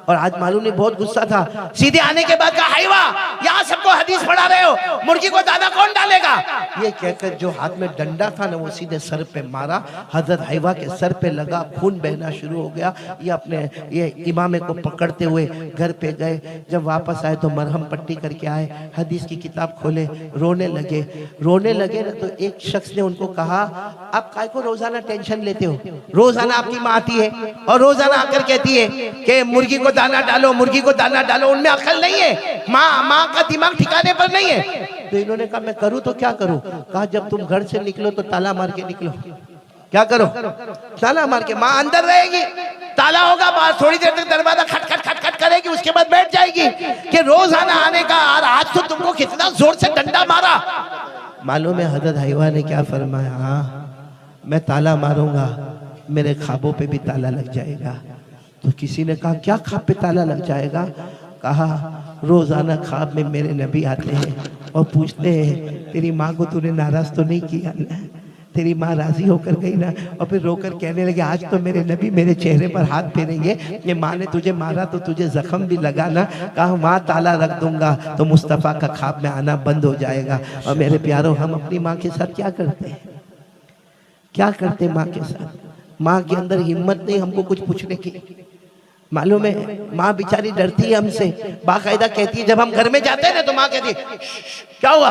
और आज मालूम नहीं बहुत गुस्सा था। सीधे आने के बाद कहा हाईवा, यहाँ सबको हदीस पढ़ा रहे हो, मुर्गी को दाना कौन डालेगा? ये कहकर जो हाथ में डंडा था ना, वो सीधे सर पे मारा। हजरत हाईवा के सर पे लगा, खून बहना शुरू हो गया। ये अपने ये इमामे को पकड़ते हुए घर पे गए। जब वापस आए तो मरहम पट्टी करके आए, हदीस की किताब खोले, रोने लगे ना। तो एक शख्स ने उनको कहा, आप काय को रोजाना टेंशन लेते हो? रोजाना आपकी माँ आती है और रोजाना आकर कहती है कि मुर्गी को दाना डालो, मुर्गी को दाना डालो। उनमें अकल नहीं है, माँ का दिमाग ठिकाने पर नहीं है। तो इन्होंने कहा मैं करूँ तो क्या करूँ? कहा जब तुम घर से निकलो तो ताला मार के निकलो। क्या करो? ताला मार के। माँ अंदर रहेगी, ताला होगा बाहर, थोड़ी देर तक दरवाजा खट करेगी, उसके बाद बैठ जाएगी कि रोजाना आने का। और आज तो तुमको कितना जोर से डंडा मारा। मालूम है हजरत हाईवा ने क्या फरमाया? हाँ मैं ताला मारूंगा, मेरे ख्वाबों पे भी ताला लग जाएगा। तो किसी ने कहा क्या ख्वाब पे ताला लग जाएगा? कहा रोजाना ख्वाब में मेरे नबी आते हैं और पूछते हैं तेरी माँ को तूने नाराज तो नहीं किया ना? तेरी माँ राजी होकर गई ना? और फिर रोकर कहने लगे आज तो मेरे नबी मेरे चेहरे पर हाथ फेरेंगे, ये माँ ने तुझे मारा तो तुझे जख्म भी लगा ना? कहा माँ ताला रख दूंगा तो मुस्तफ़ा का ख्वाब में आना बंद हो जाएगा। और मेरे प्यारों, हम अपनी माँ के साथ क्या करते हैं? क्या करते माँ के साथ? माँ के अंदर हिम्मत नहीं हमको कुछ पूछने की। मालूम है, माँ बेचारी डरती है हमसे, बाकायदा कहती है, जब हम घर में जाते हैं ना तो माँ कहती है क्या हुआ,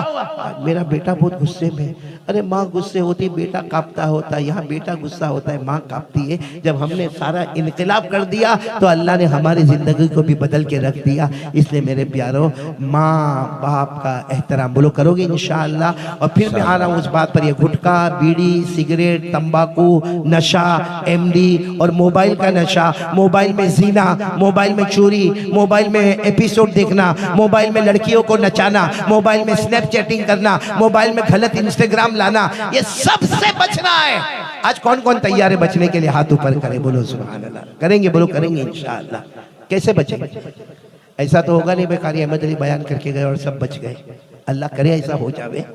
मेरा बेटा बहुत गुस्से में। अरे माँ गुस्से होती बेटा कांपता होता है, यहाँ बेटा गुस्सा होता है माँ कांपती है। जब हमने सारा इनकलाब कर दिया तो अल्लाह ने हमारी जिंदगी को भी बदल के रख दिया। इसलिए मेरे प्यारो, माँ बाप का एहतराम बोलो करोगे इंशाअल्लाह। और फिर मैं आ रहा हूँ उस बात पर, ये गुटखा, बीड़ी, सिगरेट, तंबाकू, नशा, एमडी और मोबाइल का नशा, मोबाइल में जीना, मोबाइल में चोरी, मोबाइल में एपिसोड देखना, मोबाइल में लड़कियों को नचाना, मोबाइल में स्नैपचैटिंग करना, मोबाइल में गलत इंस्टाग्राम लाना, ये सबसे बचना है। आज कौन कौन तैयार है बचने के लिए? हाथ ऊपर करें, बोलो सुभान अल्लाह। करेंगे, बोलो करेंगे इंशाअल्लाह। कैसे बचेंगे? ऐसा तो होगा नहीं बेकारी अहमद अली बयान करके गए और सब बच गए। अल्लाह करे ऐसा हो जावे।